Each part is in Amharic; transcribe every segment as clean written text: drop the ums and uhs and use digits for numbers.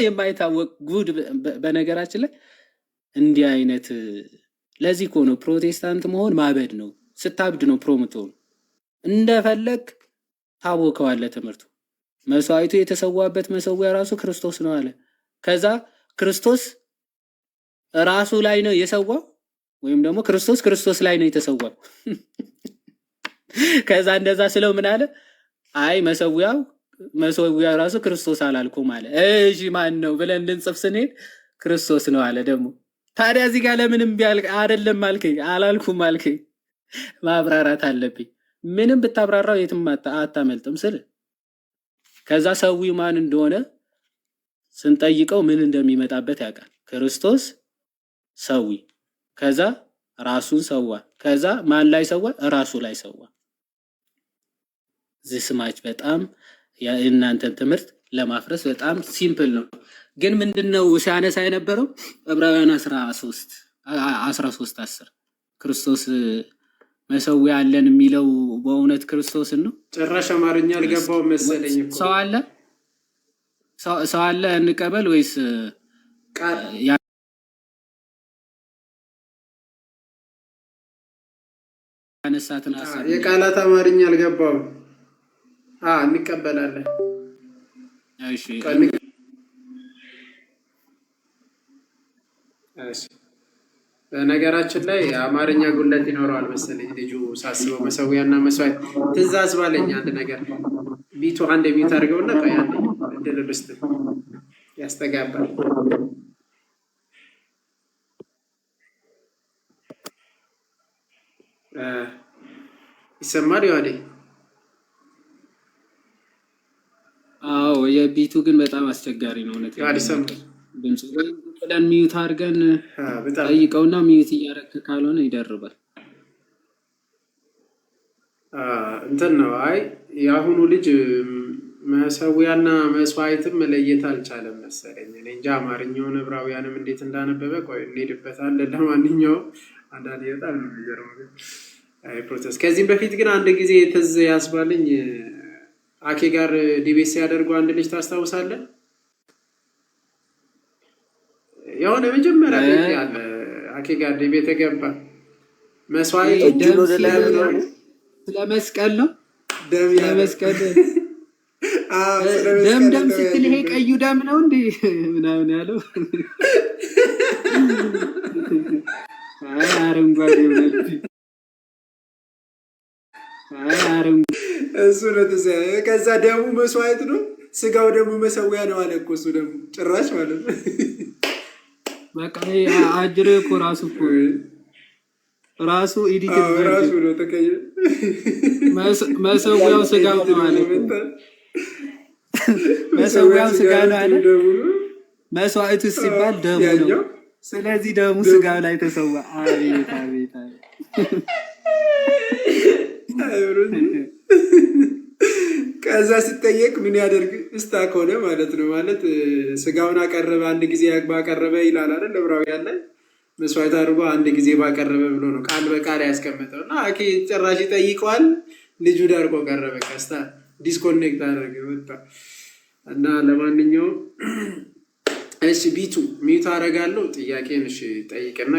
የማይታወቅ ጉድ በነገራችን ላይ እንዲህ አይነት ለዚህ እኮ ነው ፕሮቴስታንት መሆን ማበድ ነው። ስታብድ ነው ፕሮምቶን እንደፈለግ ታወከዋለህ። ትምህርቱ መስዋዕቱ የተሰዋበት መሰዊያ ራሱ ክርስቶስ ነው አለ። ከዛ ክርስቶስ ራሱ ላይ ነው የሰዋው ወይም ደግሞ ክርስቶስ ላይ ነው የተሰዋው። ከዛ እንደዛ ስለው ምን አለ? አይ መሰዊያ ራሱ ክርስቶስ አላልኩም አለ። እሺ ማን ነው ብለን እንድንጽፍ ስንሄድ ክርስቶስ ነው አለ። ደግሞ ታዲያ እዚህ ጋር ለምንም ቢያልቅ አይደለም አልከኝ አላልኩም አልከኝ ማብራራት አለብኝ። ምንም ብታብራራው የትም አታመልጥም ስል ከዛ ሰዊው ማን እንደሆነ ስንጠይቀው ምን እንደሚመጣበት ያውቃል። ክርስቶስ ሰዊ፣ ከዛ ራሱን ሰዋ፣ ከዛ ማን ላይ ሰዋ? ራሱ ላይ ሰዋ። ዝስማች በጣም የእናንተን ትምህርት ለማፍረስ በጣም ሲምፕል ነው። ግን ምንድነው ሲያነሳ የነበረው ዕብራውያን 13:10 ክርስቶስ መሰዊያ አለን የሚለው በእውነት ክርስቶስን ነው። ጭራሽ አማርኛ አልገባውም መሰለኝ እኮ ሰው አለ እንቀበል ወይስ ያነሳትን ሐሳብ የቃላት አማርኛ አልገባውም። እንቀበላለን። እሺ በነገራችን ላይ አማርኛ ጉለት ይኖረዋል መሰለኝ ልጁ ሳስበው። መሰዊያና መስዋዕት ትእዛዝ ባለኝ አንድ ነገር ቢቱ አንድ ቢት አድርገውና ቆይ አንዴ እድል ልስጥ ያስተጋባል። ይሰማል ይዋዴ? አዎ የቢቱ ግን በጣም አስቸጋሪ ነው እውነት ይሰማል። ድምጽ ብለን ሚዩት አድርገን ጠይቀውና ሚዩት እያደረክ ካልሆነ ይደርባል። እንትን ነው። አይ የአሁኑ ልጅ መሰዊያና መስዋዕትም መለየት አልቻለም መሰለኝ። እኔ እንጃ አማርኛውን ዕብራውያንም እንዴት እንዳነበበ ቆይ እንሄድበታለን። ለማንኛውም አንዳንዴ በጣም ነው የሚገርመው ፕሮሰስ። ከዚህም በፊት ግን አንድ ጊዜ ትዝ ያስባልኝ አኬ ጋር ዲቤት ሲያደርጉ አንድ ልጅ ታስታውሳለህ? የሆነ መጀመሪያ ያለ አኬ ጋር ዲቤት ተገባ። መስዋዕቱ ስለመስቀል ነው። ስለመስቀል ደም ስትል ይሄ ቀዩ ደም ነው እንዴ ምናምን ያለው አረንጓዴ ነው። እሱ ነው ተሰየ። ከዛ ደሙ መስዋዕት ነው፣ ስጋው ደግሞ መሰዊያ ነው አለ እኮ እሱ ደግሞ ጭራሽ ማለት ነው። በቃ አጅሬ እኮ ራሱ ኤዲት ራሱ ነው ተከየ። መሰዊያው ስጋው ነው አለ። መሰዊያው ስጋ ነው አለ። መስዋዕቱ ሲባል ደሙ ነው። ስለዚህ ደሙ ስጋው ላይ ተሰዋ። አቤት አቤት ከዛ ሲጠየቅ ምን ያደርግ እስታክ ሆነ ማለት ነው። ማለት ስጋውን አቀረበ አንድ ጊዜ ባቀረበ ይላል አይደል ዕብራውያን ላይ። መስዋዕት አድርጎ አንድ ጊዜ ባቀረበ ብሎ ነው ቃል በቃል ያስቀመጠው። እና አኬ ጭራሽ ይጠይቀዋል፣ ልጁ ዳርቆ ቀረበ። ከስታ ዲስኮኔክት አደረገ ወጣ። እና ለማንኛውም እሺ ቢቱ ሚዩት አደርጋለሁ። ጥያቄን እሺ ጠይቅና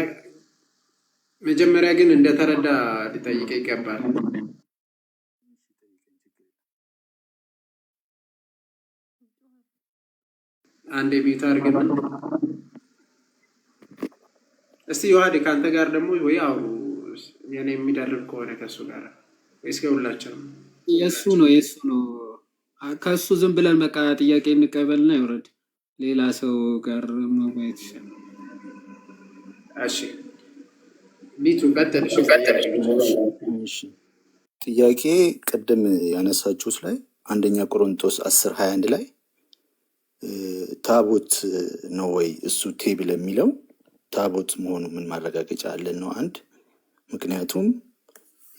መጀመሪያ ግን እንደተረዳ ሊጠይቅ ይገባል። አንዴ ሚዩት አድርገን እስቲ ዮሐዴ ካንተ ጋር ደግሞ ወይ አውሩ የኔ የሚደርብ ከሆነ ከሱ ጋር ወይስ ከሁላችንም? የሱ ነው። ከሱ ዝም ብለን በቃ ጥያቄ እንቀበልና ይወረድ። ሌላ ሰው ጋር መወያየት ይችላል። እሺ ቢቱ ቀጥል። እሺ ጥያቄ ቅድም ያነሳችሁት ላይ አንደኛ ቆሮንቶስ 10:21 ላይ ታቦት ነው ወይ እሱ ቴብል የሚለው ታቦት መሆኑ ምን ማረጋገጫ አለን ነው አንድ። ምክንያቱም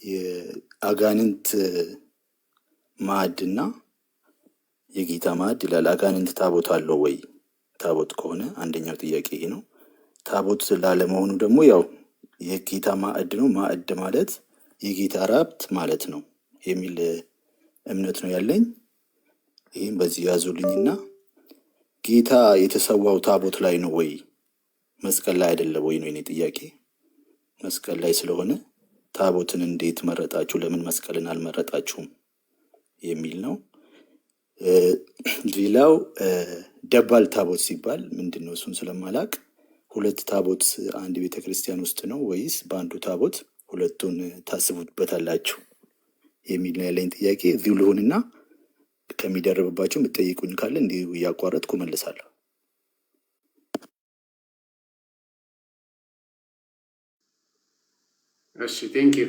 የአጋንንት ማዕድና የጌታ ማዕድ ይላል። አጋንንት ታቦት አለው ወይ? ታቦት ከሆነ አንደኛው ጥያቄ ይሄ ነው። ታቦት ላለመሆኑ ደግሞ ያው የጌታ ማዕድ ነው። ማዕድ ማለት የጌታ ራብት ማለት ነው የሚል እምነት ነው ያለኝ። ይህም በዚህ ያዙልኝና ጌታ የተሰዋው ታቦት ላይ ነው ወይ መስቀል ላይ አይደለም ወይ ነው የኔ ጥያቄ። መስቀል ላይ ስለሆነ ታቦትን እንዴት መረጣችሁ? ለምን መስቀልን አልመረጣችሁም የሚል ነው። ሌላው ደባል ታቦት ሲባል ምንድን ነው? እሱን ስለማላቅ ሁለት ታቦት አንድ ቤተ ክርስቲያን ውስጥ ነው ወይስ በአንዱ ታቦት ሁለቱን ታስቡበታላችሁ የሚል ነው ያለኝ ጥያቄ። እዚሁ ልሁንና ከሚደረብባቸው የምትጠይቁኝ ካለ እንዲሁ እያቋረጥኩ መልሳለሁ። እሺ ቴንክ ዩ።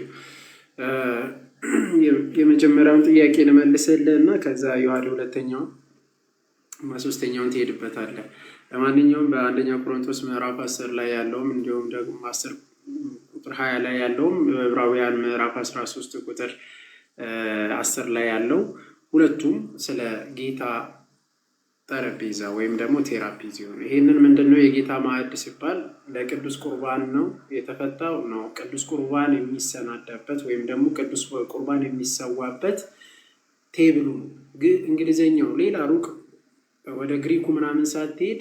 የመጀመሪያውን ጥያቄ ልመልስልህ እና ከዛ የኋላ ሁለተኛውን እና ሶስተኛውን ትሄድበታለህ። ለማንኛውም በአንደኛ ቆሮንቶስ ምዕራፍ 10 ላይ ያለውም እንዲሁም ደግሞ 10 ቁጥር 20 ላይ ያለውም ዕብራውያን ምዕራፍ 13 ቁጥር 10 ላይ ያለው ሁለቱም ስለ ጌታ ጠረጴዛ ወይም ደግሞ ቴራፒዚዮን። ይህንን ምንድነው የጌታ ማዕድ ሲባል ለቅዱስ ቁርባን ነው የተፈታው ነው። ቅዱስ ቁርባን የሚሰናዳበት ወይም ደግሞ ቅዱስ ቁርባን የሚሰዋበት ቴብሉ እንግሊዘኛው ሌላ ሩቅ ወደ ግሪኩ ምናምን ሳትሄድ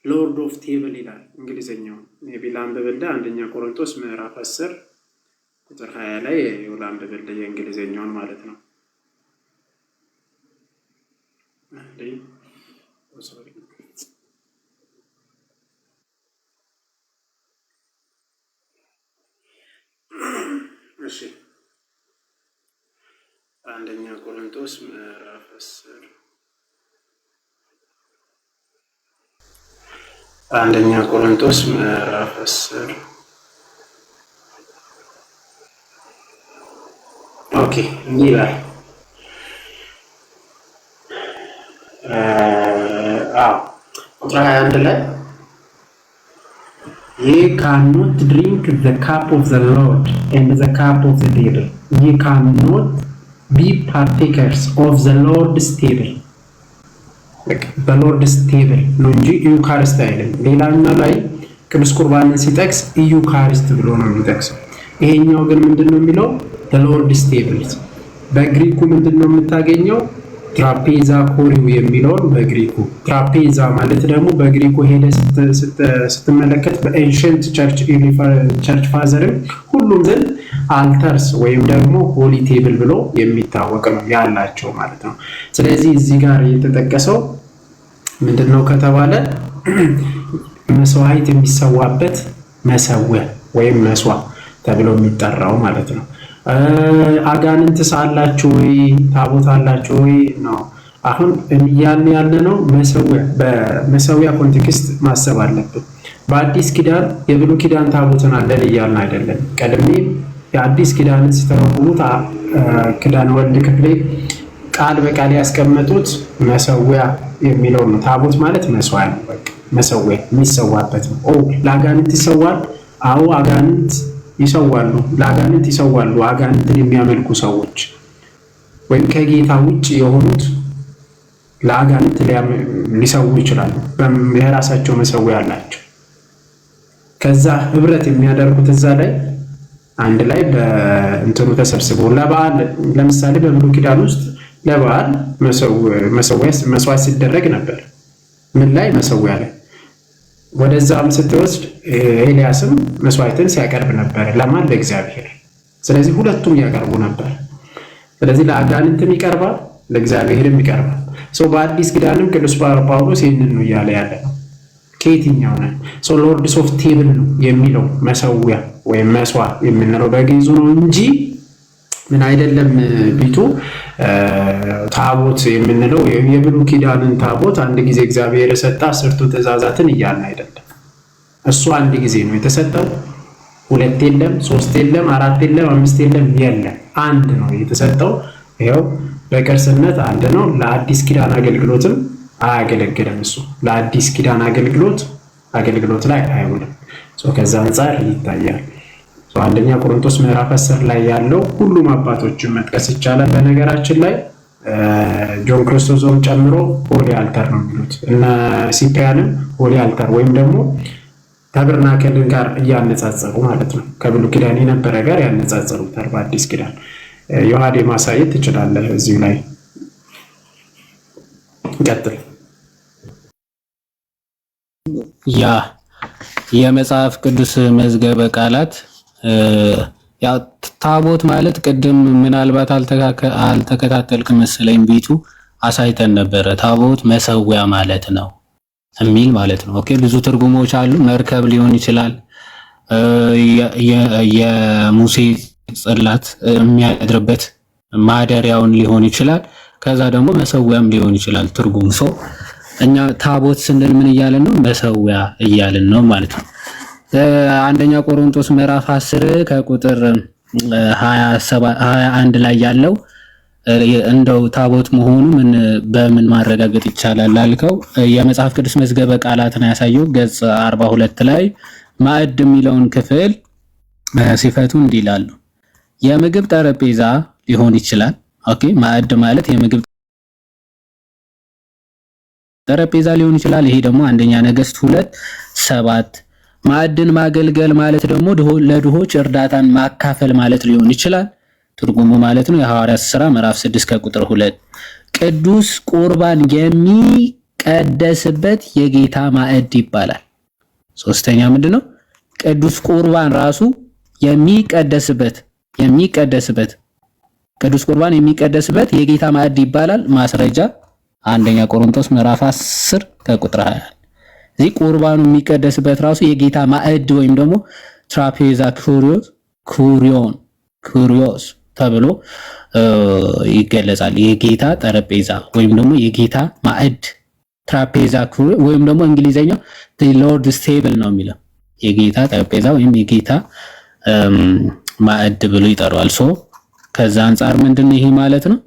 ሎርድ ኦፍ ቴብል ይላል እንግሊዘኛው። የቢላን በበልደ አንደኛ ቆሮንቶስ ምዕራፍ 10 ቁጥር 20 ላይ የውላን በበልደ የእንግሊዘኛውን ማለት ነው። እሺ አንደኛ ቆሮንቶስ ምዕራፍ 10 አንደኛ ቆሮንቶስ ምዕራፍ 10 ኦኬ ይላል። ቁጥር 21 ላይ ye cannot drink the cup of the Lord and the cup of the devil. Ye cannot be partakers of the Lord's table. በሎርድስ ቴብል ነው እንጂ ዩካሪስት አይደለም። ሌላኛው ላይ ቅዱስ ቁርባንን ሲጠቅስ ዩካሪስት ብሎ ነው የሚጠቅሰው። ይሄኛው ግን ምንድነው የሚለው በሎርድስ ቴብል። በግሪኩ ምንድነው የምታገኘው ትራፔዛ ኮሪው የሚለውን በግሪኩ ትራፔዛ ማለት ደግሞ በግሪኩ ሄደ ስትመለከት በኤንሸንት ቸርች ፋዘርም ሁሉም ዘንድ አልተርስ ወይም ደግሞ ሆሊ ቴብል ብሎ የሚታወቅ ነው ያላቸው ማለት ነው። ስለዚህ እዚህ ጋር የተጠቀሰው ምንድነው ከተባለ መስዋዕት የሚሰዋበት መሰዊያ ወይም መስዋ ተብሎ የሚጠራው ማለት ነው። አጋንንት ሳላችሁ ወይ ታቦት አላችሁ ወይ ነው አሁን ያለ ነው። በመሰዊያ ኮንቴክስት ማሰብ አለብን። በአዲስ ኪዳን የብሉይ ኪዳን ታቦትን አለን እያልን አይደለም። ቀድሜ የአዲስ ኪዳንን ሲተረጉሙት ኪዳነ ወልድ ክፍሌ ቃል በቃል ያስቀመጡት መሰዊያ የሚለው ነው። ታቦት ማለት መስዋያ ነው። በቃ መሰዊያ የሚሰዋበት ነው። ለአጋንንት ይሰዋል። አዎ አጋንንት ይሰዋሉ፣ ለአጋንንት ይሰዋሉ። አጋንንትን የሚያመልኩ ሰዎች ወይም ከጌታ ውጭ የሆኑት ለአጋንንት ሊሰው ይችላሉ። የራሳቸው መሰዊያ አላቸው። ከዛ ህብረት የሚያደርጉት እዛ ላይ አንድ ላይ በእንትኑ ተሰብስበው ለበዓል ለምሳሌ በብሉይ ኪዳን ውስጥ ለበዓል መስዋዕት ሲደረግ ነበር። ምን ላይ? መሰዊያ ላይ። ወደዛም ስትወስድ ኤልያስም መስዋዕትን ሲያቀርብ ነበር። ለማን? ለእግዚአብሔር። ስለዚህ ሁለቱም ያቀርቡ ነበር። ስለዚህ ለአጋንንትም ይቀርባል፣ ለእግዚአብሔርም ይቀርባል። በአዲስ ኪዳንም ቅዱስ ጳውሎስ ይህንን ነው እያለ ያለ ነው። ከየትኛው ነው? ሎርድስ ኦፍ ቴብል ነው የሚለው መሰዊያ ወይም መስዋ የምንለው በግዕዙ ነው እንጂ ምን አይደለም። ቢቱ ታቦት የምንለው የብሉይ ኪዳንን ታቦት አንድ ጊዜ እግዚአብሔር የሰጠ 10ቱ ትእዛዛትን እያልን አይደለም። እሱ አንድ ጊዜ ነው የተሰጠው። 2 የለም፣ 3 የለም፣ 4 የለም፣ 5 የለም፣ የለም። አንድ ነው የተሰጠው። ይኸው በቅርስነት አንድ ነው። ለአዲስ ኪዳን አገልግሎትም አያገለግልም። እሱ ለአዲስ ኪዳን አገልግሎት ላይ አይውልም። ከዛ አንጻር ይታያል። አንደኛ ቆሮንቶስ ምዕራፍ 10 ላይ ያለው ሁሉም አባቶችን መጥቀስ ይቻላል። በነገራችን ላይ ጆን ክርስቶስን ጨምሮ ሆሊ አልተር ነው የሚሉት እና ሲፕሪያንም ሆሊ አልተር ወይም ደግሞ ታበርናክልን ጋር እያነጻጸሩ ማለት ነው። ከብሉይ ኪዳን የነበረ ጋር ያነጻጸሩታል በአዲስ ኪዳን። ዮሐዴ ማሳየት ትችላለህ እዚሁ ላይ ቀጥል። ያ የመጽሐፍ ቅዱስ መዝገበ ቃላት ያው ታቦት ማለት ቅድም ምናልባት አልተከታተልክ መሰለኝ ቤቱ አሳይተን ነበረ። ታቦት መሰዊያ ማለት ነው የሚል ማለት ነው። ኦኬ ብዙ ትርጉሞች አሉ። መርከብ ሊሆን ይችላል፣ የሙሴ ጽላት የሚያድርበት ማደሪያውን ሊሆን ይችላል። ከዛ ደግሞ መሰዊያም ሊሆን ይችላል ትርጉም። ሰው እኛ ታቦት ስንል ምን እያልን ነው? መሰዊያ እያልን ነው ማለት ነው። አንደኛ ቆሮንቶስ ምዕራፍ 10 ከቁጥር 21 ላይ ያለው እንደው ታቦት መሆኑ በምን ማረጋገጥ ይቻላል ላልከው የመጽሐፍ ቅዱስ መዝገበ ቃላትን ያሳየው ገጽ 42 ላይ ማዕድ የሚለውን ክፍል ሲፈቱ እንዲህ ይላሉ። የምግብ ጠረጴዛ ሊሆን ይችላል። ኦኬ ማዕድ ማለት የምግብ ጠረጴዛ ሊሆን ይችላል። ይሄ ደግሞ አንደኛ ነገሥት 2:7 ማዕድን ማገልገል ማለት ደግሞ ለድሆች እርዳታን ማካፈል ማለት ሊሆን ይችላል ትርጉሙ ማለት ነው። የሐዋርያት ሥራ ምዕራፍ 6 ከቁጥር 2 ቅዱስ ቁርባን የሚቀደስበት የጌታ ማዕድ ይባላል። ሶስተኛ ምንድነው? ቅዱስ ቁርባን ራሱ የሚቀደስበት ቅዱስ ቁርባን የሚቀደስበት የጌታ ማዕድ ይባላል። ማስረጃ አንደኛ ቆሮንቶስ ምዕራፍ 10 ከቁጥር 20 እዚህ ቁርባኑ የሚቀደስበት ራሱ የጌታ ማዕድ ወይም ደግሞ ትራፔዛ ኩሪዮስ ተብሎ ይገለጻል። የጌታ ጠረጴዛ ወይም ደግሞ የጌታ ማዕድ ትራፔዛ ወይም ደግሞ እንግሊዘኛው ሎርድስ ቴብል ነው የሚለው የጌታ ጠረጴዛ ወይም የጌታ ማዕድ ብሎ ይጠራዋል። ሶ ከዛ አንፃር ምንድነው ይሄ ማለት ነው?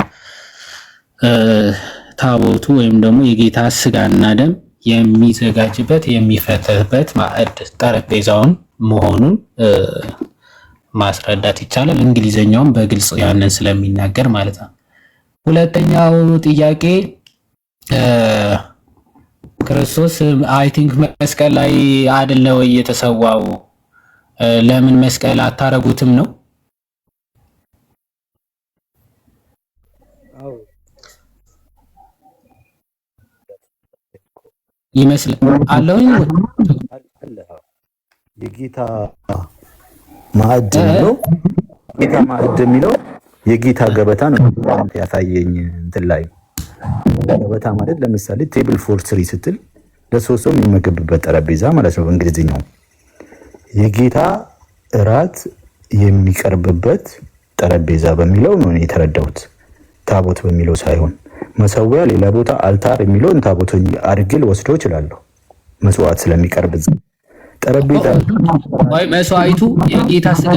ታቦቱ ወይም ደግሞ የጌታ ስጋና ደም የሚዘጋጅበት የሚፈተትበት ማዕድ ጠረጴዛውን መሆኑን ማስረዳት ይቻላል። እንግሊዘኛውም በግልጽ ያንን ስለሚናገር ማለት ነው። ሁለተኛው ጥያቄ ክርስቶስ አይ ቲንክ መስቀል ላይ አይደለ ወይ የተሰዋው? ለምን መስቀል አታረጉትም ነው ይመስል አለውኝ። የጌታ ማዕድ የሚለው ጌታ ማዕድ የሚለው የጌታ ገበታ ነው ያሳየኝ እንትን ላይ ገበታ ማለት ለምሳሌ ቴብል ፎር ትሪ ስትል ለሶስት ሰው የሚመገብበት ጠረጴዛ ማለት ነው በእንግሊዝኛው። የጌታ እራት የሚቀርብበት ጠረጴዛ በሚለው ነው የተረዳሁት፣ ታቦት በሚለው ሳይሆን። መሰዊያ ሌላ ቦታ አልታር የሚለውን ታቦት አድርጌ ልወስደው እችላለሁ መስዋዕት ስለሚቀርብ። ጠረጴዛ ወይ መስዋዕቱ የጌታ ስጋ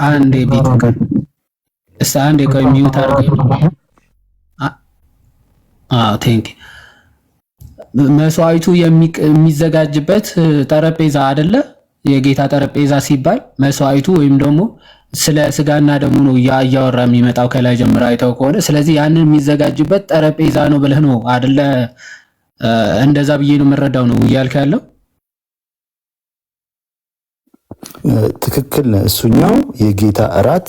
አንዴ ቤት አንዴ ቆይ ሚውት አድርገኝ። ቴንክ መስዋዕቱ የሚዘጋጅበት ጠረጴዛ አይደለ? የጌታ ጠረጴዛ ሲባል መስዋዕቱ ወይም ደግሞ ስለ ስጋና ደሙ ነው እያወራ የሚመጣው ከላይ ጀምሮ አይተው ከሆነ። ስለዚህ ያንን የሚዘጋጅበት ጠረጴዛ ነው ብለህ ነው አይደለ? እንደዛ ብዬ ነው የምረዳው ነው እያልክ ያለው። ትክክል። እሱኛው የጌታ እራት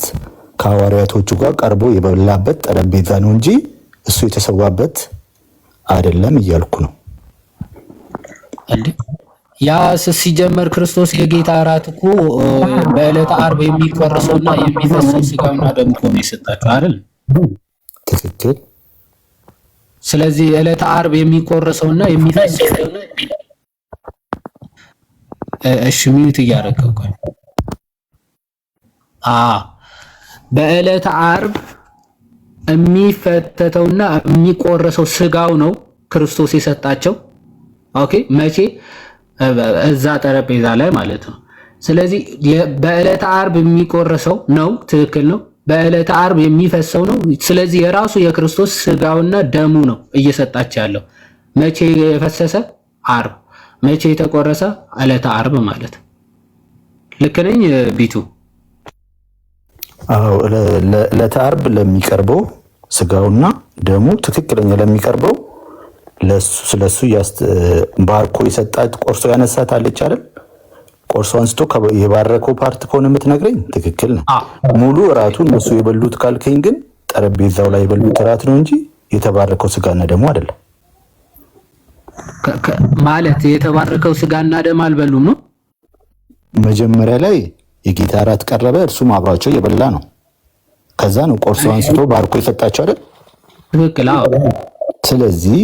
ከሐዋርያቶቹ ጋር ቀርቦ የበላበት ጠረጴዛ ነው እንጂ እሱ የተሰዋበት አይደለም እያልኩ ነው። ያ ሲጀመር ክርስቶስ የጌታ እራት እኮ በዕለተ ዓርብ የሚቆረሰውና የሚፈሰው ስጋውና ደሙ ነው የሰጣቸው አይደል? ትክክል። ስለዚህ ዕለተ ዓርብ የሚቆረሰውና የሚፈሰው እሺ ሚውት እያደረገው ቆይ። በዕለተ ዓርብ የሚፈተተውና የሚቆረሰው ስጋው ነው ክርስቶስ የሰጣቸው። ኦኬ መቼ? እዛ ጠረጴዛ ላይ ማለት ነው። ስለዚህ በዕለተ ዓርብ የሚቆረሰው ነው፣ ትክክል ነው። በዕለተ ዓርብ የሚፈሰው ነው። ስለዚህ የራሱ የክርስቶስ ስጋውና ደሙ ነው እየሰጣቸው ያለው። መቼ የፈሰሰ? ዓርብ። መቼ የተቆረሰ? ዕለተ ዓርብ ማለት ነው። ልክ ነኝ ቢቱ? አዎ፣ ዕለተ ዓርብ ለሚቀርበው ስጋውና ደሙ ትክክለኛ ለሚቀርበው ስለሱ ባርኮ የሰጣት ቆርሶ ያነሳት አለች አይደል? ቆርሶ አንስቶ የባረከው ፓርት ከሆነ የምትነግረኝ ትክክል ነው። ሙሉ እራቱ እነሱ የበሉት ካልከኝ ግን ጠረጴዛው ላይ የበሉት እራት ነው እንጂ የተባረከው ስጋና ደሙ አይደለም። ማለት የተባረከው ስጋና ደም አልበሉም ነው። መጀመሪያ ላይ የጌታ እራት ቀረበ፣ እርሱም አብሯቸው የበላ ነው። ከዛ ነው ቆርሶ አንስቶ ባርኮ የሰጣቸው አይደል? ትክክል። ስለዚህ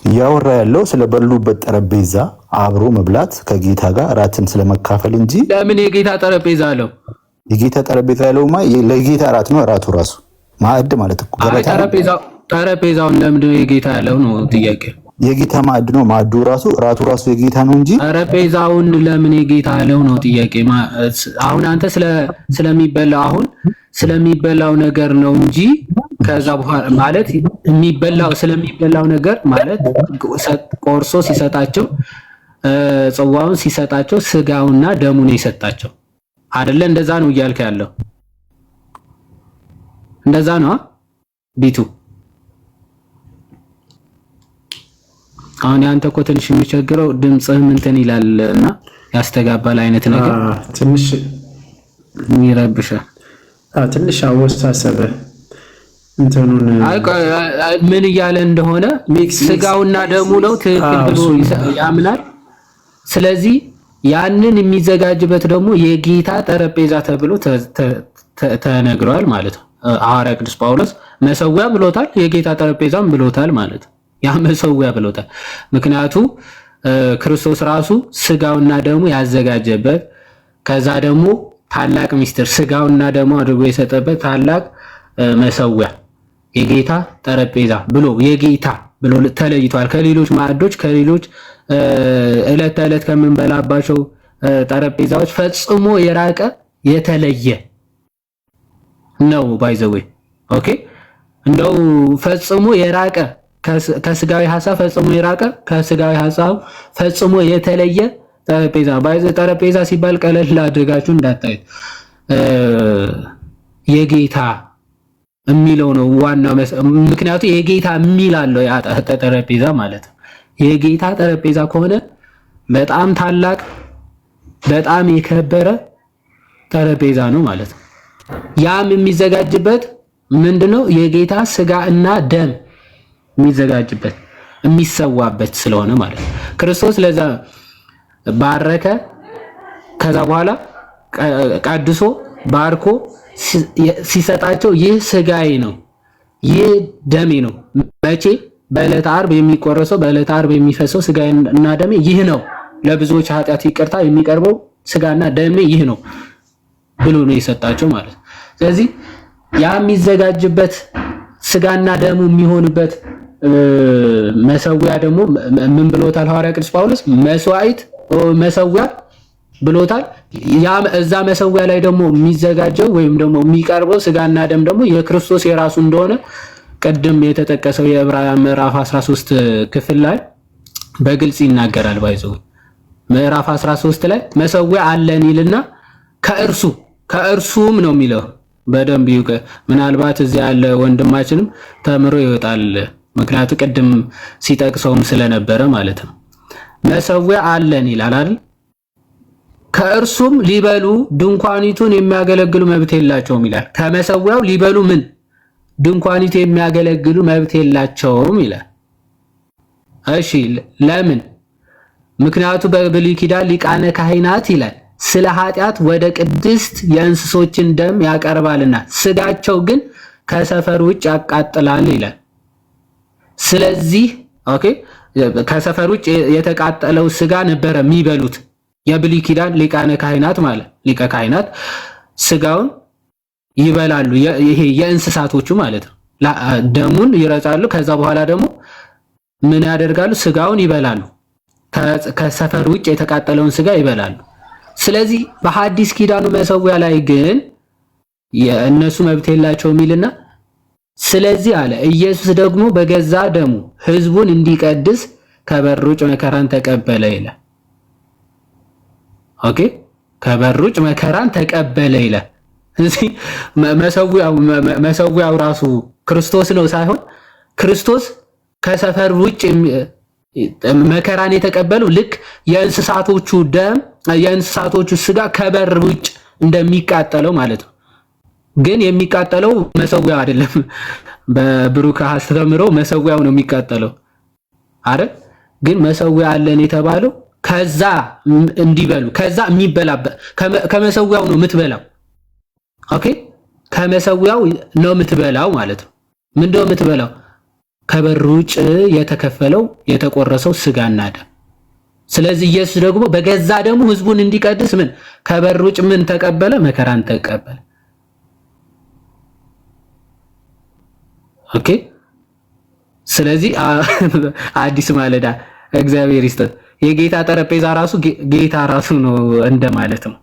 እያወራ ያለው ስለበሉበት ጠረጴዛ አብሮ መብላት ከጌታ ጋር እራትን ስለመካፈል እንጂ ለምን የጌታ ጠረጴዛ አለው? የጌታ ጠረጴዛ ያለውማ ለጌታ እራት ነው። እራቱ ራሱ ማዕድ ማለት እኮ ገበታ። ጠረጴዛውን ለምንድን ነው የጌታ ያለው ነው ጥያቄ። የጌታ ማዕድ ነው። ማዕዱ ራሱ እራቱ ራሱ የጌታ ነው እንጂ ጠረጴዛውን ለምን የጌታ ያለው ነው ጥያቄ። አሁን አንተ ስለሚበላው ነገር ነው እንጂ ከዛ በኋላ ማለት ስለሚበላው ነገር ማለት ቆርሶ ሲሰጣቸው ጽዋውን ሲሰጣቸው ስጋውና ደሙን የሰጣቸው አይደለ? እንደዛ ነው እያልክ ያለው እንደዛ ነው ቢቱ። አሁን ያንተ እኮ ትንሽ የሚቸግረው ድምፅህ እንትን ይላል እና ያስተጋባል አይነት ነገር ትንሽ ይረብሻል። ትንሽ አወሳሰበ እንትኑን ምን እያለ እንደሆነ ስጋውና ደሙ ነው ትክክል ብሎ ያምናል። ስለዚህ ያንን የሚዘጋጅበት ደግሞ የጌታ ጠረጴዛ ተብሎ ተነግሯል ማለት ነው። ሐዋርያ ቅዱስ ጳውሎስ መሰዊያ ብሎታል፣ የጌታ ጠረጴዛም ብሎታል ማለት ነው። ያ መሰዊያ ብሎታል። ምክንያቱ ክርስቶስ ራሱ ስጋውና ደሙ ያዘጋጀበት ከዛ ደግሞ ታላቅ ሚስጥር ስጋውና ደሙ አድርጎ የሰጠበት ታላቅ መሰዊያ የጌታ ጠረጴዛ ብሎ የጌታ ብሎ ተለይቷል። ከሌሎች ማዕዶች ከሌሎች ዕለት ተዕለት ከምንበላባቸው ጠረጴዛዎች ፈጽሞ የራቀ የተለየ ነው። ባይዘዌ ኦኬ፣ እንደው ፈጽሞ የራቀ ከስጋዊ ሐሳብ ፈጽሞ የራቀ ከስጋዊ ሐሳብ ፈጽሞ የተለየ ጠረጴዛ። ጠረጴዛ ሲባል ቀለል አድርጋችሁ እንዳታዩት። የጌታ የሚለው ነው ዋናው። ምክንያቱም የጌታ የሚል አለው ያ ጠረጴዛ ማለት ነው። የጌታ ጠረጴዛ ከሆነ በጣም ታላቅ በጣም የከበረ ጠረጴዛ ነው ማለት ነው። ያም የሚዘጋጅበት ምንድነው? የጌታ ስጋ እና ደም የሚዘጋጅበት የሚሰዋበት ስለሆነ ማለት ነው። ክርስቶስ ለዛ ባረከ። ከዛ በኋላ ቀድሶ ባርኮ ሲሰጣቸው ይህ ስጋዬ ነው፣ ይህ ደሜ ነው። መቼ? በዕለተ ዓርብ የሚቆረሰው በዕለተ ዓርብ የሚፈሰው ስጋዬ እና ደሜ ይህ ነው፣ ለብዙዎች ኃጢአት ይቅርታ የሚቀርበው ስጋና ደሜ ይህ ነው ብሎ ነው የሰጣቸው ማለት ነው። ስለዚህ ያ የሚዘጋጅበት ስጋና ደሙ የሚሆንበት መሰዊያ ደግሞ ምን ብሎታል ሐዋርያ ቅዱስ ጳውሎስ? መስዋዕት መሰዊያ ብሎታል። ያ እዛ መሰዊያ ላይ ደግሞ የሚዘጋጀው ወይም ደግሞ የሚቀርበው ስጋና ደም ደግሞ የክርስቶስ የራሱ እንደሆነ ቅድም የተጠቀሰው የዕብራውያን ምዕራፍ 13 ክፍል ላይ በግልጽ ይናገራል። ባይዘው ምዕራፍ 13 ላይ መሰዊያ አለን ይልና ከእርሱም ነው የሚለው በደንብ ይውቀ። ምናልባት እዚያ ያለ ወንድማችንም ተምሮ ይወጣል። ምክንያቱ ቅድም ሲጠቅሰውም ስለነበረ ማለት ነው። መሰዊያ አለን ይላል አይደል? ከእርሱም ሊበሉ ድንኳኒቱን የሚያገለግሉ መብት የላቸውም ይላል። ከመሰዊያው ሊበሉ ምን ድንኳኒቱ የሚያገለግሉ መብት የላቸውም ይላል። እሺ ለምን? ምክንያቱ በብሉይ ኪዳን ሊቃነ ካህናት ይላል ስለ ኃጢአት ወደ ቅድስት የእንስሶችን ደም ያቀርባልና ስጋቸው ግን ከሰፈር ውጭ ያቃጥላል ይላል። ስለዚህ ኦኬ ከሰፈር ውጭ የተቃጠለው ስጋ ነበረ የሚበሉት የብሉይ ኪዳን ሊቃነ ካህናት ማለት ሊቀ ካህናት ስጋውን ይበላሉ። ይሄ የእንስሳቶቹ ማለት ነው። ደሙን ይረጫሉ። ከዛ በኋላ ደግሞ ምን ያደርጋሉ? ስጋውን ይበላሉ። ከሰፈር ውጭ የተቃጠለውን ስጋ ይበላሉ። ስለዚህ በሐዲስ ኪዳኑ መሰዊያ ላይ ግን የእነሱ መብት የላቸው የሚልና ስለዚህ አለ ኢየሱስ ደግሞ በገዛ ደሙ ሕዝቡን እንዲቀድስ ከበሩጭ መከራን ተቀበለ ይላል። ኦኬ ከበሩጭ መከራን ተቀበለ ይላል። እዚህ መሰዊያው ራሱ ክርስቶስ ነው ሳይሆን ክርስቶስ ከሰፈር ውጭ መከራን የተቀበለው ልክ የእንስሳቶቹ ደም የእንስሳቶቹ ስጋ ከበር ውጭ እንደሚቃጠለው ማለት ነው። ግን የሚቃጠለው መሰዊያው አይደለም። በብሩክ አስተምሮ መሰዊያው ነው የሚቃጠለው አይደል? ግን መሰዊያ አለን የተባለው ከዛ እንዲበሉ ከዛ የሚበላበት ከመሰዊያው ነው የምትበላው። ኦኬ ከመሰዊያው ነው የምትበላው ማለት ነው። ምንድነው የምትበላው? ከበር ውጭ የተከፈለው የተቆረሰው ስጋና ደም። ስለዚህ ኢየሱስ ደግሞ በገዛ ደሙ ህዝቡን እንዲቀድስ ምን ከበር ውጭ ምን ተቀበለ? መከራን ተቀበለ። ኦኬ ስለዚህ አዲስ ማለዳ እግዚአብሔር ይስጥ። የጌታ ጠረጴዛ ራሱ ጌታ ራሱ ነው እንደማለት ነው።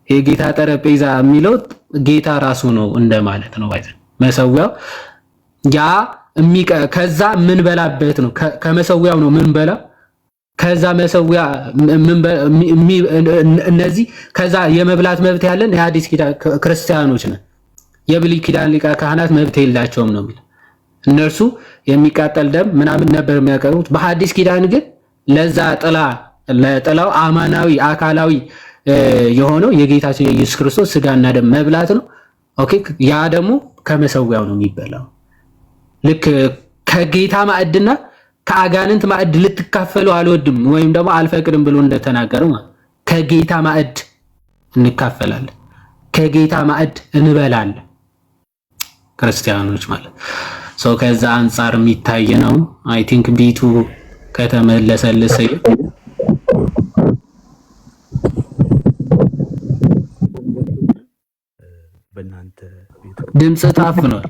የጌታ ጠረጴዛ የሚለው ጌታ ራሱ ነው እንደማለት ነው። መሰዊያው ያ ከዛ ምን በላበት ነው። ከመሰዊያው ነው ምን በላ ከዛ መሰዊያ እነዚህ ከዛ የመብላት መብት ያለን የአዲስ ኪዳን ክርስቲያኖች ነን። የብሉይ ኪዳን ሊቃ ካህናት መብት የላቸውም ነው የሚል። እነርሱ የሚቃጠል ደም ምናምን ነበር የሚያቀርቡት። በሐዲስ ኪዳን ግን ለዛ ለጥላው አማናዊ አካላዊ የሆነው የጌታችን የኢየሱስ ክርስቶስ ስጋና ደም መብላት ነው። ኦኬ ያ ደግሞ ከመሰዊያው ነው የሚበላው። ልክ ከጌታ ማዕድና ከአጋንንት ማዕድ ልትካፈሉ አልወድም ወይም ደግሞ አልፈቅድም ብሎ እንደተናገረው ከጌታ ማዕድ እንካፈላለን፣ ከጌታ ማዕድ እንበላለን ክርስቲያኖች ማለት ሰው። ከዛ አንፃር የሚታይ ነው። አይ ቲንክ ቢቱ ከተመለሰልስ በእናንተ ድምጽ ታፍኗል።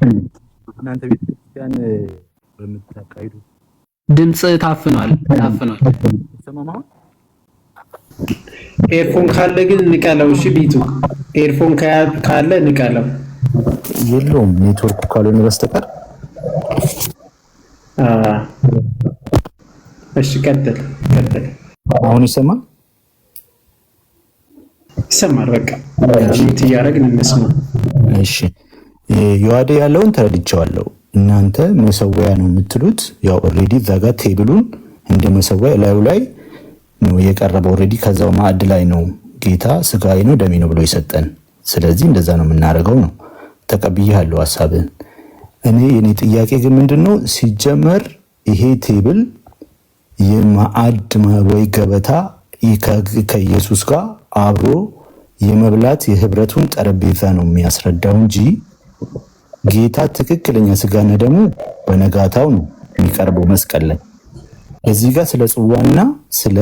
እናንተ ቤተክርስቲያን በምታካሂዱ ድምጽ ታፍኗል። ሰማማው ኤርፎን ካለ ግን ንቀለው። እሺ ቢቱ ኤርፎን ካለ ንቀለው። የለውም ኔትወርክ ካልሆነ በስተቀር። እሺ ቀጥል። አሁን ይሰማል? ይሰማል። በቃ ጂቲ ያረግን እንስማ። እሺ ዮሐዴ ያለውን ተረድቼዋለሁ። እናንተ መሰዊያ ነው የምትሉት። ያው ኦሬዲ እዛ ጋር ቴብሉን እንደ መሰዊያ ላዩ ላይ ነው የቀረበው። ኦሬዲ ከዛው ማዕድ ላይ ነው ጌታ ስጋዬ ነው ደሜ ነው ብሎ የሰጠን። ስለዚህ እንደዛ ነው የምናደርገው ነው። ተቀብያለሁ ሐሳብን። የኔ ጥያቄ ግን ምንድነው ሲጀመር ይሄ ቴብል የማዕድ ወይ ገበታ ከኢየሱስ ጋር አብሮ የመብላት የህብረቱን ጠረጴዛ ነው የሚያስረዳው እንጂ ጌታ ትክክለኛ ስጋና ደግሞ በነጋታው ነው የሚቀርበው መስቀል ላይ። እዚህ ጋር ስለ ጽዋና ስለ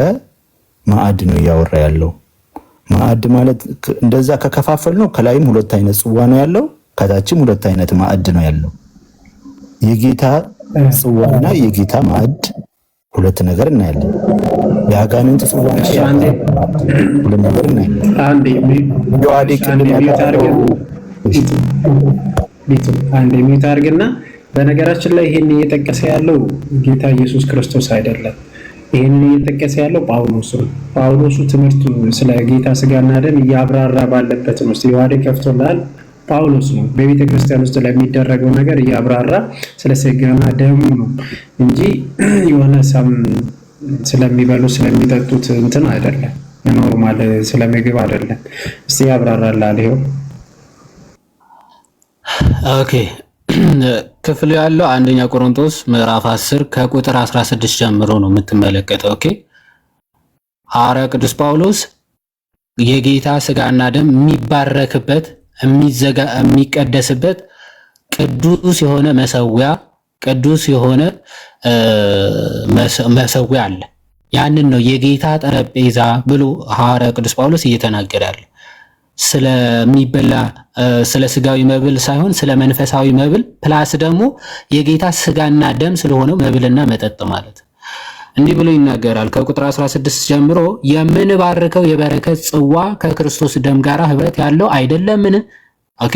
ማዕድ ነው እያወራ ያለው። ማዕድ ማለት እንደዛ ከከፋፈል ነው ከላይም ሁለት አይነት ጽዋ ነው ያለው፣ ከታችም ሁለት አይነት ማዕድ ነው ያለው። የጌታ ጽዋና የጌታ ማዕድ ሁለት ነገር እናያለን። የአጋንንት ጽዋና ሁለት ነገር እናያለን። አንድ የሚዩት አድርግና፣ በነገራችን ላይ ይሄን እየጠቀሰ ያለው ጌታ ኢየሱስ ክርስቶስ አይደለም። ይሄንን እየጠቀሰ ያለው ጳውሎስ ነው። ጳውሎሱ ትምህርቱ ስለ ጌታ ስጋና ደም እያብራራ ባለበት ነው። ዮሐዴ ከፍቶላል። ጳውሎስ ነው በቤተ ክርስቲያን ውስጥ ለሚደረገው ነገር እያብራራ ስለ ስጋና ደሙ ነው እንጂ የሆነ ሰም ስለሚበሉ ስለሚጠጡት እንትን አይደለም። ኖርማል ስለምግብ አይደለም። እስቲ ያብራራላል። ይሄው ኦኬ ክፍሉ ያለው አንደኛ ቆሮንቶስ ምዕራፍ 10 ከቁጥር 16 ጀምሮ ነው የምትመለከተው። ኦኬ ሐዋርያ ቅዱስ ጳውሎስ የጌታ ስጋና ደም የሚባረክበት የሚቀደስበት ቅዱስ የሆነ መሰዊያ አለ። ያንን ነው የጌታ ጠረጴዛ ብሎ ሐዋርያ ቅዱስ ጳውሎስ እየተናገረ ያለ። ስለሚበላ ስለ ስጋዊ መብል ሳይሆን ስለ መንፈሳዊ መብል ፕላስ ደግሞ የጌታ ስጋና ደም ስለሆነው መብልና መጠጥ ማለት እንዲህ ብሎ ይናገራል። ከቁጥር 16 ጀምሮ የምንባርከው የበረከት ጽዋ ከክርስቶስ ደም ጋር ህብረት ያለው አይደለምን? ኦኬ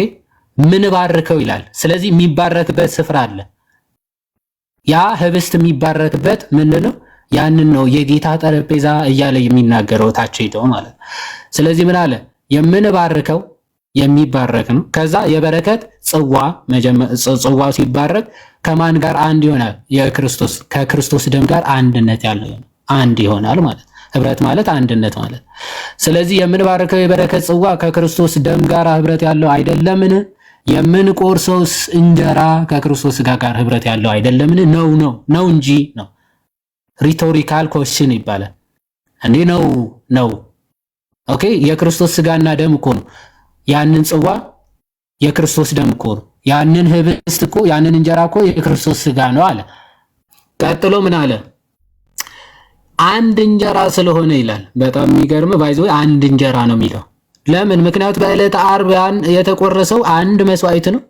ምን ባርከው ይላል። ስለዚህ የሚባረክበት ስፍራ አለ። ያ ህብስት የሚባረክበት ምንድነው? ያንን ነው የጌታ ጠረጴዛ እያለ የሚናገረው ታች ሄደው ማለት። ስለዚህ ምን አለ? የምንባርከው የሚባረክ ነው። ከዛ የበረከት ጽዋው ሲባረክ ከማን ጋር አንድ ይሆናል? ከክርስቶስ ደም ጋር አንድነት ያለው አንድ ይሆናል ማለት። ህብረት ማለት አንድነት ማለት። ስለዚህ የምንባርከው የበረከት ጽዋ ከክርስቶስ ደም ጋር ህብረት ያለው አይደለምን? የምንቆርሰውስ እንጀራ ከክርስቶስ ስጋ ጋር ህብረት ያለው አይደለምን? ነው እንጂ ነው። ሪቶሪካል ኮስችን ይባላል። እንዴ ነው። ኦኬ የክርስቶስ ስጋና ደም እኮ ነው። ያንን ጽዋ የክርስቶስ ደም እኮ ነው። ያንን ህብስት እኮ ያንን እንጀራ እኮ የክርስቶስ ስጋ ነው አለ። ቀጥሎ ምን አለ? አንድ እንጀራ ስለሆነ ይላል። በጣም የሚገርም ባይዞ አንድ እንጀራ ነው የሚለው። ለምን? ምክንያቱም በዕለተ ዓርብ የተቆረሰው አንድ መስዋዕት ነው፣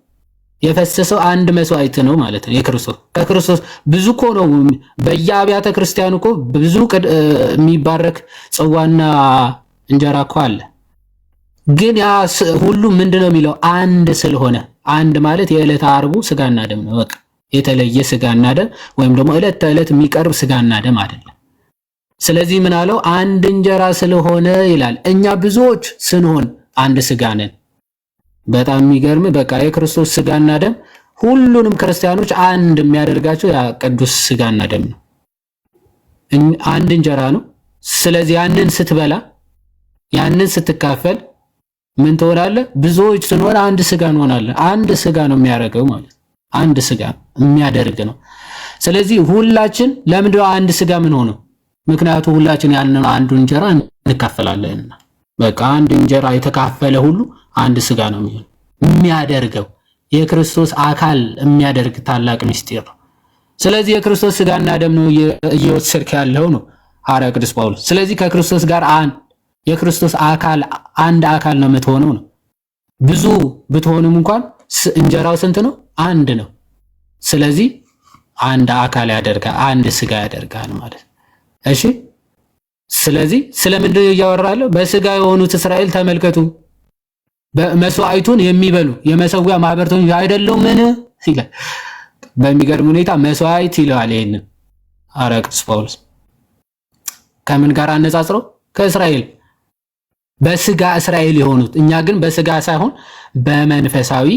የፈሰሰው አንድ መስዋዕት ነው ማለት ነው። ከክርስቶስ ብዙ እኮ ነው። በየአብያተ ክርስቲያኑ እኮ ብዙ የሚባረክ ጽዋና እንጀራ እኮ አለ። ግን ያ ሁሉ ምንድነው የሚለው? አንድ ስለሆነ። አንድ ማለት የዕለተ ዓርቡ ስጋና ደም ነው። በቃ የተለየ ስጋና ደም ወይም ደግሞ ዕለት ተዕለት የሚቀርብ ስጋና ደም አይደለም። ስለዚህ ምን አለው? አንድ እንጀራ ስለሆነ ይላል። እኛ ብዙዎች ስንሆን አንድ ስጋ ነን። በጣም የሚገርም በቃ የክርስቶስ ስጋና ደም ሁሉንም ክርስቲያኖች አንድ የሚያደርጋቸው ያ ቅዱስ ስጋና ደም ነው። አንድ እንጀራ ነው። ስለዚህ ያንን ስትበላ ያንን ስትካፈል ምን ትሆናለህ? ብዙዎች ስንሆን አንድ ስጋ እንሆናለን። አንድ ስጋ ነው የሚያደርገው ማለት አንድ ስጋ የሚያደርግ ነው። ስለዚህ ሁላችን ለምንድነው አንድ ስጋ ምን ሆነው? ምክንያቱም ሁላችን ያንን አንዱ እንጀራ እንካፈላለንና። በቃ አንድ እንጀራ የተካፈለ ሁሉ አንድ ስጋ ነው የሚያደርገው። የክርስቶስ አካል የሚያደርግ ታላቅ ምስጢር ነው። ስለዚህ የክርስቶስ ስጋና ደም ነው እየወሰድክ ያለው ነው ሐዋርያ ቅዱስ ጳውሎስ። ስለዚህ ከክርስቶስ ጋር የክርስቶስ አካል አንድ አካል ነው የምትሆነው ነው። ብዙ ብትሆንም እንኳን እንጀራው ስንት ነው? አንድ ነው። ስለዚህ አንድ አካል ያደርጋል፣ አንድ ስጋ ያደርጋል ማለት ነው። እሺ ስለዚህ ስለምንድነው እያወራለሁ? በስጋ የሆኑት እስራኤል ተመልከቱ፣ በመስዋዕቱን የሚበሉ የመሰዊያ ማህበርተኞች አይደሉም ምን ይላል? በሚገርም ሁኔታ መስዋዕት ይለዋል። ይሄንን ሐዋርያ ቅዱስ ጳውሎስ ከምን ጋር አነጻጽሮ? ከእስራኤል በስጋ እስራኤል የሆኑት። እኛ ግን በስጋ ሳይሆን በመንፈሳዊ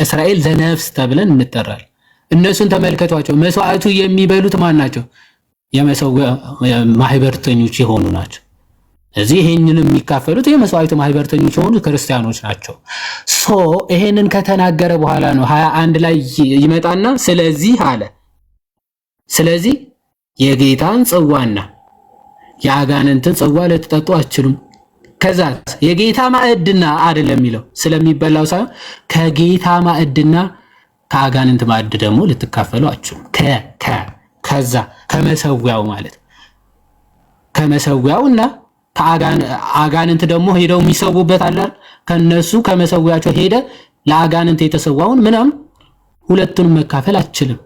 እስራኤል ዘነፍስ ተብለን እንጠራለን። እነሱን ተመልከቷቸው። መስዋዕቱ የሚበሉት ማን ናቸው? የመሰዊያ ማህበርተኞች የሆኑ ናቸው። እዚህ ይሄንን የሚካፈሉት የመስዋዕቱ ማህበርተኞች የሆኑ ክርስቲያኖች ናቸው። ይሄንን ከተናገረ በኋላ ነው 21 ላይ ይመጣና ስለዚህ አለ። ስለዚህ የጌታን ጽዋና የአጋንንትን ጽዋ ልትጠጡ አትችሉም። ከዛ የጌታ ማዕድና አይደለም የሚለው ስለሚበላው ሳይሆን ከጌታ ማዕድና ከአጋንንት ማዕድ ደግሞ ልትካፈሉ አትችሉም። ከዛ ከመሰዊያው ማለት ከመሰዊያውና ከአጋንንት ደግሞ ሄደው የሚሰውበት አለ። ከነሱ ከመሰዊያቸው ሄደ ለአጋንንት የተሰዋውን ምናምን ሁለቱንም መካፈል አትችልም።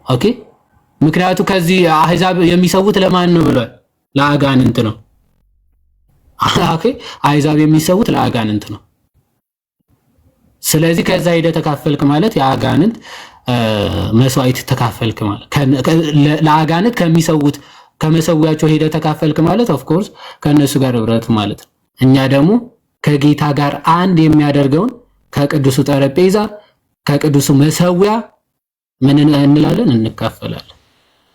ኦኬ ምክንያቱ ከዚህ አህዛብ የሚሰውት ለማን ነው ብሏል? ለአጋንንት ነው። ኦኬ አህዛብ የሚሰውት ለአጋንንት ነው። ስለዚህ ከዛ ሄደ ተካፈልክ ማለት የአጋንንት መስዋዕት ተካፈልክ ማለት ለአጋንንት ከሚሰውት ከመሰዊያቸው ሄደ ተካፈልክ ማለት ኦፍ ኮርስ ከነሱ ጋር ህብረት ማለት ነው። እኛ ደግሞ ከጌታ ጋር አንድ የሚያደርገውን ከቅዱሱ ጠረጴዛ ከቅዱሱ መሰዊያ ምን እንላለን? እንካፈላለን።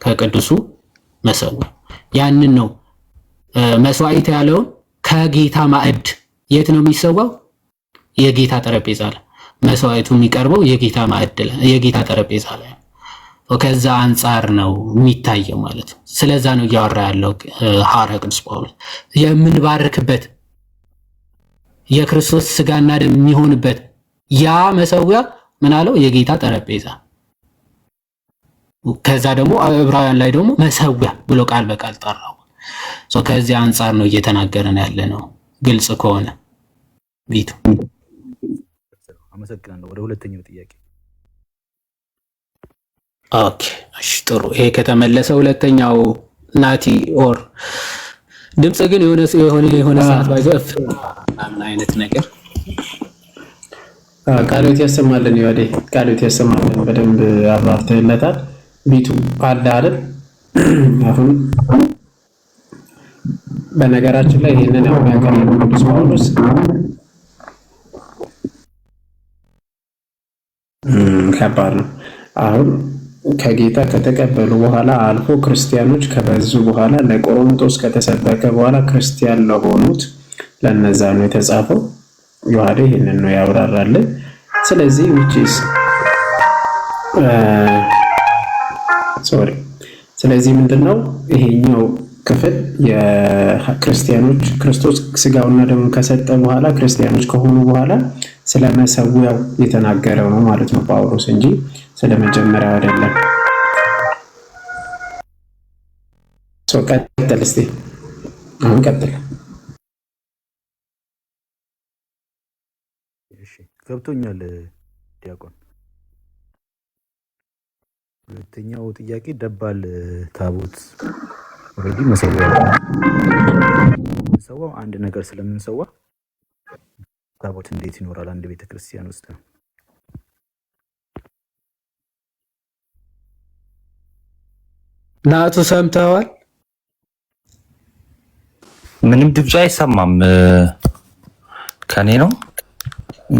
ከቅዱሱ መሰዊያ ያንን ነው መስዋዕት ያለውን ከጌታ ማዕድ የት ነው የሚሰዋው? የጌታ ጠረጴዛ ላይ መስዋዕቱ የሚቀርበው የጌታ ማዕድ ላይ የጌታ ጠረጴዛ ላይ ነው። ከዛ አንጻር ነው የሚታየው ማለት ነው። ስለዛ ነው እያወራ ያለው ሐዋርያ ቅዱስ ጳውሎስ። የምንባርክበት የክርስቶስ ስጋና ደም የሚሆንበት ያ መሰዊያ ምን አለው? የጌታ ጠረጴዛ። ከዛ ደግሞ ዕብራውያን ላይ ደግሞ መሰዊያ ብሎ ቃል በቃል ጠራው። ከዚህ አንጻር ነው እየተናገረን ያለ ነው። ግልጽ ከሆነ ቢቱ አመሰግናለሁ። ወደ ሁለተኛው ጥያቄ። ኦኬ እሺ ጥሩ። ይሄ ከተመለሰ ሁለተኛው ናቲ ኦር ድምጽ ግን የሆነ ሰዓት ባይዘፍ ምን አይነት ነገር ቃሎት ያሰማልን። ይወዴ ቃሎት ያሰማልን። በደንብ አብራርተህለታል። ቢቱ አለ አይደል? አሁን በነገራችን ላይ ይህንን ያው ያቀረበው ቅዱስ ጳውሎስ ከባድ ነው። አሁን ከጌታ ከተቀበሉ በኋላ አልፎ ክርስቲያኖች ከበዙ በኋላ ለቆሮንቶስ ከተሰበከ በኋላ ክርስቲያን ለሆኑት ለነዛ ነው የተጻፈው። ዮሐዴ ይህንን ነው ያብራራልን። ስለዚህ ስለዚህ ምንድነው ይሄኛው ክፍል የክርስቲያኖች ክርስቶስ ስጋውና ደሙን ከሰጠ በኋላ ክርስቲያኖች ከሆኑ በኋላ ስለ መሰዊያው የተናገረው ነው ማለት ነው ጳውሎስ እንጂ ስለ መጀመሪያው አይደለም። ቀጥል እስቲ አሁን ቀጥል። ገብቶኛል ዲያቆን። ሁለተኛው ጥያቄ ደባል ታቦት ኦልሬዲ መሰዋው አንድ ነገር ስለምንሰዋ ታቦት እንዴት ይኖራል አንድ ቤተክርስቲያን ውስጥ? ናቱ ሰምተዋል? ምንም ድምፅ አይሰማም። ከኔ ነው?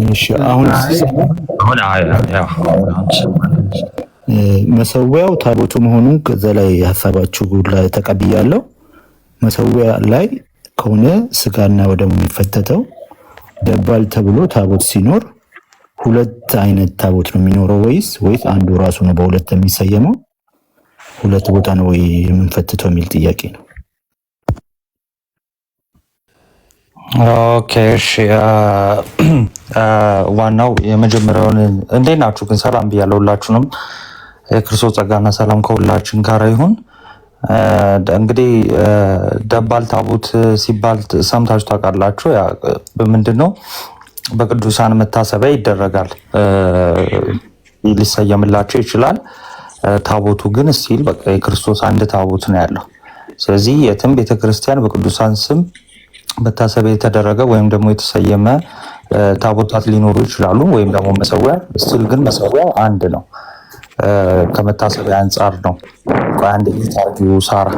እሺ አሁን መሰዊያው ታቦቱ መሆኑን ከዛ ላይ ሀሳባችሁ ላይ ተቀብያለሁ። መሰዊያ ላይ ከሆነ ስጋና ወደሙ የሚፈተተው ደባል ተብሎ ታቦት ሲኖር ሁለት አይነት ታቦት ነው የሚኖረው ወይስ አንዱ ራሱ ነው በሁለት የሚሰየመው? ሁለት ቦታ ነው ወይ የምንፈትተው የሚል ጥያቄ ነው። ኦኬ እሺ። ዋናው የመጀመሪያውን እንዴት ናችሁ ግን? ሰላም ብያለሁ ሁላችሁንም። የክርስቶስ ጸጋና ሰላም ከሁላችን ጋር ይሁን። እንግዲህ ደባል ታቦት ሲባል ሰምታችሁ ታውቃላችሁ? ምንድን ነው? በቅዱሳን መታሰቢያ ይደረጋል፣ ሊሰየምላቸው ይችላል። ታቦቱ ግን ስቲል በቃ የክርስቶስ አንድ ታቦት ነው ያለው። ስለዚህ የትም ቤተክርስቲያን በቅዱሳን ስም መታሰቢያ የተደረገ ወይም ደግሞ የተሰየመ ታቦታት ሊኖሩ ይችላሉ፣ ወይም ደግሞ መሰዊያ። ስቲል ግን መሰዊያው አንድ ነው። ከመታሰቢያ አንጻር ነው። አንድ ጊዜ ሳራ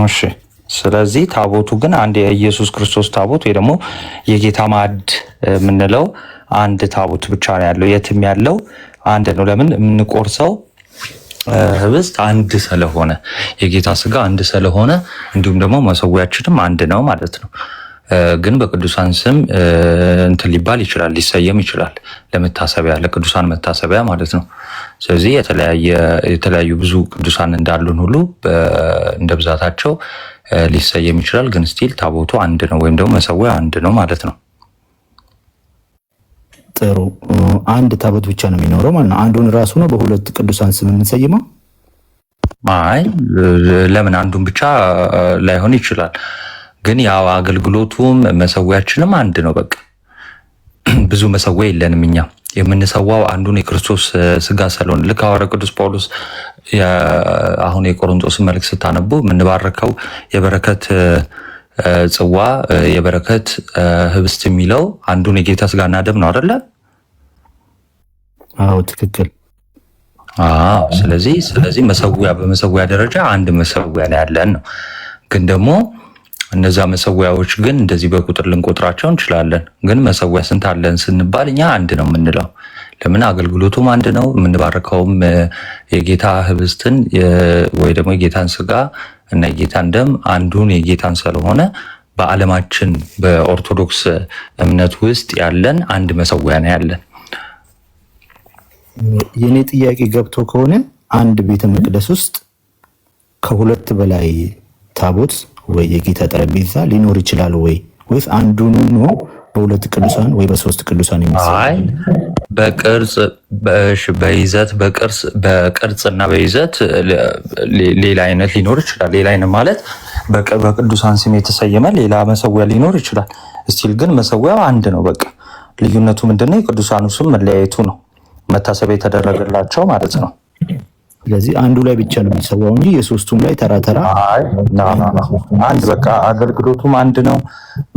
እሺ። ስለዚህ ታቦቱ ግን አንድ የኢየሱስ ክርስቶስ ታቦት ወይ ደግሞ የጌታ ማዕድ የምንለው አንድ ታቦት ብቻ ነው ያለው። የትም ያለው አንድ ነው። ለምን? የምንቆርሰው ህብስት አንድ ስለሆነ፣ የጌታ ስጋ አንድ ስለሆነ፣ እንዲሁም ደግሞ መሰዊያችንም አንድ ነው ማለት ነው። ግን በቅዱሳን ስም እንትን ሊባል ይችላል፣ ሊሰየም ይችላል፣ ለመታሰቢያ ለቅዱሳን መታሰቢያ ማለት ነው። ስለዚህ የተለያዩ ብዙ ቅዱሳን እንዳሉን ሁሉ እንደ ብዛታቸው ሊሰየም ይችላል። ግን ስቲል ታቦቱ አንድ ነው ወይም ደግሞ መሰዊያ አንድ ነው ማለት ነው። ጥሩ። አንድ ታቦት ብቻ ነው የሚኖረው ማለት ነው። አንዱን ራሱ ነው በሁለት ቅዱሳን ስም የምንሰይመው? አይ ለምን አንዱን ብቻ ላይሆን ይችላል። ግን ያው አገልግሎቱም መሰዊያችንም አንድ ነው። በቃ ብዙ መሰዊያ የለንም። እኛ የምንሰዋው አንዱን የክርስቶስ ስጋ ስለሆነ ልክ ሐዋርያው ቅዱስ ጳውሎስ አሁን የቆሮንቶስን መልእክት ስታነቡ የምንባረከው የበረከት ጽዋ የበረከት ህብስት የሚለው አንዱን የጌታ ስጋና ደም ነው አይደለ? አዎ ትክክል። ስለዚህ መሰዊያ በመሰዊያ ደረጃ አንድ መሰዊያ ነው ያለን ነው። ግን ደግሞ እነዛ መሰዊያዎች ግን እንደዚህ በቁጥር ልንቆጥራቸው እንችላለን። ግን መሰዊያ ስንት አለን ስንባል እኛ አንድ ነው የምንለው። ለምን? አገልግሎቱም አንድ ነው። የምንባረከውም የጌታ ህብስትን ወይ ደግሞ የጌታን ስጋ እና የጌታን ደም አንዱን የጌታን ስለሆነ በዓለማችን በኦርቶዶክስ እምነት ውስጥ ያለን አንድ መሰዊያ ነው ያለን። የኔ ጥያቄ ገብቶ ከሆነ አንድ ቤተ መቅደስ ውስጥ ከሁለት በላይ ታቦት ወይ የጌታ ጠረጴዛ ሊኖር ይችላል ወይስ አንዱን ነው በሁለት ቅዱሳን ወይ በሶስት ቅዱሳን አይ በቅርጽ በይዘት በቅርጽና በይዘት ሌላ አይነት ሊኖር ይችላል። ሌላ አይነት ማለት በቅዱሳን ስም የተሰየመ ሌላ መሰዊያ ሊኖር ይችላል። እስቲል ግን መሰዊያው አንድ ነው። በቃ ልዩነቱ ምንድነው? የቅዱሳኑ ስም መለያየቱ ነው። መታሰቢያ የተደረገላቸው ማለት ነው። ስለዚህ አንዱ ላይ ብቻ ነው የሚሰዋው እንጂ የሶስቱም ላይ ተራ አንድ በቃ አገልግሎቱም አንድ ነው፣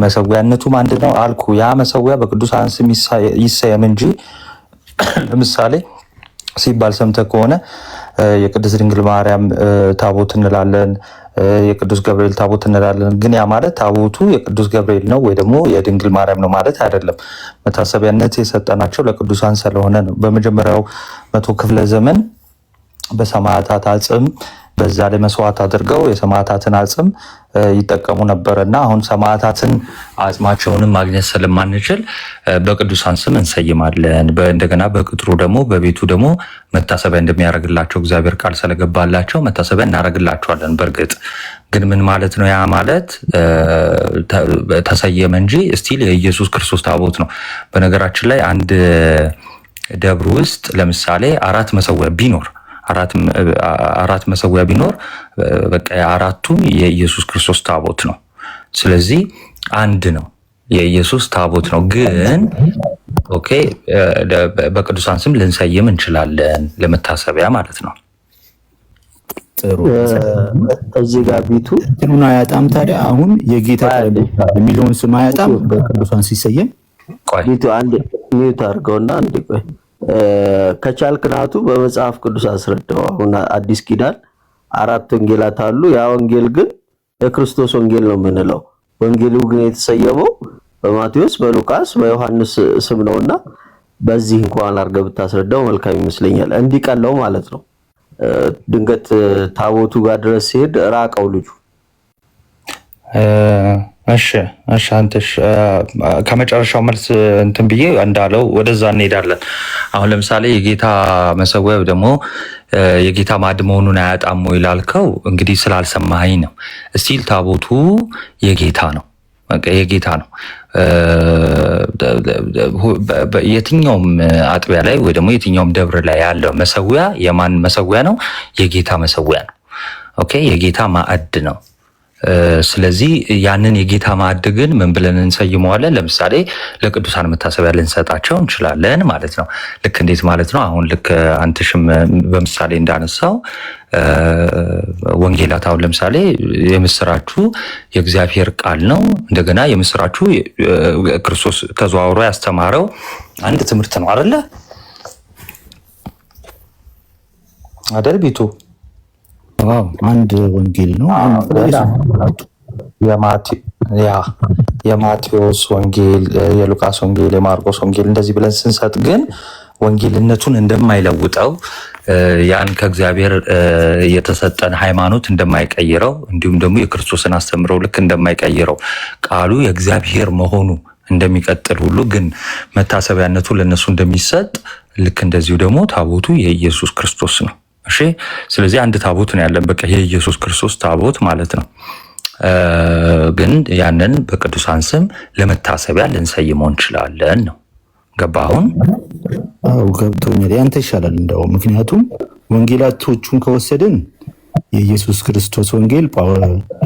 መሰዊያነቱም አንድ ነው አልኩ። ያ መሰዊያ በቅዱሳን ስም ይሰየም እንጂ ለምሳሌ ሲባል ሰምተህ ከሆነ የቅድስት ድንግል ማርያም ታቦት እንላለን፣ የቅዱስ ገብርኤል ታቦት እንላለን። ግን ያ ማለት ታቦቱ የቅዱስ ገብርኤል ነው ወይ ደግሞ የድንግል ማርያም ነው ማለት አይደለም። መታሰቢያነት የሰጠናቸው ለቅዱሳን ስለሆነ ነው። በመጀመሪያው 100 ክፍለ ዘመን በሰማዕታት አጽም በዛ ላይ መስዋዕት አድርገው የሰማዕታትን አጽም ይጠቀሙ ነበር እና አሁን ሰማዕታትን አጽማቸውንም ማግኘት ስለማንችል በቅዱሳን ስም እንሰይማለን። እንደገና በቅጥሩ ደግሞ በቤቱ ደግሞ መታሰቢያ እንደሚያደርግላቸው እግዚአብሔር ቃል ስለገባላቸው መታሰቢያ እናደርግላቸዋለን። በእርግጥ ግን ምን ማለት ነው? ያ ማለት ተሰየመ እንጂ ስቲል የኢየሱስ ክርስቶስ ታቦት ነው። በነገራችን ላይ አንድ ደብር ውስጥ ለምሳሌ 4 መሰዊያ ቢኖር 4 መሰዊያ ቢኖር በቃ አራቱም የኢየሱስ ክርስቶስ ታቦት ነው። ስለዚህ አንድ ነው፣ የኢየሱስ ታቦት ነው። ግን ኦኬ በቅዱሳን ስም ልንሰይም እንችላለን ለመታሰቢያ ማለት ነው። ጥሩ እዚህ ጋር ቢቱ እንትኑን አያጣም። ታዲያ አሁን የጌታ የሚለውን ስም አያጣም በቅዱሳን ሲሰየም። ቆይ ቢቱ አንድ ሚዩት አድርገውና አንድ ቆይ ከቻልክ ናቱ በመጽሐፍ ቅዱስ አስረዳው። አሁን አዲስ ኪዳን 4 ወንጌላት አሉ። ያ ወንጌል ግን የክርስቶስ ወንጌል ነው የምንለው። ወንጌሉ ግን የተሰየመው በማቴዎስ፣ በሉቃስ፣ በዮሐንስ ስም ነውና በዚህ እንኳን አድርገህ ብታስረዳው መልካም ይመስለኛል። እንዲቀለው ማለት ነው። ድንገት ታቦቱ ጋር ድረስ ሲሄድ ራቀው ልጁ። እሺ አንተሽ ከመጨረሻው መልስ እንትን ብዬ እንዳለው ወደዛ እንሄዳለን። አሁን ለምሳሌ የጌታ መሰዊያ ደግሞ የጌታ ማዕድ መሆኑን አያጣም ወይ ላልከው እንግዲህ ስላልሰማኸኝ ነው። እስቲል ታቦቱ የጌታ ነው፣ የጌታ ነው። የትኛውም አጥቢያ ላይ ወይ ደግሞ የትኛውም ደብር ላይ ያለው መሰዊያ የማን መሰዊያ ነው? የጌታ መሰዊያ ነው። ኦኬ፣ የጌታ ማዕድ ነው። ስለዚህ ያንን የጌታ ማዕድ ግን ምን ብለን እንሰይመዋለን? ለምሳሌ ለቅዱሳን መታሰቢያ ልንሰጣቸው እንችላለን ማለት ነው። ልክ እንዴት ማለት ነው? አሁን ልክ አንተሽም በምሳሌ እንዳነሳው ወንጌላት አሁን ለምሳሌ የምስራቹ የእግዚአብሔር ቃል ነው። እንደገና የምስራቹ ክርስቶስ ተዘዋውሮ ያስተማረው አንድ ትምህርት ነው አይደለ? አደር ቢቱ አንድ ወንጌል ነው። የማቴዎስ ወንጌል፣ የሉቃስ ወንጌል፣ የማርቆስ ወንጌል እንደዚህ ብለን ስንሰጥ ግን ወንጌልነቱን እንደማይለውጠው ያን ከእግዚአብሔር የተሰጠን ሃይማኖት እንደማይቀይረው እንዲሁም ደግሞ የክርስቶስን አስተምረው ልክ እንደማይቀይረው ቃሉ የእግዚአብሔር መሆኑ እንደሚቀጥል ሁሉ ግን መታሰቢያነቱ ለነሱ እንደሚሰጥ ልክ እንደዚሁ ደግሞ ታቦቱ የኢየሱስ ክርስቶስ ነው። እሺ፣ ስለዚህ አንድ ታቦት ነው ያለን፣ በቃ የኢየሱስ ክርስቶስ ታቦት ማለት ነው። ግን ያንን በቅዱሳን ስም ለመታሰቢያ ልንሰይመው እንችላለን ነው። ገባሁን? አዎ ገብቶኛል። ያንተ ይሻላል እንደው፣ ምክንያቱም ወንጌላቶቹን ከወሰድን የኢየሱስ ክርስቶስ ወንጌል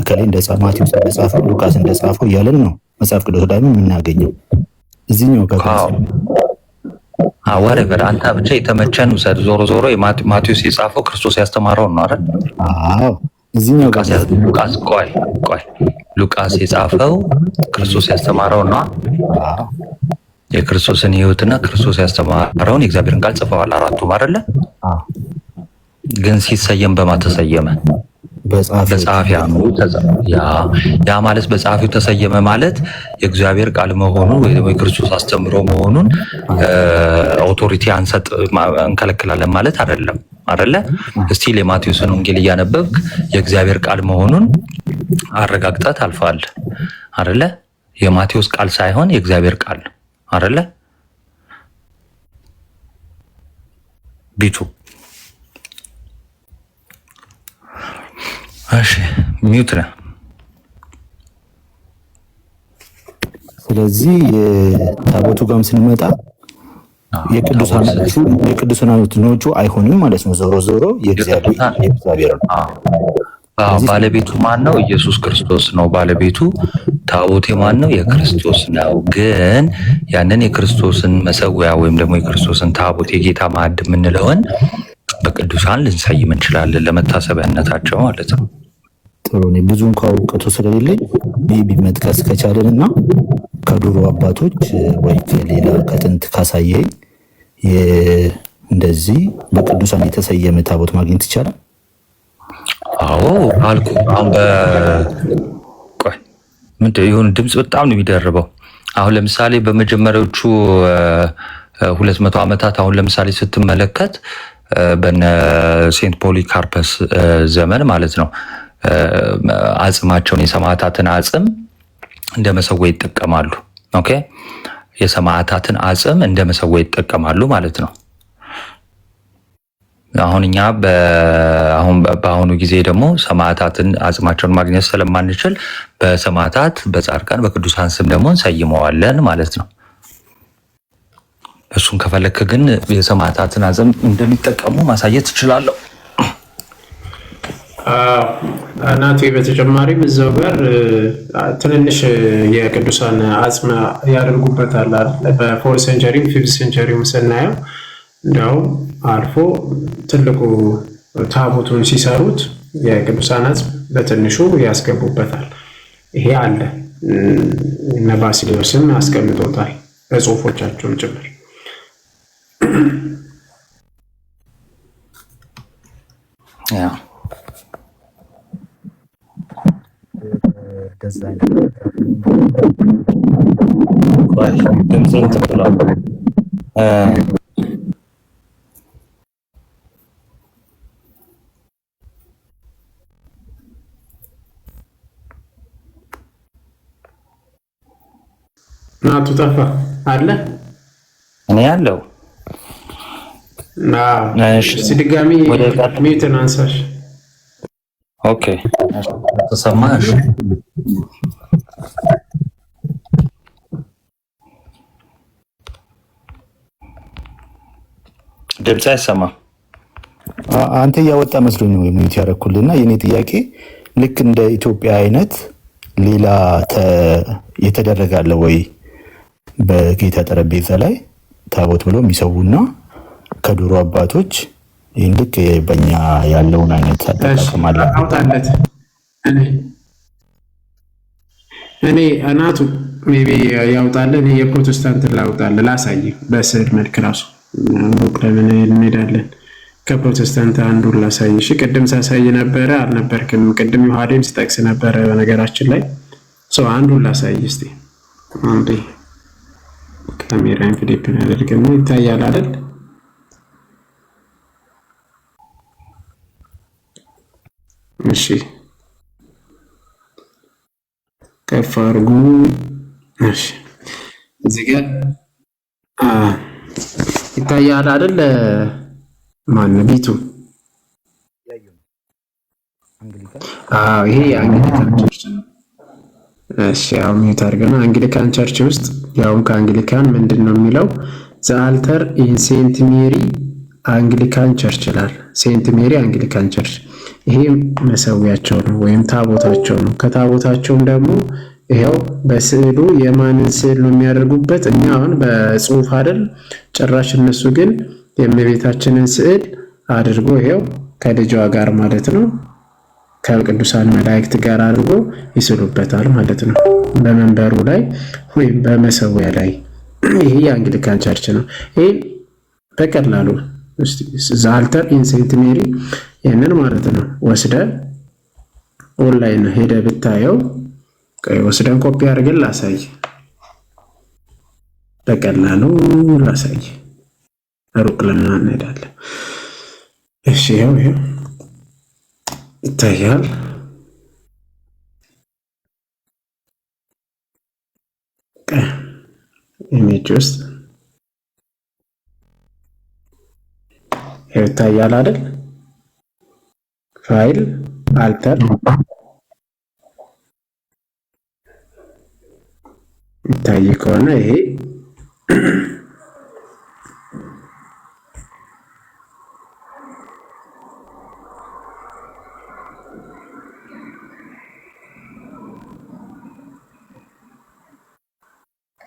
ከላይ ማቴዎስ እንደጻፈው ሉቃስ እንደጻፈው እያለን ነው መጽሐፍ ቅዱስ ላይ የምናገኘው። እዚህኛው ወሬቨር አንተ ብቻ የተመቸን ውሰድ። ዞሮ ዞሮ ማቴዎስ የጻፈው ክርስቶስ ያስተማረውን ነው አይደል? አዎ እዚህኛው ሉቃስ የጻፈው ክርስቶስ ያስተማረውን ነው። የክርስቶስን ሕይወትና ክርስቶስ ያስተማረውን የእግዚአብሔርን ቃል ጽፈዋል አራቱም አይደለ? ግን ሲሰየም በማን ተሰየመ? በጸሐፊያኑ። ያ ማለት በጸሐፊው ተሰየመ ማለት የእግዚአብሔር ቃል መሆኑ ወይ ደግሞ የክርስቶስ አስተምሮ መሆኑን ኦቶሪቲ እንከለክላለን ማለት አይደለም አይደለ? እስቲል የማቴዎስን ወንጌል እያነበብክ የእግዚአብሔር ቃል መሆኑን አረጋግጠህ ታልፋለህ አይደለ? የማቴዎስ ቃል ሳይሆን የእግዚአብሔር ቃል አይደለ? ቢቱ እሺ፣ ሚውት ነው። ስለዚህ ታቦቱ ጋርም ስንመጣ የቅዱሳኖቹ አይሆንም ማለት ነው። ዞሮ ዞሮ የእግዚአብሔር ነው። ባለቤቱ ማን ነው? ኢየሱስ ክርስቶስ ነው ባለቤቱ። ታቦቴ ማን ነው? የክርስቶስ ነው። ግን ያንን የክርስቶስን መሰዊያ ወይም ደግሞ የክርስቶስን ታቦት የጌታ ማዕድ የምንለውን በቅዱሳን ልንሰይም እንችላለን ለመታሰቢያነታቸው ማለት ነው። ጥሩ። እኔ ብዙ እንኳ እውቀቱ ስለሌለኝ ሜቢ መጥቀስ ከቻለን እና ከድሮ አባቶች ወይ ከሌላ ከጥንት ካሳየኝ እንደዚህ በቅዱሳን የተሰየመ ታቦት ማግኘት ይቻላል? አዎ አልኩ። አሁን ቆይ ምንድን ይሁን ድምፅ በጣም ነው የሚደርበው። አሁን ለምሳሌ በመጀመሪያዎቹ 200 ዓመታት አሁን ለምሳሌ ስትመለከት በነ ሴንት ፖሊካርፐስ ዘመን ማለት ነው አጽማቸውን የሰማዕታትን አጽም እንደ መሰዊያ ይጠቀማሉ። ኦኬ የሰማዕታትን አጽም እንደ መሰዊያ ይጠቀማሉ ማለት ነው። አሁን እኛ በአሁኑ ጊዜ ደግሞ ሰማዕታትን አጽማቸውን ማግኘት ስለማንችል በሰማዕታት በጻድቃን በቅዱሳን ስም ደግሞ እንሰይመዋለን ማለት ነው። እሱን ከፈለክ ግን የሰማዕታትን አጽም እንደሚጠቀሙ ማሳየት እችላለሁ። ናቲ በተጨማሪም እዛው ጋር ትንንሽ የቅዱሳን አጽም ያደርጉበታል አይደል? በ4th ሴንቸሪ 5th ሴንቸሪ ስናየው እንዲያውም አልፎ ትልቁ ታቦቱን ሲሰሩት የቅዱሳን አጽም በትንሹ ያስገቡበታል። ይሄ አለ። እነ ባሲሊዮስም ያስቀምጦታል በጽሁፎቻቸውም ጭምር። ናቱ ጠፋ አለ እኔ ያለው ድጋሚ ሚዩትን አንሳሽ። ኦኬ ተሰማሽ? ድምፅ አይሰማም። አንተ እያወጣ መስሎኝ ነው ሚዩት ያደረኩልና የኔ ጥያቄ ልክ እንደ ኢትዮጵያ አይነት ሌላ የተደረጋለ ወይ? በጌታ ጠረጴዛ ላይ ታቦት ብለው የሚሰዉና ከድሮ አባቶች ይህን ልክ በእኛ ያለውን አይነት አጠቃቀም አለ? አውጣለት እኔ እናቱ ሜቢ ያውጣለን። እኔ የፕሮቴስታንትን ላውጣለን ላሳይ በስዕል መልክ ራሱ ለምን እንሄዳለን? ከፕሮቴስታንት አንዱን ላሳይ። እሺ ቅድም ሳሳይ ነበረ አልነበርክም? ቅድም ዮሐዴም ሲጠቅስ ነበረ በነገራችን ላይ ሰው አንዱን ላሳይ እስቲ። አንዴ ካሜራን ፊሊፕ ያደርግና ይታያል አይደል? እሺ ከፍ አድርጉ። እሺ እዚህ ጋር ይታያል አይደል? ማን ቢቱ? ይሄ አንግሊካን ቸርች ነው። እሺ ያው ሚዩት አድርገና አንግሊካን ቸርች ውስጥ ያውም ከአንግሊካን ምንድን ነው የሚለው? ዘ አልተር ኢን ሴንት ሜሪ አንግሊካን ቸርች ይላል። ሴንት ሜሪ አንግሊካን ቸርች ይሄ መሰዊያቸው ነው ወይም ታቦታቸው ነው። ከታቦታቸውም ደግሞ ይሄው በስዕሉ የማንን ስዕል ነው የሚያደርጉበት? እኛ አሁን በጽሁፍ አይደል ጭራሽ፣ እነሱ ግን የእመቤታችንን ስዕል አድርጎ ይሄው ከልጇ ጋር ማለት ነው ከቅዱሳን መላእክት ጋር አድርጎ ይስሉበታል ማለት ነው በመንበሩ ላይ ወይም በመሰዊያ ላይ። ይሄ የአንግሊካን ቸርች ነው። ይሄ በቀላሉ ዘ አልተር ኢን ሴንት ሜሪ ይህንን ማለት ነው ወስደ ኦንላይን ሄደ ብታየው፣ ወስደን ኮፒ አድርገን ላሳይ፣ በቀላሉ ላሳይ፣ ሩቅ ለምን እንሄዳለን? እሺ ይሄው ይታያል። ኢሜጅ ውስጥ ይታያል አይደል? ፋይል አልተር ይታይ ከሆነ ይሄ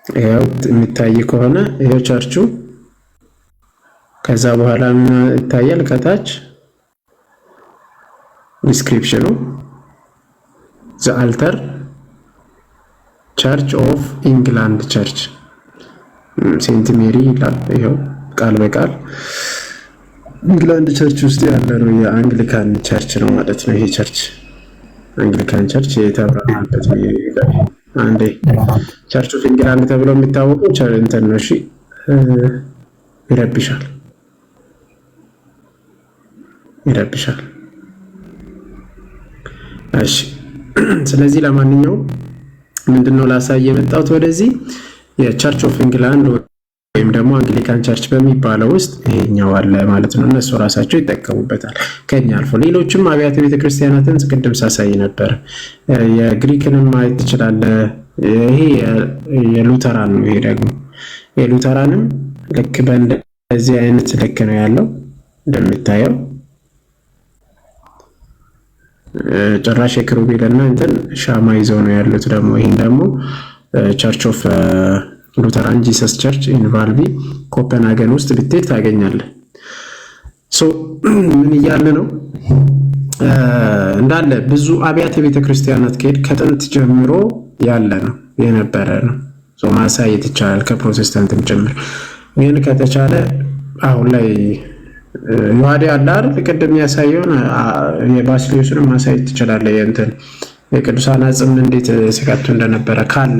ይሄው የሚታይ ከሆነ ይሄው ቸርቹ። ከዛ በኋላ ምን ይታያል? ከታች ዲስክሪፕሽኑ ዘ አልተር ቸርች ኦፍ ኢንግላንድ ቸርች ሴንት ሜሪ ይላል። ይሄው ቃል በቃል ኢንግላንድ ቸርች ውስጥ ያለ ነው። የአንግሊካን ቸርች ነው ማለት ነው። ይሄ ቸርች አንግሊካን ቸርች የተብራራበት አንዴ ቸርች ኦፍ ኢንግላንድ ተብሎ የሚታወቀው እንትን ነው። እሺ ይረብሻል። እሺ ስለዚህ ለማንኛውም ምንድነው ላሳይ የመጣሁት ወደዚህ የቸርች ኦፍ ኢንግላንድ ወይም ደግሞ አንግሊካን ቸርች በሚባለው ውስጥ ይሄኛው አለ ማለት ነው። እነሱ ራሳቸው ይጠቀሙበታል ከኛ አልፎ ሌሎችም አብያተ ቤተክርስቲያናትን ቅድም ሳሳይ ነበር። የግሪክንም ማየት ትችላለህ። ይሄ የሉተራን ነው። ይሄ ደግሞ የሉተራንም ልክ በእንደዚህ አይነት ልክ ነው ያለው እንደምታየው ጭራሽ የክሩቤል እና እንትን ሻማ ይዘው ነው ያሉት። ደግሞ ይሄን ደግሞ ቸርች ኦፍ ሉተራን ጂሰስ ቸርች ኢን ቫልቢ ኮፐንሃገን ውስጥ ብትሄድ ታገኛለህ። ሶ ምን እያለ ነው እንዳለ ብዙ አብያተ ቤተክርስቲያናት ከሄድ ከጥንት ጀምሮ ያለ ነው የነበረ ነው። ሶ ማሳየት ይቻላል ከፕሮቴስታንትም ጭምር። ግን ከተቻለ አሁን ላይ ዮሐዴ አለ አይደል? ቅድም ያሳየውን የባስልዮስንም ማሳየት ትችላለህ። የእንትን የቅዱሳን አጽም እንዴት ሲቀጡ እንደነበረ ካለ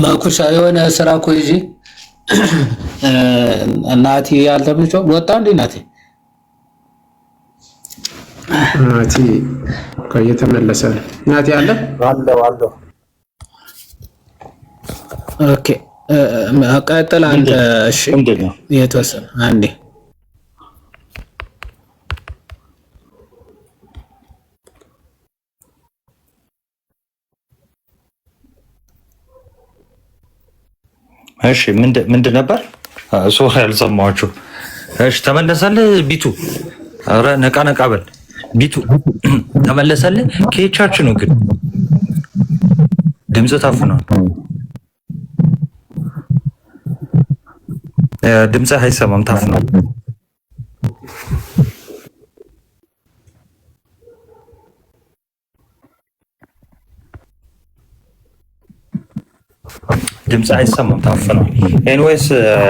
ማኩሻ የሆነ ስራ እኮ ይዤ እናቴ ያልተመቸው ወጣ እንዴ ናቲ ከየተመለሰ ናቲ አለ አለው። ኦኬ ቀጥል አንተ። እሺ የተወሰነ አንዴ እሺ ምንድን ነበር? ሶሪ ያልሰማችሁ። እሺ ተመለሰልህ ቢቱ? ኧረ ነቃ በል ቢቱ ተመለሰልህ? ከቻች ነው ግን ድምፅ ታፍኗል። ድምፅ አይሰማም፣ ታፍኗል። ድምፅ አይሰማም፣ ታፍኗል። ኤኒዌይስ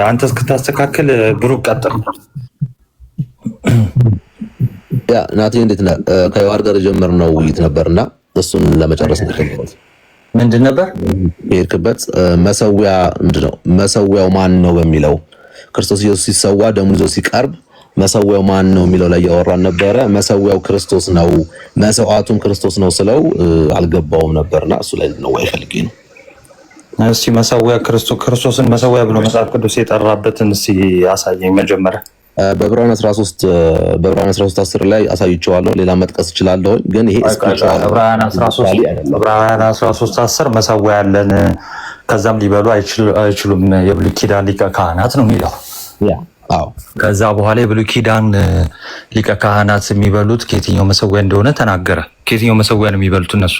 አንተ እስክታስተካክል ብሩክ ቀጥል። ያ ናቲ እንዴት ነህ? ከዮሐድ ጋር የጀመርነው ውይይት ነበርና እሱን ለመጨረስ ነው። ምንድን ነበር የሄድክበት? መሰዊያ ምንድን ነው? መሰዊያው ማን ነው በሚለው ክርስቶስ ኢየሱስ ሲሰዋ ደሙን ይዞ ሲቀርብ መሰዊያው ማን ነው የሚለው ላይ ያወራን ነበረ። መሰዊያው ክርስቶስ ነው፣ መስዋዕቱም ክርስቶስ ነው ስለው አልገባውም ነበርና እሱ ላይ ነው ወይ ፈልጌ ነው። እስቲ መሰዊያ ክርስቶስን መሰዊያ ብሎ መጽሐፍ ቅዱስ የጠራበትን እስቲ አሳየኝ መጀመሪያ። በዕብራውያን 13:10 ላይ አሳይቼዋለሁ። ሌላ መጥቀስ እችላለሁ፣ ግን ይሄ ዕብራውያን 13:10 መሰዊያ ያለን ከዛም ሊበሉ አይችሉም የብሉይ ኪዳን ሊቀ ካህናት ነው የሚለው። ከዛ በኋላ የብሉይ ኪዳን ሊቀ ካህናት የሚበሉት ከየትኛው መሰዊያ እንደሆነ ተናገረ። ከየትኛው መሰዊያ ነው የሚበሉት እነሱ?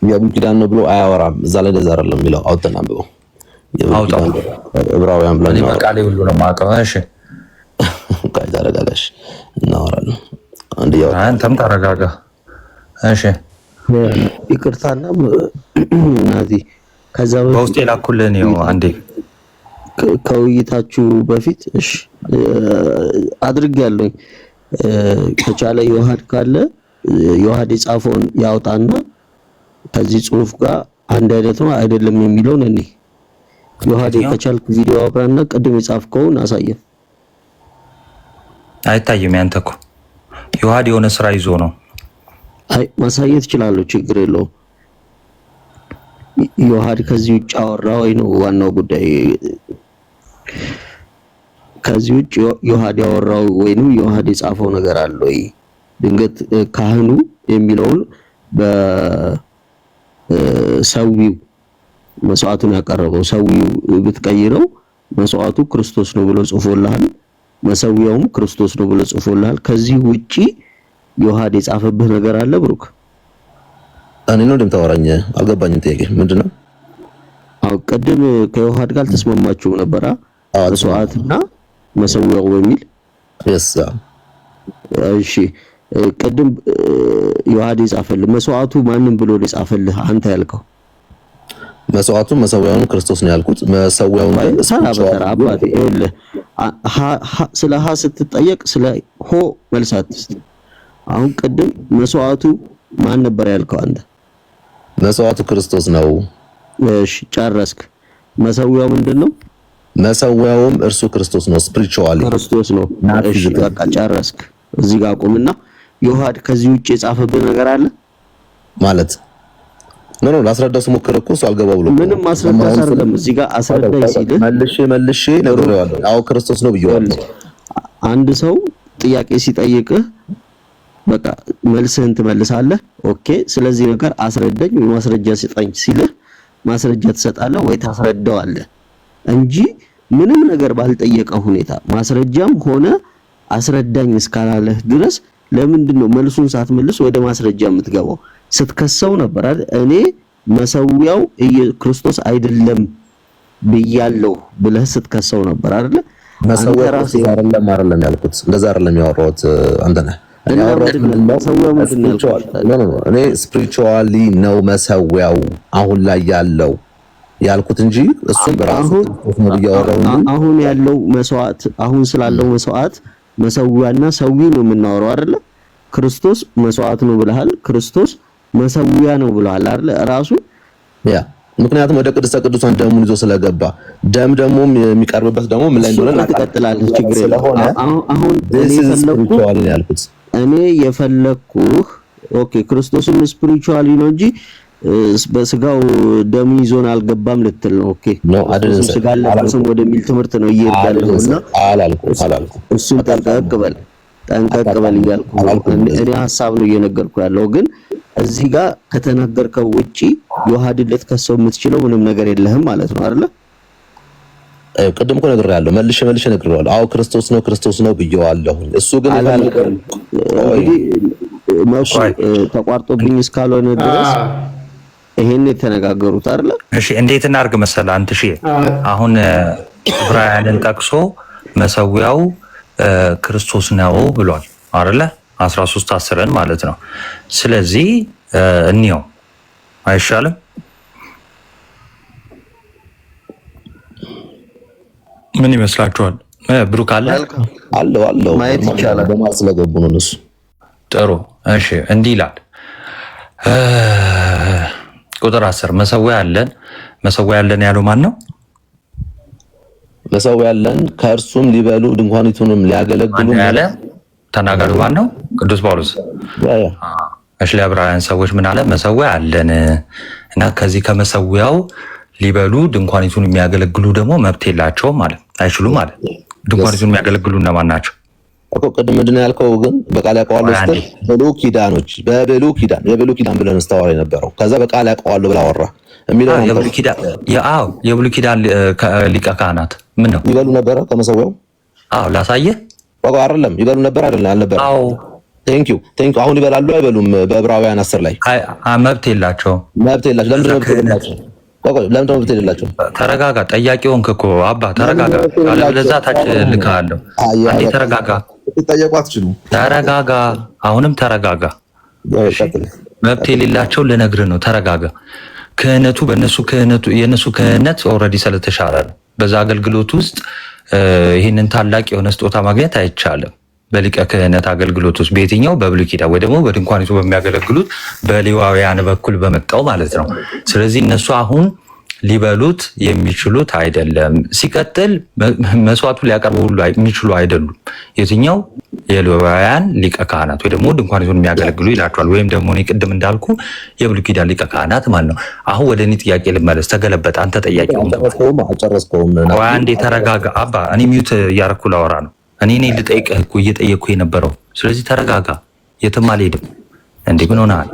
የብሉይ ኪዳን ነው ብሎ አያወራም። እዛ ላይ እንደዛ አይደለም የሚለው። አውጥተን አንብበው። አውጣው ዕብራውያን ብሎ ነው በቃሌ ሁሉ ነው የማውቀው። እሺ ተረጋጋሽ፣ እናወራለን። አንተም ተረጋጋ። እሺ ይቅርታና ናዚ ከዛ በውስጥ የላኩልህ ነው አንዴ ከውይይታችሁ በፊት እሺ አድርጌያለሁ። ከቻለ ዮሐድ ካለ ዮሐድ የጻፈውን ያውጣና ከዚህ ጽሁፍ ጋር አንድ አይነት ነው አይደለም የሚለውን እኔ ዮሐድ ከቻልክ ቪዲዮ አብራና ቅድም የጻፍከውን አሳየን። አይታይም ያንተ እኮ ዮሐድ የሆነ ስራ ይዞ ነው። አይ ማሳየት ይችላል፣ ችግር የለውም። ዮሐድ ከዚህ ውጭ አወራ ወይ ነው ዋናው ጉዳይ። ከዚህ ውጭ ዮሐድ ያወራው ወይንም ዮሐድ የጻፈው ነገር አለ ወይ? ድንገት ካህኑ የሚለውን በሰዊው መስዋዕቱን ያቀረበው ሰዊው ብትቀይረው መስዋዕቱ ክርስቶስ ነው ብሎ ጽፎልሃል፣ መሰዊያውም ክርስቶስ ነው ብሎ ጽፎልሃል። ከዚህ ውጪ ዮሐድ የጻፈብህ ነገር አለ ብሩክ? እኔ ነው እንደምታወራኝ አልገባኝም። ጥያቄ ምንድነው? አው ቀደም ከዮሐድ ጋር ተስማማችሁ ነበር መስዋዕትና መሰዊያው በሚል yes። እሺ ቅድም ዮሐድ የጻፈልህ መስዋዕቱ ማንም ብሎ የጻፈልህ አንተ ያልከው መስዋዕቱን መሰዊያውን ክርስቶስ ነው ያልኩት። መሰዊያውን ሰራ በተራ አባቴ ይኸውልህ ስለ ሀ ስትጠየቅ ስለ ሆ መልስ አትስጥ። አሁን ቅድም መስዋዕቱ ማን ነበር ያልከው አንተ? መስዋዕቱ ክርስቶስ ነው። እሺ ጨረስክ። መሰዊያው ምንድነው? መሰዊያውም እርሱ ክርስቶስ ነው። ስፒሪቹዋሊ ክርስቶስ ነው። እሺ በቃ ጨረስክ። እዚህ ጋር ቁምና ዮሐድ ከዚህ ውጪ የጻፈብህ ነገር አለ ማለት ነው። ላስረዳው ስሞክር እኮ እሱ አልገባው ብሎ ምንም ማስረዳት አይደለም። እዚህ ጋር አስረዳኝ ሲልህ መልሼ ነግሬዋለሁ። አዎ ክርስቶስ ነው ብዬዋለሁ። አንድ ሰው ጥያቄ ሲጠይቅህ በቃ መልስህን ትመልሳለህ። ኦኬ ስለዚህ ነገር አስረዳኝ ወይ ማስረጃ ስጠኝ ሲልህ ማስረጃ ትሰጣለህ ወይ ታስረዳዋለህ እንጂ ምንም ነገር ባልጠየቀው ሁኔታ ማስረጃም ሆነ አስረዳኝ እስካላለህ ድረስ ለምንድን ነው መልሱን ሳትመልስ ወደ ማስረጃ የምትገባው? ስትከሰው ነበር አይደል? እኔ መሰዊያው ክርስቶስ አይደለም ብያለሁ ብለህ ስትከሰው ነበር አይደል? መሰዊያው አይደለም ያልኩት እንደዛ አይደለም ያወራሁት አንተ ነህ። እኔ ስፒሪቹዋሊ ነው መሰዊያው አሁን ላይ ያለው ያልኩት እንጂ እሱም በራሱ አሁን ያለው መስዋዕት አሁን ስላለው መስዋዕት መሰዊያና ሰዊ ነው የምናወራው አይደል? ክርስቶስ መስዋዕት ነው ብለሃል። ክርስቶስ መሰዊያ ነው ብለሃል አይደል? ራሱ ያ ምክንያቱም ወደ ቅድስተ ቅዱሳን ደሙን ይዞ ስለገባ ደም ደግሞ የሚቀርብበት ደግሞ ምን ላይ እንደሆነ ትቀጥላለህ። ችግር የለም። አሁን እኔ የፈለኩህ ኦኬ ክርስቶስም ስፒሪቹዋሊ ነው እንጂ በስጋው ደም ይዞን አልገባም ልትል ነው። ኦኬ ነው አይደለም። ስጋ ለብሰን ወደሚል ትምህርት ነው እየሄድኩና አላልኩም። እሱን ጠንቀቅ በል እያልኩ እኔ ሐሳብ ነው እየነገርኩ ያለው። ግን እዚህ ጋር ከተናገርከው ውጪ ዮሐድን ልትከሰው የምትችለው ምንም ነገር የለህም ማለት ነው አይደለ? ቅድም እኮ ነግሬሃለሁ። መልሼ ነግሬዋለሁ። አዎ ክርስቶስ ነው ብዬዋለሁ። እሱ ግን ተቋርጦብኝ እስካልሆነ ድረስ ይሄን የተነጋገሩት አይደለ? እሺ እንዴት እናርግ መሰለህ አንተ? እሺ አሁን ዕብራውያንን ጠቅሶ መሰዊያው ክርስቶስ ነው ብሏል አይደለ? 13:10 ማለት ነው። ስለዚህ እንየው አይሻልም? ምን ይመስላችኋል? ብሩክ አለው ማየት ይቻላል። በማለት ስለገቡ ነው እነሱ። ጥሩ እሺ፣ እንዲህ ይላል ቁጥር 10 መሰዊያ ያለን ያለው ማን ነው? መሰዊያ ያለን ከእርሱም ሊበሉ ድንኳኒቱንም ሊያገለግሉ ያለ ተናጋሪ ማን ነው? ቅዱስ ጳውሎስ። እሺ ለዕብራውያን ሰዎች ምን አለ? መሰዊያ አለን እና ከዚህ ከመሰዊያው ሊበሉ ድንኳኒቱን የሚያገለግሉ ደግሞ መብት የላቸውም ማለት አይችሉም ማለት። ድንኳኒቱን የሚያገለግሉ እነማን ናቸው እኮ? ቅድም ምንድን ነው ያልከው? ግን በቃል ያውቀዋለሁ ስትል በብሉይ ኪዳን ብለን ስታወራ የነበረው ከዛ በቃል ያውቀዋለሁ ብላ አወራ የሚለው የብሉይ ኪዳን ሊቀ ካህናት ምን ነው ይበሉ ነበረ ከመሰዊያው? አዎ ላሳየህ። አይደለም ይበሉ ነበር አልነበረ? አዎ ቴንክ ዩ አሁን ይበላሉ አይበሉም? በዕብራውያን 10 ላይ መብት የላቸውም። ለምንድን ነው መብት የሌላቸው? ተረጋጋ። ጠያቂውን እኮ አባ ተረጋጋ። ለዛ ታች ልካለሁ። አንዴ ተረጋጋ። ትጠየቁ አትችሉ። ተረጋጋ። አሁንም ተረጋጋ። መብት የሌላቸው ልነግርህ ነው። ተረጋጋ። ክህነቱ የነሱ ክህነት ኦልሬዲ ስለተሻረ ነው። በዛ አገልግሎት ውስጥ ይህንን ታላቅ የሆነ ስጦታ ማግኘት አይቻልም። በሊቀ ክህነት አገልግሎት ውስጥ በየትኛው በብሉይ ኪዳን ወይ ደግሞ በድንኳኒቱ በሚያገለግሉት በሌዋውያን በኩል በመጣው ማለት ነው። ስለዚህ እነሱ አሁን ሊበሉት የሚችሉት አይደለም። ሲቀጥል መስዋዕቱ ሊያቀርቡ ሁሉ የሚችሉ አይደሉም። የትኛው የሌዋውያን ሊቀ ካህናት ወይ ደግሞ ድንኳኒቱን የሚያገለግሉ ይላቸዋል። ወይም ደግሞ እኔ ቅድም እንዳልኩ የብሉይ ኪዳን ሊቀ ካህናት ማለት ነው። አሁን ወደ እኔ ጥያቄ ልመለስ። ተገለበጠ። አንተ ጠያቂው አንዴ ተረጋጋ አባ። እኔ ሚዩት እያረኩ ላወራ ነው። እኔ ልጠይቅህ እኮ እየጠየቅኩ የነበረው። ስለዚህ ተረጋጋ። የትም አልሄድም። እንዴ ምን ሆነሃል?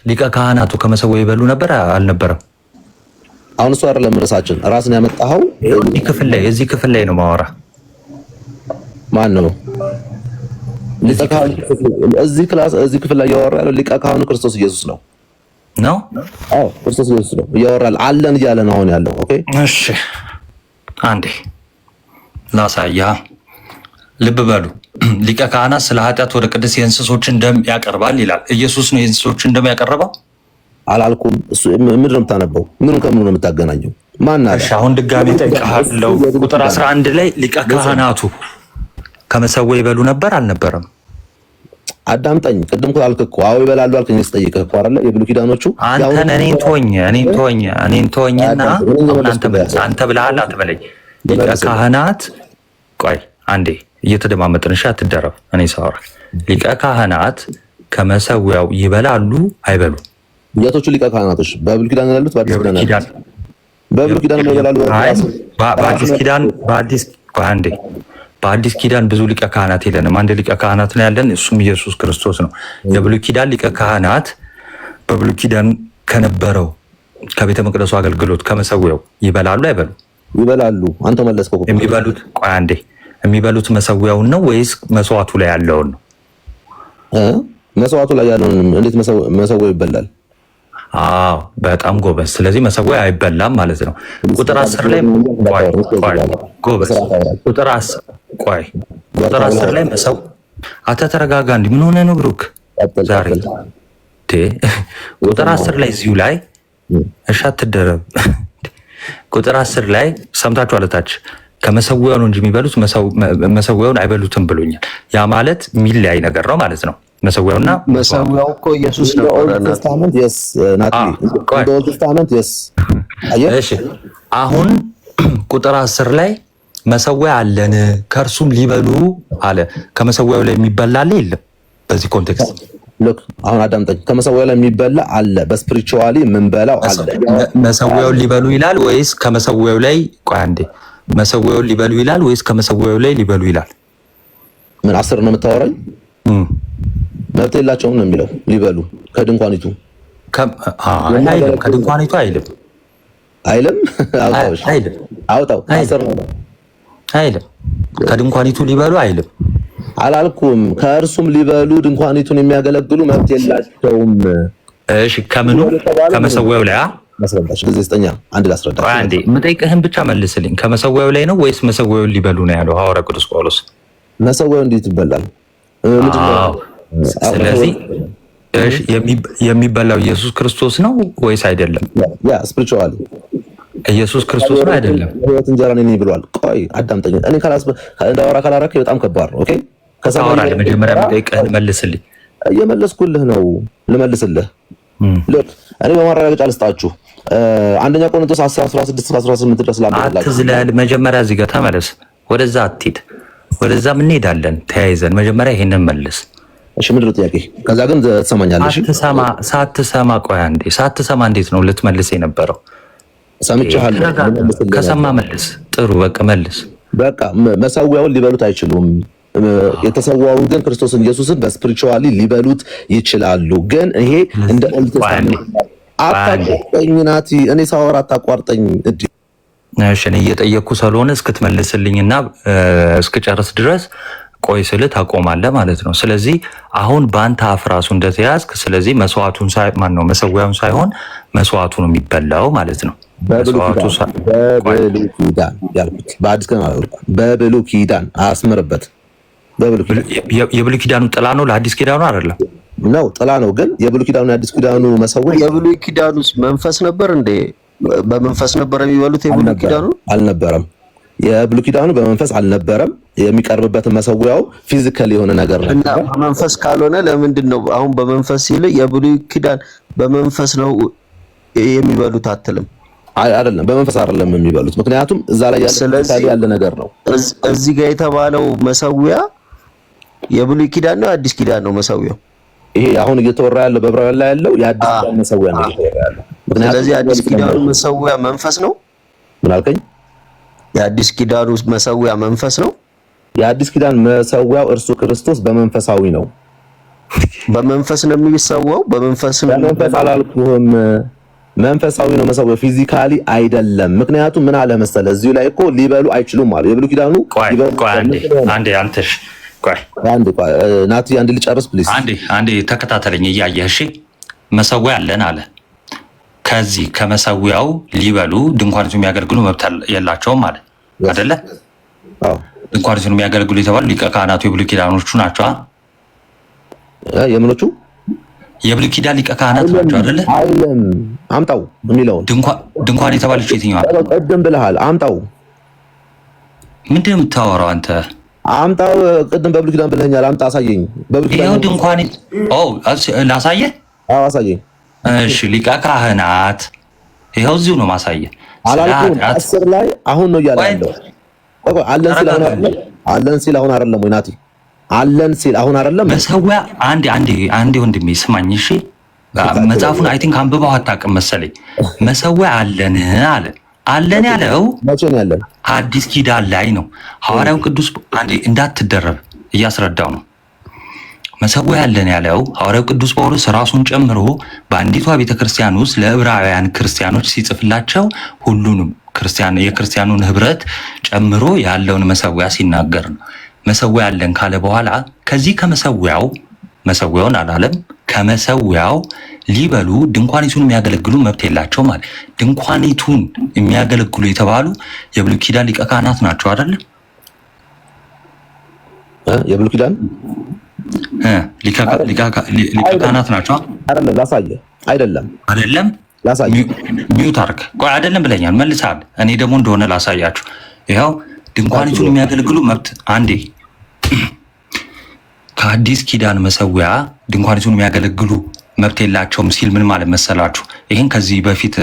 ሊቀ ካህናቱ ከመሰዊያው ይበሉ ነበር አልነበረም? አሁን እሱ አይደለም ርዕሳችን። ራስን ያመጣኸው እዚህ ክፍል ላይ ነው ማወራ። ማን ነው እዚህ ክፍል ላይ እያወራ ያለው? ሊቀ ካህኑ ክርስቶስ ኢየሱስ ነው። አዎ ክርስቶስ ኢየሱስ ነው እያወራል አለን እያለ ነው አሁን ያለው። ኦኬ እሺ አንዴ ላሳያ። ልብ በሉ ሊቀ ካህናት ስለ ኃጢአት ወደ ቅድስት የእንስሶችን ደም ያቀርባል ይላል። ኢየሱስ ነው የእንስሶችን ደም ያቀረበው አላልኩም። እሱ ምንድን ነው የምታነበው? ምኑን ከምኑ ነው የምታገናኘው? ማን አለ? እሺ አሁን ድጋሚ ጠይቀሃለሁ። ቁጥር 11 ላይ ሊቀ ካህናቱ ከመሰዊያው ይበሉ ነበር አልነበረም? አዳምጠኝ። ቅድም እኮ አልክ እኮ አዎ ይበላሉ አልከኝ። ስጠይቅህ እኮ አይደለ የብሉይ ኪዳኖቹ አንተን እኔን ተወኝና አንተ መልስ። አንተ ብለሃል አትበለኝ። ሊቀ ካህናት ቆይ አንዴ እየተደማመጥን እሺ፣ አትደረብ። እኔ ሳወራ ሊቀ ካህናት ከመሰዊያው ይበላሉ አይበሉ? የቶቹ ሊቀ ካህናቶች በብሉይ ኪዳን ያሉት በአዲስ ኪዳን ያሉት? በብሉይ ኪዳን ይበላሉ። በአዲስ ኪዳን ብዙ ሊቀ ካህናት የለንም። አንድ ሊቀ ካህናት ነው ያለን፣ እሱም ኢየሱስ ክርስቶስ ነው። የብሉይ ኪዳን ሊቀ ካህናት በብሉይ ኪዳን ከነበረው ከቤተ መቅደሱ አገልግሎት ከመሰዊያው ይበላሉ አይበሉ? ይበላሉ። አንተ መለስከው። የሚበሉት ቆይ አንዴ የሚበሉት መሰዊያውን ነው ወይስ መስዋዕቱ ላይ ያለውን ነው? መስዋዕቱ ላይ ያለውን። እንዴት መሰዊያው ይበላል? አዎ በጣም ጎበዝ። ስለዚህ መሰዊያ አይበላም ማለት ነው። ቁጥር 10 ላይ ጎበዝ። ቁጥር 10 ላይ ተረጋጋ። እንዲህ ምን ሆነ ነው ብሩክ ዛሬ? ቁጥር 10 ላይ እዚሁ ላይ እሺ አትደረብ። ቁጥር 10 ላይ ሰምታችሁ አለታች ከመሰዊያው ነው እንጂ የሚበሉት መሰዊያውን አይበሉትም ብሎኛል። ያ ማለት የሚለያይ ነገር ነው ማለት ነው። መሰዊያውና መሰዊያው እኮ ኢየሱስ ነበር። እሺ አሁን ቁጥር 10 ላይ መሰዊያ አለን ከእርሱም ሊበሉ አለ። ከመሰዊያው ላይ የሚበላ አለ የለም? በዚህ ኮንቴክስት አሁን አዳምጠኝ። ከመሰዊያው ላይ የሚበላ አለ፣ በስፒሪቹዋሊ የምንበላው አለ። መሰዊያውን ሊበሉ ይላል ወይስ ከመሰዊያው ላይ? ቆይ አንዴ መሰዊያውን ሊበሉ ይላል ወይስ ከመሰዊያው ላይ ሊበሉ ይላል? ምን 10 ነው የምታወራኝ? መብት የላቸውም ነው የሚለው። ሊበሉ ከድንኳኒቱ አይልም። ከድንኳኒቱ አይልም። አውጣው። 10 ነው አይልም። ከድንኳኒቱ ሊበሉ አይልም አላልኩም። ከእርሱም ሊበሉ ድንኳኒቱን የሚያገለግሉ መብት የላቸውም። እሺ ከምኑ? ከመሰዊያው ላይ ማስረዳሽ ጊዜ ስጠኛ። አንድ ላስረዳሽ። አንዴ የምጠይቅህን ብቻ መልስልኝ። ከመሰዊያው ላይ ነው ወይስ መሰዊያውን ሊበሉ ነው ያለው ሐዋርያ ቅዱስ ጳውሎስ? መሰዊያው እንዴት ይበላል? ስለዚህ የሚበላው ኢየሱስ ክርስቶስ ነው ወይስ አይደለም? ያ ስፒሪቹዋሊ ኢየሱስ ክርስቶስ ነው አይደለም? ህይወት እንጀራ ነኝ ብሏል። ቆይ አዳምጠኝ። እኔ እንዳወራ ካላረክ በጣም ከባድ ነው። ኦኬ ከሳወራለ መጀመሪያ የምጠይቅህን መልስልኝ። እየመለስኩልህ ነው። ልመልስልህ። እኔ በማረጋገጫ ልስጣችሁ። አንደኛ ቆሮንቶስ 10:16-18 ድረስ አትዝለል። መጀመሪያ እዚህ ጋር ተመለስ። ወደዛ አትሂድ። ወደዛ ምን እንሄዳለን ተያይዘን። መጀመሪያ ይሄንን መልስ። እሺ ምንድን ነው ጥያቄ? ከዛ ግን ትሰማኛለሽ። ሳትሰማ ቆይ አንዴ። ሳትሰማ እንዴት ነው ልትመልስ የነበረው? ሰምቻለሁ። ከሰማ መልስ። ጥሩ በቃ መልስ። በቃ መሰዊያውን ሊበሉት አይችሉም። የተሰዋውን ግን ክርስቶስን ኢየሱስን በስፒሪቹዋሊ ሊበሉት ይችላሉ። ግን ይሄ እንደ ኦልድ ቴስታመንት አታቋርጠኝ ናቲ። እኔ ሳወራ አታቋርጠኝ። እሺ እኔ እየጠየቅኩ ስለሆነ እስክትመልስልኝና እስክጨርስ ድረስ ቆይ ስል ታቆማለህ ማለት ነው። ስለዚህ አሁን በአንተ አፍ ራሱ እንደተያዝክ፣ ስለዚህ መስዋዕቱን ማን ነው መሰዊያውን ሳይሆን መስዋዕቱ ነው የሚበላው ማለት ነው። በብሉይ ኪዳን ያልኩት በአዲስ በብሉይ ኪዳን አስምርበት። የብሉይ ኪዳኑ ጥላ ነው ለአዲስ ኪዳኑ አይደለም ነው ጥላ ነው። ግን የብሉይ ኪዳኑ የአዲስ ኪዳኑ መሰዊያ የብሉይ ኪዳኑስ መንፈስ ነበር እንዴ? በመንፈስ ነበር የሚበሉት። የብሉይ ኪዳኑ አልነበረም። የብሉይ ኪዳኑ በመንፈስ አልነበረም። የሚቀርብበት መሰዊያው ፊዚካል የሆነ ነገር ነው እና በመንፈስ ካልሆነ ለምንድን ነው አሁን በመንፈስ ሲል የብሉይ ኪዳን በመንፈስ ነው የሚበሉት አትልም? አይደለም፣ በመንፈስ አይደለም የሚበሉት። ምክንያቱም እዛ ላይ ያለ ነገር ነው። እዚህ ጋር የተባለው መሰዊያ የብሉይ ኪዳን ነው የአዲስ ኪዳን ነው መሰዊያው? ይሄ አሁን እየተወራ ያለው በዕብራውያን ላይ ያለው የአዲስ ኪዳን መሰዊያ ነው እየተወራ ያለው። ስለዚህ የአዲስ ኪዳኑ መሰዊያ መንፈስ ነው። ምን አልከኝ? የአዲስ ኪዳኑ መሰዊያ መንፈስ ነው። የአዲስ ኪዳን መሰዊያው እርሱ ክርስቶስ በመንፈሳዊ ነው። በመንፈስ ነው የሚሰዋው። በመንፈስ አላልኩህም። መንፈሳዊ ነው መሰዊያው፣ ፊዚካሊ አይደለም። ምክንያቱም ምን አለ መሰለህ እዚሁ ላይ እኮ ሊበሉ አይችሉም አለ የብሉይ ኪዳኑ። ናቲ አንድ ልጨርስ ፕሊዝ። አንዴ ተከታተለኝ እያየህ እሺ። መሰዊያ አለን አለ። ከዚህ ከመሰዊያው ሊበሉ ድንኳኒቱ የሚያገለግሉ መብት የላቸውም አለ አይደለ? ድንኳኒቱን የሚያገለግሉ የተባሉ ሊቀ ካህናቱ የብሉይ ኪዳኖቹ ናቸው። የምኖቹ የብሉይ ኪዳን ሊቀ ካህናት ናቸው አይደለ? አይደለም። አምጣው የሚለውን ድንኳን የተባለችው የትኛዋ? ቅድም ብለሃል። አምጣው። ምንድን ነው የምታወራው አንተ? አምጣው። ቅድም በብሉይ ኪዳን ብለኸኛል። አምጣ፣ አሳየኝ። ይኸው ድንኳን ላሳየህ? አዎ አሳየኝ። እሺ ሊቀ ካህናት ይኸው እዚሁ ነው ማሳየህ። አላልኩም? 10 ላይ አሁን ነው እያለ ያለው። አለን ሲል አሁን አይደለም ወይ ናቲ? አለን ሲል አሁን አይደለም። መሰዊያ አንዴ ወንድሜ ስማኝ እሺ። መጽሐፉን አይ ቲንክ አንብበው አታውቅም መሰለኝ። መሰዊያ አለን አለ። አለን ያለው መቼ ነው ያለን? አዲስ ኪዳን ላይ ነው። ሐዋርያው ቅዱስ አንዴ እንዳትደረብ እያስረዳው ነው። መሰዊያ ያለን ያለው ሐዋርያው ቅዱስ ጳውሎስ ራሱን ጨምሮ በአንዲቷ ቤተክርስቲያን ውስጥ ለዕብራውያን ክርስቲያኖች ሲጽፍላቸው ሁሉንም የክርስቲያኑን ህብረት ጨምሮ ያለውን መሰዊያ ሲናገር ነው። መሰዊያ ያለን ካለ በኋላ ከዚህ መሰዊያውን አላለም። ከመሰዊያው ሊበሉ ድንኳኒቱን የሚያገለግሉ መብት የላቸው ማለት። ድንኳኒቱን የሚያገለግሉ የተባሉ የብሉይ ኪዳን ሊቀ ካህናት ናቸው አይደል? የብሉይ ኪዳን ሊቀ ካህናት ናቸው አይደለም? ላሳየህ። አይደለም ላሳየህ። ሚዩት አድርግ። ቆይ አይደለም ብለኛል፣ መልሰሃል። እኔ ደግሞ እንደሆነ ላሳያችሁ። ይኸው ድንኳኒቱን የሚያገለግሉ መብት አንዴ ከአዲስ ኪዳን መሰዊያ ድንኳኒቱን የሚያገለግሉ መብት የላቸውም ሲል ምን ማለት መሰላችሁ? ይህን ከዚህ በፊት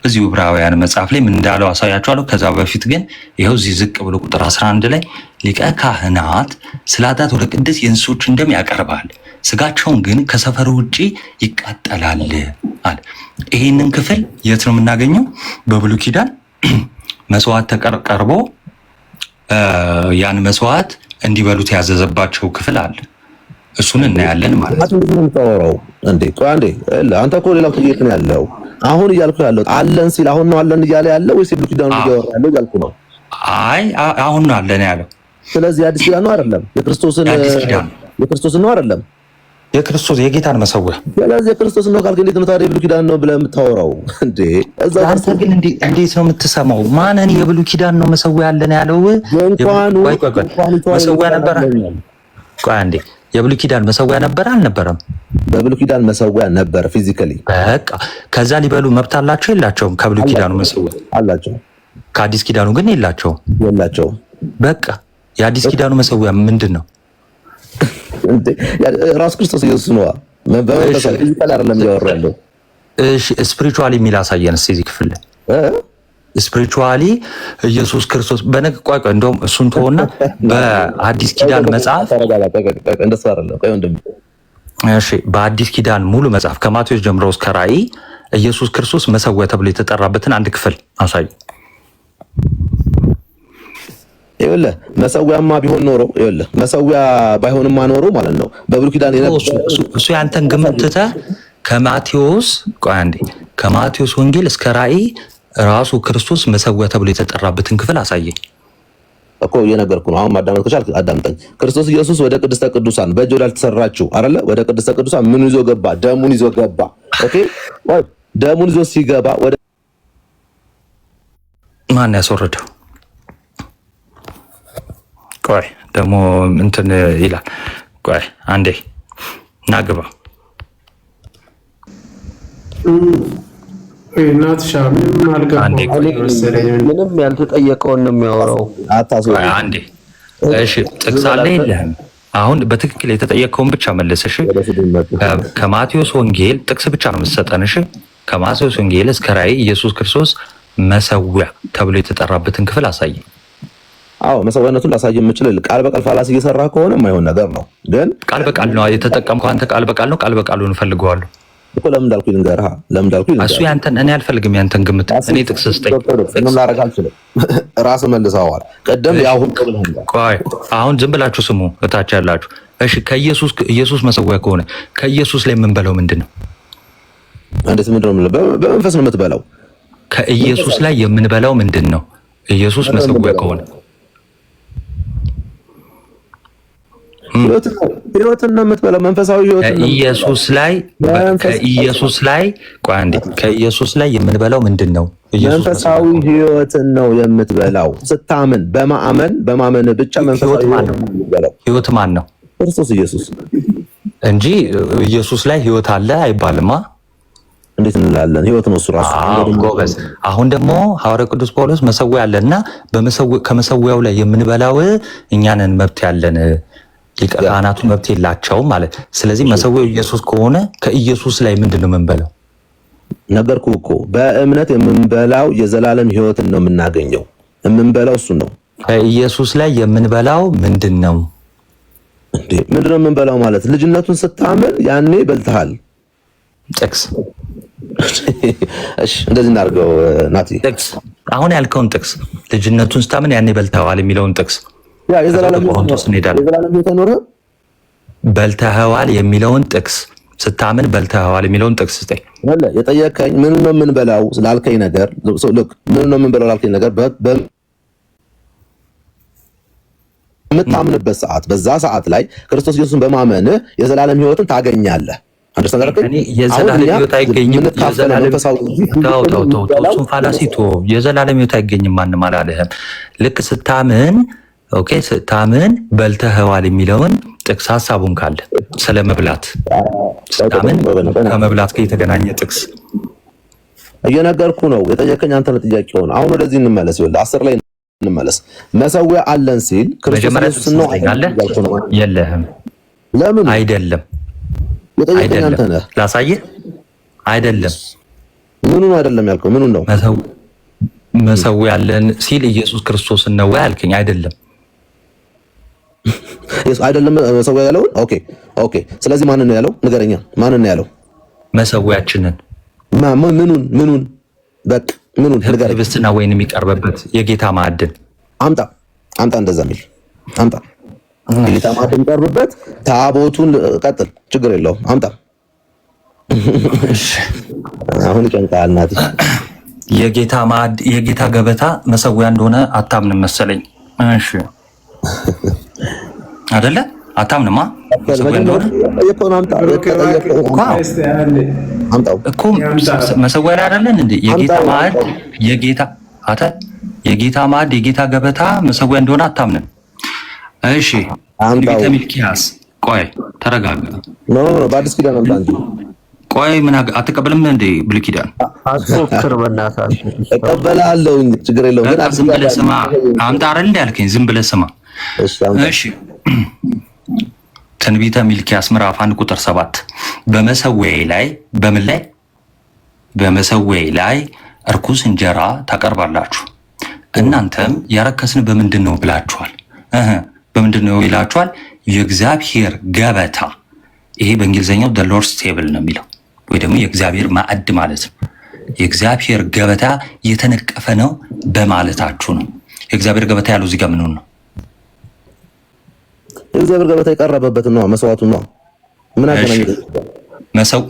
እዚሁ ዕብራውያን መጽሐፍ ላይ ምን እንዳለው አሳያችኋለሁ። ከዛ በፊት ግን ይኸው እዚህ ዝቅ ብሎ ቁጥር 11 ላይ ሊቀ ካህናት ስለ ኃጢአት ወደ ቅድስት የእንስሶችን ደም ያቀርባል፣ ስጋቸውን ግን ከሰፈሩ ውጭ ይቃጠላል አለ። ይህንን ክፍል የት ነው የምናገኘው? በብሉይ ኪዳን መስዋዕት ቀርቦ ያን መስዋዕት እንዲበሉት ያዘዘባቸው ክፍል አለ። እሱን እናያለን ማለት ነው። አንተ እኮ ሌላው ጥያቄ ነው ያለው። አሁን እያልኩ ያለው አለን ሲል አሁን ነው አለን እያለ ያለው ወይስ የብሉይ ኪዳኑ እያወራ ያለው እያልኩ ነው። አይ አሁን ነው አለን ያለው። ስለዚህ አዲስ ኪዳን ነው አይደለም? የክርስቶስን ነው አይደለም? የክርስቶስ የጌታን መሰዊያ። ስለዚህ የክርስቶስን ነው ካልክ እንዴት ነው ታዲያ የብሉይ ኪዳን ነው ብለህ የምታወራው እንዴ? አንተ ግን እንዴት ነው የምትሰማው? ማንን የብሉይ ኪዳን ነው መሰዊያ አለን ያለው? መሰዊያ ነበር። ቆይ አንዴ፣ የብሉይ ኪዳን መሰዊያ ነበር አልነበረም? በብሉይ ኪዳን መሰዊያ ነበር ፊዚካሊ። በቃ ከዛ ሊበሉ መብት አላቸው የላቸውም? ከብሉይ ኪዳኑ መሰዊያ አላቸው፣ ከአዲስ ኪዳኑ ግን የላቸውም። በቃ የአዲስ ኪዳኑ መሰዊያ ምንድን ነው? ራስ ክርስቶስ ኢየሱስ ነው። በመንፈሳዊ ፊዚካሊ አይደለም ያወራው ያለው። እሺ ስፒሪቹዋሊ የሚል አሳየን እስኪ እዚህ ክፍል ስፒሪቹዋሊ ኢየሱስ ክርስቶስ ቆይ እንደውም እሱን ተወና በአዲስ ኪዳን መጽሐፍ እንደሱ አይደለም። ቆይ ወንድም እሺ በአዲስ ኪዳን ሙሉ መጽሐፍ ከማቴዎስ ጀምሮ እስከ ራእይ ኢየሱስ ክርስቶስ መሰዊያ ተብሎ የተጠራበትን አንድ ክፍል አሳይ። ይኸውልህ መሰዊያማ ቢሆን ኖሮ መሰዊያ ባይሆንማ ኖሮ ማለት ነው በብሉይ ኪዳን እሱ ያንተን ግምት ትተህ ከማቴዎስ ወንጌል እስከ ራእይ ራሱ ክርስቶስ መሰዊያ ተብሎ የተጠራበትን ክፍል አሳየኝ እኮ እየነገርኩህ ነው። አሁን ማዳመጥ ከቻልክ አዳምጠኝ። ክርስቶስ ኢየሱስ ወደ ቅድስተ ቅዱሳን በእጅ ወዳልተሰራችው አይደለ? ወደ ቅድስተ ቅዱሳን ምን ይዞ ገባ? ደሙን ይዞ ገባ። ኦኬ፣ ደሙን ይዞ ሲገባ ወደ ማን ያስወረደው? ቆይ ደግሞ እንትን ይላል። ቆይ አንዴ ናግባ ናትሻ ምንም ምንም ያልተጠየቀውን ነው የሚያወራው። አንዴ እሺ፣ ጥቅስ አለ የለህም? አሁን በትክክል የተጠየቀውን ብቻ መለስ። እሺ፣ ከማቴዎስ ወንጌል ጥቅስ ብቻ ነው የምትሰጠን። እሺ፣ ከማቴዎስ ወንጌል እስከ ራእይ ኢየሱስ ክርስቶስ መሰዊያ ተብሎ የተጠራበትን ክፍል አሳየኝ። አዎ መሰዊያነቱን ላሳይ የምችል ቃል በቃል ፋላሲ እየሰራ ከሆነ የማይሆን ነገር ነው። ግን ቃል በቃል ነው የተጠቀምከው አንተ። ቃል በቃል ነው። ቃል በቃሉን እፈልገዋለሁ እኮ። ለምን እንዳልኩኝ ልንገርህ። እሱ ያንተን እኔ አልፈልግም። ያንተን ግምት እኔ ጥቅስ ስጠኝ። ምንም ላደርግ አልችልም። ራስህ መልሰዋል። ቀደም ያሁን ቆይ አሁን ዝም ብላችሁ ስሙ እታች ያላችሁ። እሺ ኢየሱስ መሰዊያ ከሆነ ከኢየሱስ ላይ የምንበላው ምንድን ነው? እንዴት ምንድን ነው? በመንፈስ ነው የምትበላው። ከኢየሱስ ላይ የምንበላው ምንድን ነው? ኢየሱስ መሰዊያ ከሆነ ህይወትን ነው የምትበላው። መንፈሳዊ ህይወት ነው ከኢየሱስ ላይ ቆይ አንዴ፣ ከኢየሱስ ላይ የምንበላው ምንድን ነው? መንፈሳዊ ህይወትን ነው የምትበላው። ስታምን በማመን ብቻ መንፈሳዊ ህይወት ማን ነው? ክርስቶስ ኢየሱስ እንጂ ኢየሱስ ላይ ህይወት አለ አይባልማ። እንዴት እንላለን? ህይወት ነው እሱ ራሱ። ጎበዝ። አሁን ደግሞ ሐዋርያው ቅዱስ ጳውሎስ መሰዊያ አለና ከመሰዊያው ላይ የምንበላው እኛንን መብት ያለን ሊቀ ካህናቱ መብት የላቸውም ማለት። ስለዚህ መሰዊያው ኢየሱስ ከሆነ ከኢየሱስ ላይ ምንድን ነው የምንበላው? ነገርኩህ እኮ በእምነት የምንበላው የዘላለም ህይወትን ነው የምናገኘው። የምንበላው እሱ ነው። ከኢየሱስ ላይ የምንበላው ምንድን ነው? እንዴ ምንድን ነው የምንበላው ማለት? ልጅነቱን ስታምን ያኔ በልተሃል። ጥቅስ። እሺ እንደዚህ እናድርገው ናቲ። ጥቅስ አሁን ያልከውን ጥቅስ ልጅነቱን ስታምን ያኔ በልተዋል የሚለውን ጥቅስ ያ የዘላለም ህይወት ኖረ በልተዋል የሚለውን ጥቅስ ስታምን በልተዋል የሚለውን ጥቅስ ስጠኝ። ወለ የጠየቀኝ ምን ነው የምንበላው ስላልከኝ ነገር ልክ ምን ነው የምንበላው ላልከኝ ነገር በምታምንበት ሰዓት በዛ ሰዓት ላይ ክርስቶስ ኢየሱስን በማመን የዘላለም ህይወትን ታገኛለህ። የዘላለም ህይወት አይገኝም። የዘላለም ህይወት አይገኝም ማንም አላለህም። ልክ ስታምን ስታምን በልተኸዋል የሚለውን ጥቅስ ሀሳቡን ካለ ስለመብላት ስታምን ከመብላት ጋር የተገናኘ ጥቅስ እየነገርኩ ነው። የጠየቀኝ አንተ ነው ጥያቄውን። አሁን ወደዚህ እንመለስ። ይኸውልህ 10 ላይ እንመለስ። መሰዊያ አለን ሲል ክርስቶስ ኢየሱስ ነው የለህም። ለምን አይደለም? የጠየቀኝ አንተ ነህ። ላሳየህ። አይደለም። ምኑ ነው አይደለም ያልከው? ምኑ ነው መሰዊያ አለን ሲል ኢየሱስ ክርስቶስን ነው ያልከኝ? አይደለም አይደለም መሰዊያ ያለው። ኦኬ ስለዚህ ማንን ነው ያለው? ንገረኛ። ማንን ነው ያለው? መሰዊያችንን። ምኑን በቃ ምኑን ንገረኝ። ህብስትና ወይን የሚቀርብበት የጌታ ማዕድን አምጣ። እንደዛ የሚል አምጣ። የጌታ ማዕድን የሚቀርብበት ታቦቱን ቀጥል፣ ችግር የለውም አምጣ። አሁን ይጨንቃል ናቲ። የጌታ ገበታ መሰዊያ እንደሆነ አታምንም መሰለኝ። እሺ አይደለ? አታምንማ? መሰዊያ እንደሆነ እኮ መሰዊያ አይደለን እንዴ? የጌታ ማዕድ የጌታ ገበታ መሰዊያ እንደሆነ አታምንም? እሺ ትንቢተ ሚልክያስ። ቆይ ተረጋጋ። ኖ በአዲስ ኪዳን አምጣ እንጂ። ቆይ ምን አትቀበልም እንዴ? ብሉይ ኪዳን አስፎክር በእናትህ እቀበላለሁ፣ ችግር የለውም። ግን ዝም ብለህ ስማ። አምጣ አይደል እንዴ ያልከኝ? ዝም ብለህ ስማ። እሺ ትንቢተ ሚልክያስ ምዕራፍ 1 ቁጥር 7 በመሰዊያዬ ላይ በምን ላይ? በመሰዊያዬ ላይ እርኩስ እንጀራ ታቀርባላችሁ፣ እናንተም ያረከስን በምንድን ነው ብላችኋል። በምንድን ነው ይላችኋል? የእግዚአብሔር ገበታ። ይሄ በእንግሊዝኛው the Lord's table ነው የሚለው፣ ወይ ደግሞ የእግዚአብሔር ማዕድ ማለት ነው። የእግዚአብሔር ገበታ የተነቀፈ ነው በማለታችሁ ነው። የእግዚአብሔር ገበታ ያለው እዚህ ጋር ምን ነው? የእግዚአብሔር ገበታ የቀረበበት ነው፣ መስዋዕቱ ነው። ምን አገናኘው?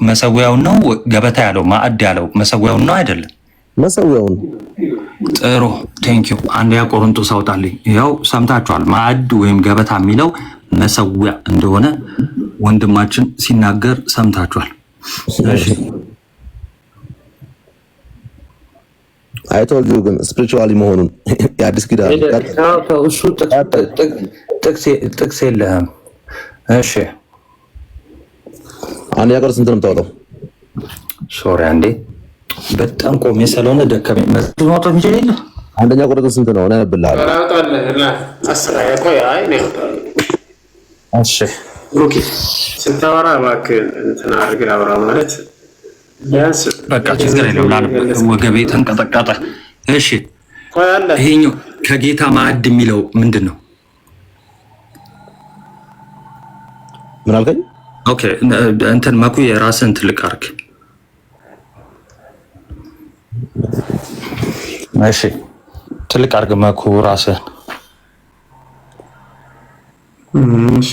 መሰዊያው ነው ገበታ ያለው፣ ማዕድ ያለው መሰዊያው ነው አይደለም? መሰዊያው ነው። ጥሩ ቴንኪው። አንደኛ ቆሮንቶስ አውጣልኝ። ያው ሰምታችኋል። ማዕድ ወይም ገበታ የሚለው መሰዊያ እንደሆነ ወንድማችን ሲናገር ሰምታችኋል። አይቶልዩ ግን ስፒሪቹዋሊ መሆኑን የአዲስ ኪዳን እሱ ጥቅስ የለህም። እሺ አንደኛ ቆሮንቶስ ስንት ነው የምታወጣው? ሶሪ አንዴ በጣም ቆሜ ስለሆነ ደከመኝ። መስማት እንጂ አንደኛ ቆሮንቶስ ስንት ነው? እኔ አነብልሃለሁ። እሺ ኦኬ ስታወራ እባክህ እንትን አድርገህ አውራ ማለት ቢያንስ በቃ ችግር የለውም። ወገቤ ተንቀጠቀጠ። እሺ ይሄኛው ከጌታ ማዕድ የሚለው ምንድን ነው? ምን አልከኝ? ኦኬ እንትን መኩ የራስህን ትልቅ አድርግ። እሺ ትልቅ አድርግ መኩ ራስህን። እሺ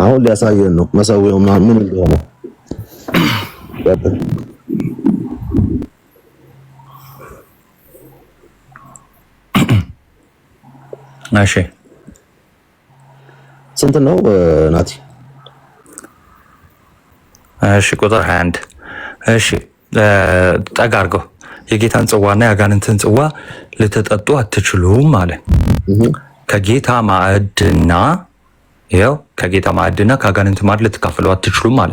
አሁን ሊያሳየን ነው መሰዊያው ምን እንደሆነ። እሺ ስንት ነው ናቲ? እሺ ቁጥር 21 እሺ ጠጋ አድርገው የጌታን ጽዋና የአጋንንትን ጽዋ ልትጠጡ አትችሉም አለ። ከጌታ ማዕድና ይኸው ከጌታ ማዕድና ከአጋንንት ማዕድ ልትካፈሉ አትችሉም አለ።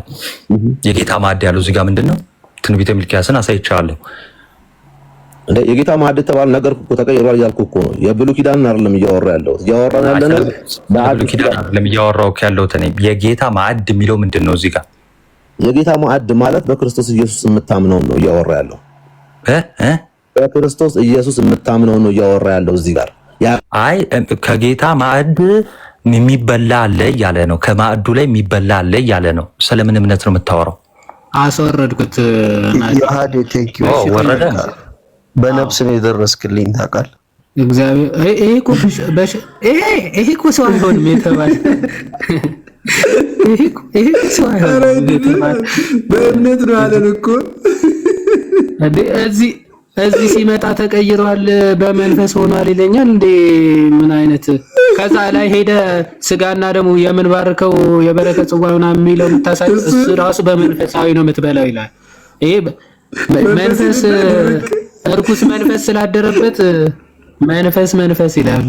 የጌታ ማዕድ ያለው እዚህ ጋር ምንድን ነው? ትንቢተ ሚልክያስን አሳይቻለሁ። እንደ የጌታ ማዕድ ተባለ ነገር እኮ ተቀይሯል እያልኩ እኮ ነው። የብሉይ ኪዳን አይደለም እያወራ ያለሁት የብሉይ ኪዳን አይደለም እያወራሁ ያለሁት እኔ። የጌታ ማዕድ የሚለው ምንድን ነው? እዚህ ጋር የጌታ ማዕድ ማለት በክርስቶስ ኢየሱስ የምታምነው ነው እያወራ ያለው። በክርስቶስ ኢየሱስ የምታምነው ነው እያወራ ያለው እዚህ ጋር። አይ ከጌታ ማዕድ የሚበላ አለ እያለ ነው። ከማዕዱ ላይ የሚበላ አለ እያለ ነው። ስለምን እምነት ነው የምታወራው? አስወረድኩት። ወረደ። በነፍስ ነው የደረስክልኝ ታውቃለህ። እግዚአብሔር ይሄ እኮ ሰው አይሆንም የተባለ ይሄ ሰው አይሆንም የተባለ በእምነት ነው አለን እኮ እዚህ ሲመጣ ተቀይሯል፣ በመንፈስ ሆኗል ይለኛል እንዴ? ምን አይነት ከዛ ላይ ሄደ ስጋና ደግሞ የምንባርከው የበረከት ጽዋ ምናምን የሚለው የምታሳይ እሱ ራሱ በመንፈሳዊ ነው የምትበላው ይላል። ይሄ መንፈስ እርኩስ መንፈስ ስላደረበት መንፈስ ይላል።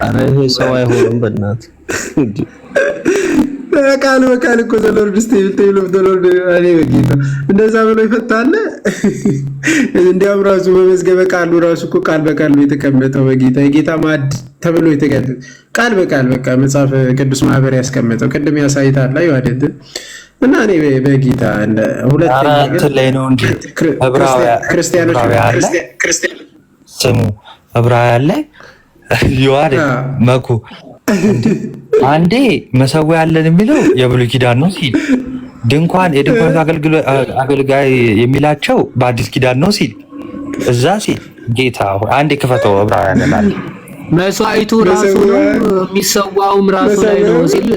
አረ ይሄ ሰው አይሆንም በእናትህ በቃል እኮ ዘሎርድ ስቴብል ዘሎርድ አለ በጌታ እንደዛ ብሎ ይፈታል። እንዲያው ራሱ በመዝገበ ቃሉ ራሱ እኮ ቃል በቃል ነው የተቀመጠው። በጌታ የጌታ ማዕድ ተብሎ የተቀመጠው ቃል በቃል በቃ መጽሐፍ ቅዱስ ማህበር ያስቀመጠው ቅድም ያሳይታል ላይ አይደል? እና እኔ በጌታ እንደ ሁለት ላይ ነው እንጂ ክርስቲያኖች ስሙ ዕብራውያን ላይ ይዋል መኩ አንዴ መሰዊያ ያለን የሚለው የብሉይ ኪዳን ነው ሲል የድንኳን አገልጋይ የሚላቸው በአዲስ ኪዳን ነው ሲል እዛ ሲል ጌታ አንዴ ክፈተው ዕብራውያን ላይ መስዋዕቱ ራሱ ነው የሚሰዋውም ራሱ ላይ ነው ሲል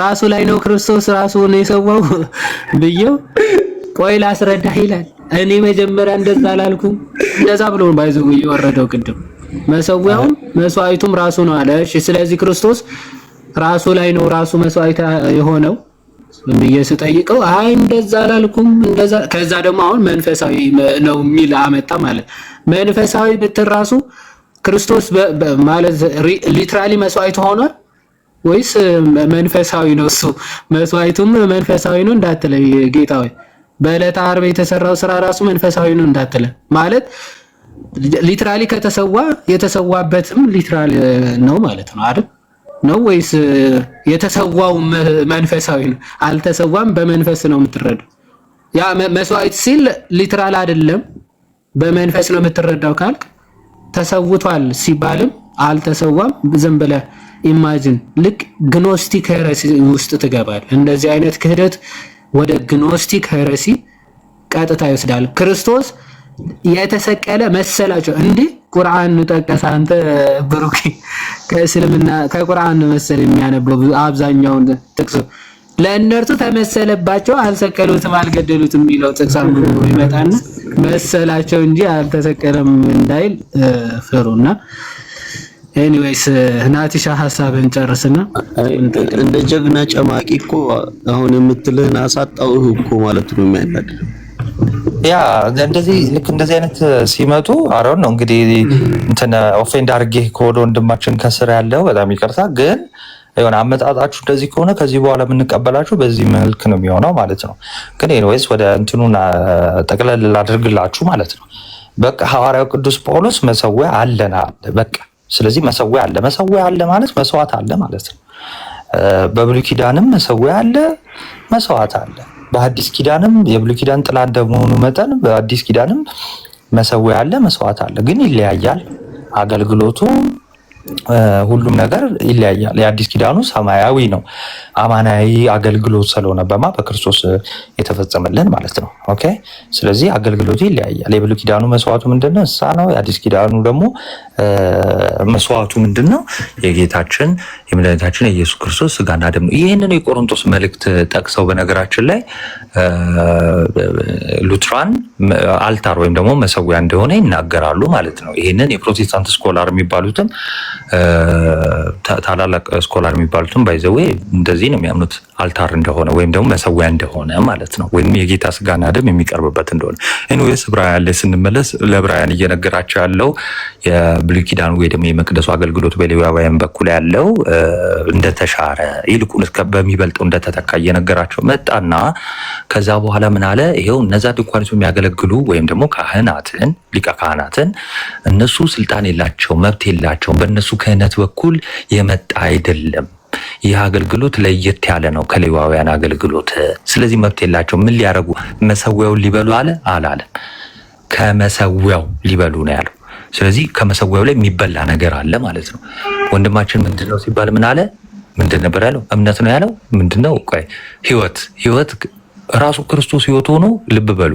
ራሱ ላይ ነው ክርስቶስ ራሱ ነው የሰዋው ብዬው ቆይ ላስረዳህ ይላል። እኔ መጀመሪያ እንደዛ አላልኩም። እንደዛ ብሎ ነው ባይዘው የወረደው ቅድም መሰዊያውም መስዋዕቱም ራሱ ነው አለ። እሺ ስለዚህ ክርስቶስ ራሱ ላይ ነው ራሱ መስዋዕት የሆነው ብዬ ስጠይቀው አይ እንደዛ አላልኩም እንደዛ። ከዛ ደግሞ አሁን መንፈሳዊ ነው የሚል አመጣ ማለት መንፈሳዊ ብትል ራሱ ክርስቶስ ማለት ሊትራሊ መስዋዕት ሆኗል ወይስ መንፈሳዊ ነው? እሱ መስዋዕቱም መንፈሳዊ ነው እንዳትለኝ ጌታ ሆይ በዕለተ ዓርብ የተሰራው ስራ ራሱ መንፈሳዊ ነው እንዳትለኝ ማለት ሊትራሊ ከተሰዋ የተሰዋበትም ሊትራል ነው ማለት ነው አይደል? ነው ወይስ የተሰዋው መንፈሳዊ ነው? አልተሰዋም በመንፈስ ነው የምትረዳው። ያ መስዋዕት ሲል ሊትራል አይደለም በመንፈስ ነው የምትረዳው ካልክ ተሰውቷል ሲባልም አልተሰዋም ዝም ብለህ ኢማጂን ልክ ግኖስቲክ ሄረሲ ውስጥ ትገባል። እንደዚህ አይነት ክህደት ወደ ግኖስቲክ ሄረሲ ቀጥታ ይወስዳል። ክርስቶስ የተሰቀለ መሰላቸው እንዴ? ቁርአን ጠቀሰ አንተ ብሩክ ከእስልምና ከቁርአን መሰል የሚያነበው አብዛኛውን ጥቅስ ለእነርሱ ተመሰለባቸው አልሰቀሉትም አልገደሉትም የሚለው ጥቅስ አንብቦ ይመጣና መሰላቸው እንጂ አልተሰቀለም እንዳይል ፍሩና ኤኒዌይስ ናቲሻ ሐሳብን ጨርስና እንደ ጀግና ጨማቂ እኮ አሁን የምትልህን አሳጣውህ እኮ ማለት ነው የሚያናድድ። ያ እንደዚህ ልክ እንደዚህ አይነት ሲመጡ አሮን ነው እንግዲህ እንትን ኦፌንድ አድርጌ ከወደ ወንድማችን ከስር ያለው በጣም ይቅርታ፣ ግን የሆነ አመጣጣችሁ እንደዚህ ከሆነ ከዚህ በኋላ የምንቀበላችሁ በዚህ መልክ ነው የሚሆነው ማለት ነው። ግን ኤኒዌይስ ወደ እንትኑን ጠቅለል ላድርግላችሁ ማለት ነው። በቃ ሐዋርያው ቅዱስ ጳውሎስ መሰዊያ አለና በቃ ስለዚህ መሰዊያ አለ ማለት መስዋዕት አለ ማለት ነው። በብሉይ ኪዳንም መሰዊያ አለ፣ መስዋዕት አለ። በአዲስ ኪዳንም የብሉይ ኪዳን ጥላ እንደመሆኑ መጠን በአዲስ ኪዳንም መሰዊያ አለ፣ መስዋዕት አለ። ግን ይለያያል አገልግሎቱ፣ ሁሉም ነገር ይለያያል። የአዲስ ኪዳኑ ሰማያዊ ነው፣ አማናዊ አገልግሎት ስለሆነ በክርስቶስ የተፈጸመልን ማለት ነው። ኦኬ። ስለዚህ አገልግሎቱ ይለያያል። የብሉይ ኪዳኑ መስዋዕቱ ምንድነው? እንስሳ ነው። የአዲስ ኪዳኑ ደግሞ መስዋዕቱ ምንድነው? የጌታችን የመድኃኒታችን የኢየሱስ ክርስቶስ ስጋና ደም። ይህንን የቆሮንቶስ መልእክት ጠቅሰው በነገራችን ላይ ሉትራን አልታር ወይም ደግሞ መሰዊያ እንደሆነ ይናገራሉ ማለት ነው። ይህንን የፕሮቴስታንት ስኮላር የሚባሉትም ታላላቅ ስኮላር የሚባሉትም ባይዘዌ እንደዚህ ነው የሚያምኑት፣ አልታር እንደሆነ ወይም ደግሞ መሰዊያ እንደሆነ ማለት ነው፣ ወይም የጌታ ስጋና ደም የሚቀርብበት እንደሆነ። ኤኒዌይስ ዕብራውያን ላይ ስንመለስ ለዕብራውያን እየነገራቸው ያለው የብሉይ ኪዳን ወይ ደግሞ የመቅደሱ አገልግሎት በሌዋውያን በኩል ያለው እንደተሻረ ይልቁንስ በሚበልጠው እንደተተካ እየነገራቸው መጣና ከዛ በኋላ ምን አለ? ይሄው እነዛ ድንኳኒቱ የሚያገለግሉ ወይም ደግሞ ካህናትን ሊቀ ካህናትን እነሱ ስልጣን የላቸው መብት የላቸው፣ በእነሱ ክህነት በኩል የመጣ አይደለም። ይህ አገልግሎት ለየት ያለ ነው ከሌዋውያን አገልግሎት። ስለዚህ መብት የላቸው። ምን ሊያረጉ? መሰዊያውን ሊበሉ አለ አላለም? ከመሰዊያው ሊበሉ ነው ያለው። ስለዚህ ከመሰዊያው ላይ የሚበላ ነገር አለ ማለት ነው። ወንድማችን ምንድነው ሲባል ምን አለ? ምንድን ነበር ያለው? እምነት ነው ያለው። ምንድነው? ቆይ ህይወት ራሱ ክርስቶስ ህይወት ሆኖ ልብ በሉ፣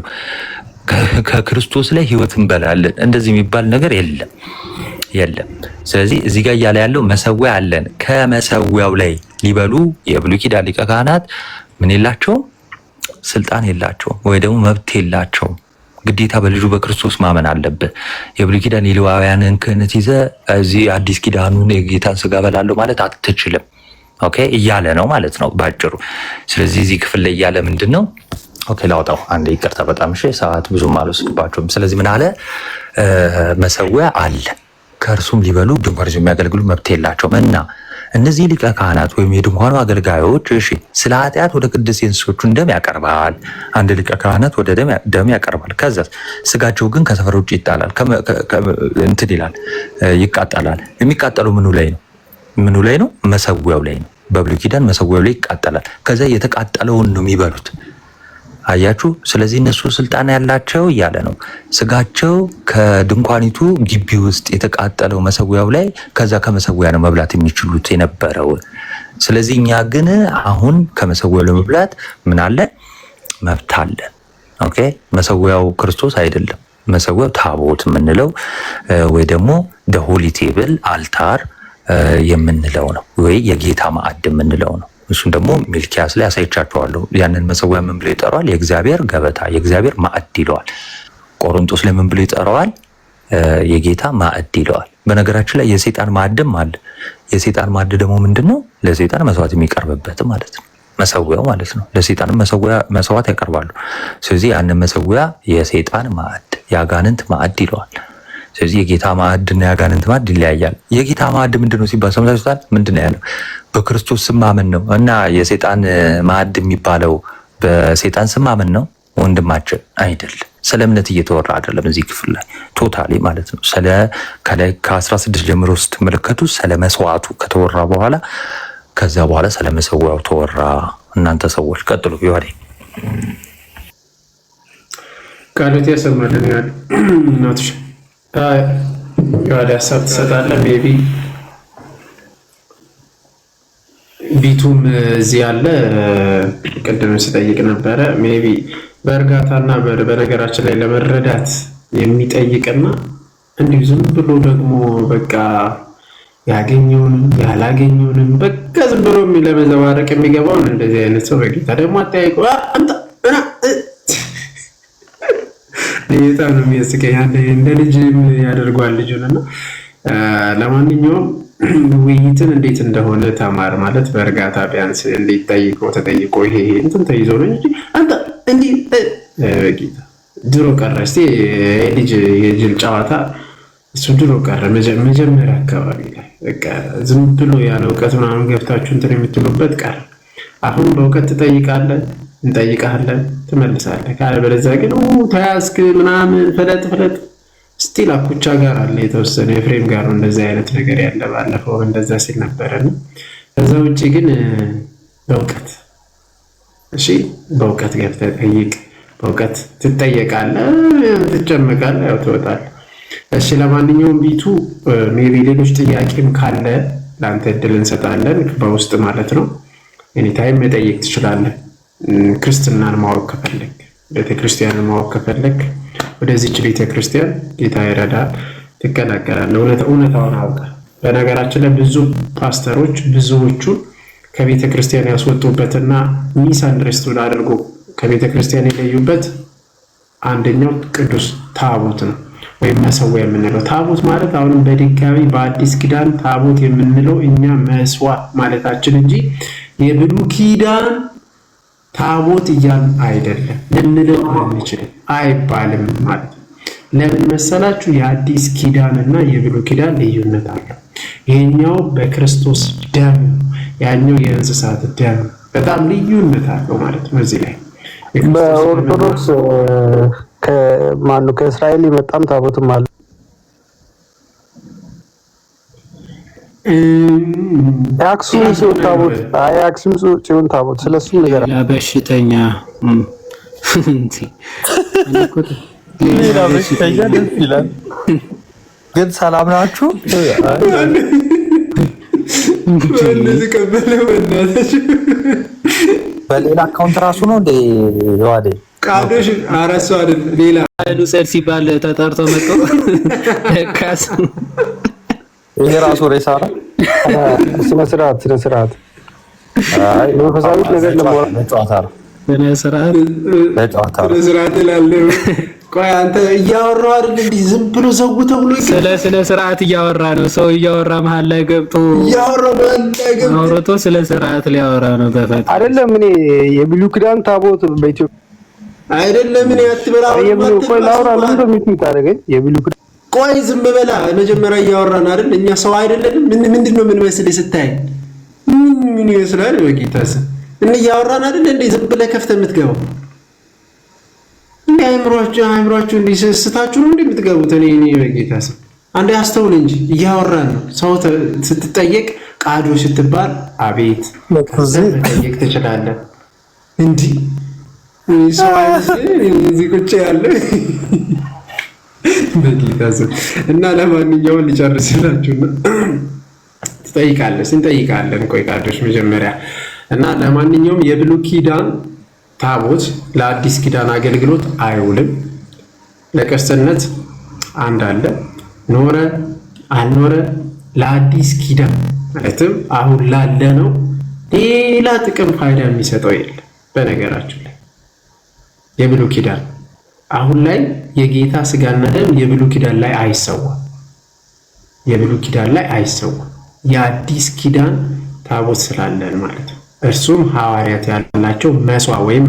ከክርስቶስ ላይ ህይወት እንበላለን እንደዚህ የሚባል ነገር የለም። ስለዚህ እዚህ ጋር እያለ ያለው መሰዊያ አለን፣ ከመሰዊያው ላይ ሊበሉ የብሉይ ኪዳን ሊቀ ካህናት ምን የላቸውም? ስልጣን የላቸውም ወይ ደግሞ መብት የላቸውም። ግዴታ በልጁ በክርስቶስ ማመን አለብህ። የብሉይ ኪዳን የሌዋውያንን ክህነት ይዘህ እዚህ አዲስ ኪዳኑን የጌታን ስጋ በላለሁ ማለት አትችልም። ኦኬ እያለ ነው ማለት ነው ባጭሩ። ስለዚህ እዚህ ክፍል ላይ እያለ ምንድን ነው? ኦኬ ላውጣው አንዴ፣ ይቅርታ በጣም እሺ፣ ሰዓት ብዙም አልወስድባቸውም። ስለዚህ ምን አለ? መሰዊያ አለ፣ ከእርሱም ሊበሉ ድንኳን ይዘው የሚያገለግሉ መብት የላቸውም እና እነዚህ ሊቀ ካህናት ወይም የድንኳኑ አገልጋዮች እሺ ስለ ኃጢአት ወደ ቅድስት እንስሶቹን ደም ያቀርባል። አንድ ሊቀ ካህናት ወደ ደም ያቀርባል። ከዛ ስጋቸው ግን ከሰፈር ውጭ ይጣላል፣ እንትን ይላል፣ ይቃጠላል። የሚቃጠለው ምኑ ላይ ነው? መሰዊያው ላይ ነው። በብሉይ ኪዳን መሰዊያው ላይ ይቃጠላል። ከዛ የተቃጠለውን ነው የሚበሉት። አያችሁ። ስለዚህ እነሱ ስልጣን ያላቸው እያለ ነው። ስጋቸው ከድንኳኒቱ ግቢ ውስጥ የተቃጠለው መሰዊያው ላይ፣ ከዛ ከመሰዊያ ነው መብላት የሚችሉት የነበረው። ስለዚህ እኛ ግን አሁን ከመሰዊያው ለመብላት ምን አለ? መብት አለ። ኦኬ መሰዊያው ክርስቶስ አይደለም። መሰዊያው ታቦት የምንለው ወይ ደግሞ ሆሊ ቴብል አልታር የምንለው ነው፣ ወይ የጌታ ማዕድ የምንለው ነው። እሱን ደግሞ ሚልኪያስ ላይ አሳይቻቸዋለሁ። ያንን መሰዊያ ምን ብሎ ይጠራዋል? የእግዚአብሔር ገበታ፣ የእግዚአብሔር ማዕድ ይለዋል። ቆሮንቶስ ላይ ምን ብሎ ይጠራዋል? የጌታ ማዕድ ይለዋል። በነገራችን ላይ የሰይጣን ማዕድም አለ። የሰይጣን ማዕድ ደግሞ ምንድነው? ለሰይጣን መስዋዕት የሚቀርብበት ማለት ነው፣ መሰዊያው ማለት ነው። ለሰይጣን መስዋዕት ያቀርባሉ። ስለዚህ ያንን መሰዊያ የሰይጣን ማዕድ፣ የአጋንንት ማዕድ ይለዋል። ስለዚህ የጌታ ማዕድና የአጋንንት ማዕድ ይለያያል። የጌታ ማዕድ ምንድነው ሲባል ሰምታችኋል? ምንድነው ያለው? በክርስቶስ ስም ማመን ነው። እና የሰይጣን ማዕድ የሚባለው በሰይጣን ስም ማመን ነው ወንድማችን፣ አይደለም። ስለ እምነት እየተወራ አይደለም እዚህ ክፍል ላይ ቶታሊ ማለት ነው። ስለ ከላይ ከ16 ጀምሮ ስትመለከቱ ስለ መስዋዕቱ ከተወራ በኋላ ከዛ በኋላ ስለ መሰዊያው ተወራ። እናንተ ሰዎች ቀጥሉ። ይወዴ ቃሉት ያሰማልን ያለ እናትሽ ወደ ሀሳብ ትሰጣለህ። ሜቢ ቢቱም እዚህ ያለ ቅድም ስጠይቅ ነበረ። ሜቢ በእርጋታና በነገራችን ላይ ለመረዳት የሚጠይቅና እንዲሁ ዝም ብሎ ደግሞ በቃ ያገኘውንም ያላገኘውንም በቃ ዝም ብሎ ለመዘባረቅ የሚገባውን እንደዚህ አይነት ሰው በጌታ ደግሞ አጠያይቁ በጣም ነው የሚያስቀኝ። እንደ ልጅም ያደርገዋል ልጁን። እና ለማንኛውም ውይይትን እንዴት እንደሆነ ተማር ማለት በእርጋታ ቢያንስ እንዴት ተጠይቆ ይሄ እንትን ተይዞ ነው እንጂ አንተ እንዲህ በጌታ ድሮ ቀረ። እስኪ ልጅ የጅል ጨዋታ እሱ ድሮ ቀረ። መጀመሪያ አካባቢ ላይ በቃ ዝም ብሎ ያለ እውቀት ምናምን ገብታችሁ እንትን የምትሉበት ቀረ። አሁን በእውቀት ትጠይቃለህ፣ እንጠይቃለን፣ ትመልሳለህ። ካለበለዚያ ግን ተያዝክ ምናምን ፍለጥ ስቲል አኩቻ ጋር አለ የተወሰነ ኤፍሬም ጋር ነው እንደዚህ አይነት ነገር ያለ። ባለፈው እንደዛ ሲል ነበረ ነው። ከዛ ውጭ ግን በእውቀት እሺ፣ በእውቀት ገብተህ ጠይቅ፣ በእውቀት ትጠየቃለህ፣ ትጨመቃለህ፣ ያው ትወጣለህ። እሺ ለማንኛውም ቢቱ ሜቢ ሌሎች ጥያቄም ካለ ለአንተ እድል እንሰጣለን፣ በውስጥ ማለት ነው። ኤኒታይም መጠየቅ ትችላለህ። ክርስትናን ማወቅ ከፈለግ፣ ቤተክርስቲያንን ማወቅ ከፈለግ ወደዚች ቤተክርስቲያን ጌታ ይረዳል፣ ትቀላቀላለህ። እውነታውን አውቀህ። በነገራችን ላይ ብዙ ፓስተሮች ብዙዎቹን ከቤተክርስቲያን ያስወጡበትና ሚስ አንደርስቱድ አድርጎ ከቤተክርስቲያን የለዩበት አንደኛው ቅዱስ ታቦት ነው ወይም መሰዊያ የምንለው። ታቦት ማለት አሁንም በድጋሚ በአዲስ ኪዳን ታቦት የምንለው እኛ መስዋዕት ማለታችን እንጂ የብሉይ ኪዳን ታቦት እያልን አይደለም ልንለው አንችልም፣ አይባልም ማለት ነው። ለምን መሰላችሁ? የአዲስ ኪዳን እና የብሉይ ኪዳን ልዩነት አለው። ይሄኛው በክርስቶስ ደም፣ ያኛው የእንስሳት ደም፣ በጣም ልዩነት አለው ማለት ነው። እዚህ ላይ በኦርቶዶክስ ከማነው ከእስራኤል የመጣም ታቦትም አለ። የአክሱም ጽዮን ታቦት የአክሱም ጽዮን ታቦት ስለሱ ነገር በሽተኛ ሌላ በሽተኛ ደስ ይላል። ግን ሰላም ናችሁ? በሌላ አካውንት ራሱ ነው እንደ ዋዴ ቃዶሽ አራሱ አይደል ሌላ ሉሰር ሲባል ተጠርቶ መጥቶ ካስ ይሄ ራሱ ሬሳ ነው። ስነ ስርዓት አይ መንፈሳዊ ነገር ለማውራት በጨዋታ ነው። በጨዋታ ላለው ቆይ አንተ እያወራው አይደል እንዴ? ዝም ብሎ ዘው ተብሎ ስለ ስርዓት እያወራ ነው። ሰው እያወራ መሀል ላይ ገብቶ አውርቶ ስለ ስርዓት ሊያወራ ነው። በፈት አይደለም እኔ የብሉይ ኪዳን ታቦት በኢትዮጵያ አይደለም እኔ አትበላው የብሉይ ቆይ ላውራ ለምን ምትምት አደረገኝ? የብሉይ ኪዳን ቆይ ዝም በላ። መጀመሪያ እያወራን አይደል? እኛ ሰው አይደለንም? ምንድነው ምን መስል ስታይ ምን ይመስላል? በጌታስ እኛ እያወራን አይደል እንዴ? ዝም ብለህ ከፍተህ የምትገባው እንዴ? አይምሯችሁ እንዴ ስታችሁ ነው እንዴ የምትገቡት? እኔ በጌታስ አንዴ አስተውል እንጂ እያወራን ነው። ሰው ስትጠየቅ ቃዶ ስትባል አቤት መጠየቅ ትችላለህ እንጂ ሰው እዚህ ቁጭ ያለ በጌታስ። እና ለማንኛውም ልጨርስላችሁና እንጠይቃለን። ቆይ ቃዶች መጀመሪያ እና ለማንኛውም የብሉይ ኪዳን ታቦት ለአዲስ ኪዳን አገልግሎት አይውልም። ለቅርስነት አንድ አለ፣ ኖረ አልኖረ ለአዲስ ኪዳን ማለትም አሁን ላለ ነው ሌላ ጥቅም ፋይዳ የሚሰጠው የለም። በነገራችን ላይ የብሉይ ኪዳን አሁን ላይ የጌታ ስጋና ደም የብሉይ ኪዳን ላይ አይሰዋም። የአዲስ ኪዳን ታቦት ስላለን ማለት ነው። እርሱም ሐዋርያት ያላቸው መስዋዕ ወይም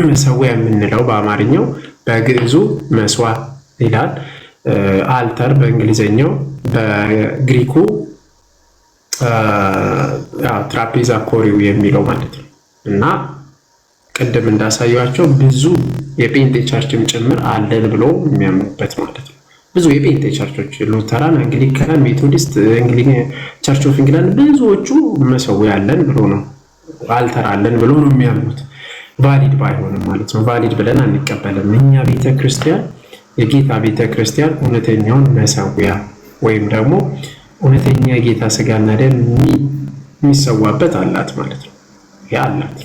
መሰዊያ የምንለው በአማርኛው፣ በግዕዙ መስዋዕ ይላል። አልተር በእንግሊዘኛው፣ በግሪኩ ትራፔዛ ኮሪው የሚለው ማለት ነው። እና ቅድም እንዳሳያቸው ብዙ የጴንጤ ቸርችም ጭምር አለን ብሎ የሚያምኑበት ማለት ነው። ብዙ የጴንጤ ቸርቾች ሉተራን፣ አንግሊካን፣ ሜቶዲስት፣ ቸርች ኦፍ ኢንግላንድ ብዙዎቹ መሰዊያ አለን ብሎ ነው አልተር አለን ብሎ ነው የሚያምኑት። ቫሊድ ባይሆንም ማለት ነው። ቫሊድ ብለን አንቀበልም። እኛ ቤተክርስቲያን፣ የጌታ ቤተክርስቲያን እውነተኛውን መሰዊያ ወይም ደግሞ እውነተኛ የጌታ ስጋና ደም የሚሰዋበት አላት ማለት ነው። ያ አላት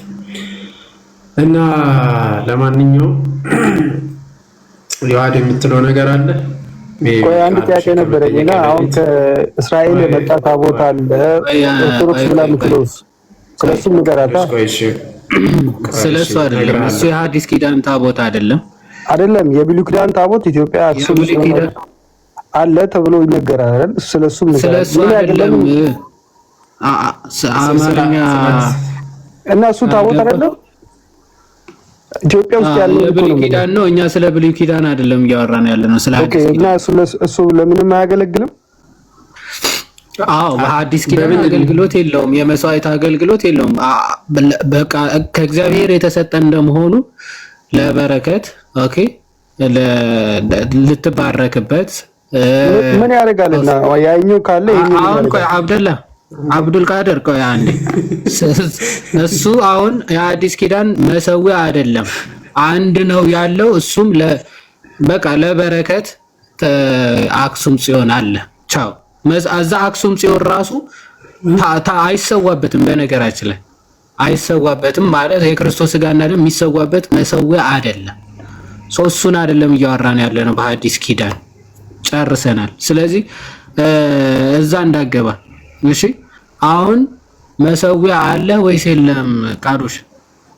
እና ለማንኛውም የዋድ የምትለው ነገር አለ። ቆይ አንድ ጥያቄ ነበረኝ እና አሁን ከእስራኤል የመጣ ታቦት አለ ኦርቶዶክስ ብላ ምትለው ስለሱ ንገራታ። ስለሱ አይደለም፣ እሱ የሐዲስ ኪዳን ታቦት አይደለም። የብሉይ ኪዳን ታቦት ኢትዮጵያ አክሱም አለ ተብሎ ይነገራል። ስለሱ አይደለም አማርኛ እና እሱ ታቦት አይደለም ኢትዮጵያ ውስጥ ያለው የብሉይ ኪዳን ነው። እኛ ስለ ብሉይ ኪዳን አይደለም እያወራን ያለነው ስለ ሐዲስ ኪዳን። እና እሱ ለምንም አያገለግልም። በሐዲስ ኪዳን አገልግሎት የለውም፣ የመስዋዕት አገልግሎት የለውም። በቃ ከእግዚአብሔር የተሰጠ እንደመሆኑ ለበረከት ልትባረክበት ምን ያደርጋልና ያኛው ካለ አሁን ቆይ አብዱል ቃድር ቆይ አንዴ። እሱ አሁን የአዲስ ኪዳን መሰዊያ አይደለም፣ አንድ ነው ያለው። እሱም በቃ ለበረከት አክሱም ጽዮን አለ። ቻው እዛ አክሱም ጽዮን ራሱ አይሰዋበትም። በነገራችን ላይ አይሰዋበትም ማለት የክርስቶስ ስጋና ደም የሚሰዋበት መሰዊያ አይደለም። እሱን አይደለም እያወራን ያለ ነው። በሐዲስ ኪዳን ጨርሰናል። ስለዚህ እዛ እንዳገባ እሺ። አሁን መሰዊያ አለ ወይስ የለም? ቃዶሽ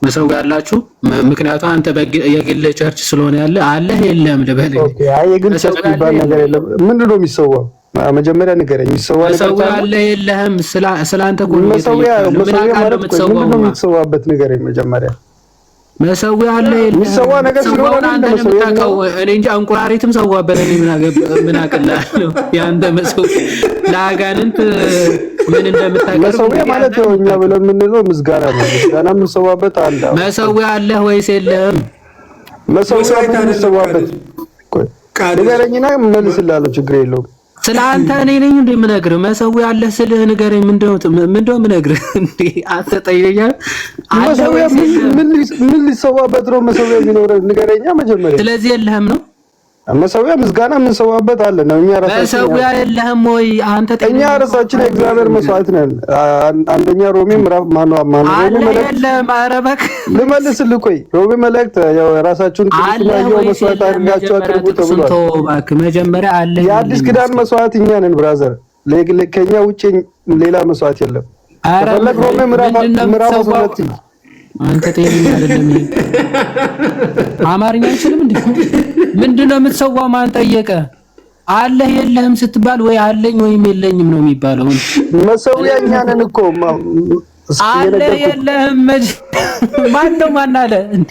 መሰዊያ አላችሁ? ምክንያቱም አንተ የግል ቸርች ስለሆነ ያለ አለህ የለም ልበል። ኦኬ አይ የግል ቸርች የሚባል ነገር የለም። ምንድን ነው የሚሰዋው? መጀመሪያ ንገረኝ። መሰዊያ አለ የለህም? ስላንተ እኮ ነው መሰዊያ ማለት ምንድን ነው የሚሰዋበት? ንገረኝ መጀመሪያ። መሰዊያ አለ የለህም? የሚሰዋ ነገር ስለሆነ አንተ የምታውቀው እኔ እንጂ እንቁራሪትም ሰዋበት እኔ ምን አቅልላለሁ? ያንተ መሰዊያ ለአጋንንት ምን እንደምታቀርብ መሰዊያ ማለት ነው እኛ ብለን የምንለው ምስጋና ነው። ምስጋና የምንሰዋበት አለ። መሰዊያ አለህ ወይስ የለህም? መሰዊያ የምንሰዋበት ንገረኝና መልስልሃለሁ። ችግር የለውም። ስለ አንተ እኔ ነኝ እንዴ የምነግርህ? መሰዊያ አለህ ስልህ ንገረኝ። ምንድነው የምነግርህ እንዴ? አትጠይቀኝ። መሰዊያ ምን ሊሰዋበት ነው? መሰዊያ ቢኖረን ንገረኛ መጀመሪያ። ስለዚህ የለህም ነው መሰዊያ ምስጋና የምንሰዋበት አለ ነው። እኛ ራሳችን መሰዊያ የለህም ወይ አንተ? እኛ ራሳችን እግዚአብሔር መስዋዕት ነን። አንደኛ ሮሜ ምዕራፍ ማነው ሮሜ መልእክት ማረበክ ልመልስልህ። ቆይ ሮሜ መልእክት ያው ራሳችሁን ክርስቲያናው መስዋዕት አድርጋችሁ አቅርቡ ተብሏል። ተባክ መጀመሪያ አለ። የአዲስ ኪዳን መስዋዕት እኛ ነን ብራዘር። ከኛ ውጪ ሌላ መስዋዕት የለም። ተፈለግ ሮሜ ምዕራፍ 12 አንተ ጤነኛ አይደለም። አማርኛ አይችልም እንዴ? ምንድነው የምትሰዋው? ማን ጠየቀ? አለህ የለህም ስትባል ወይ አለኝ ወይም የለኝም ነው የሚባለው። መሰዊያ እኛ ነን እኮ። አለህ የለህም ማን አለ እንዴ?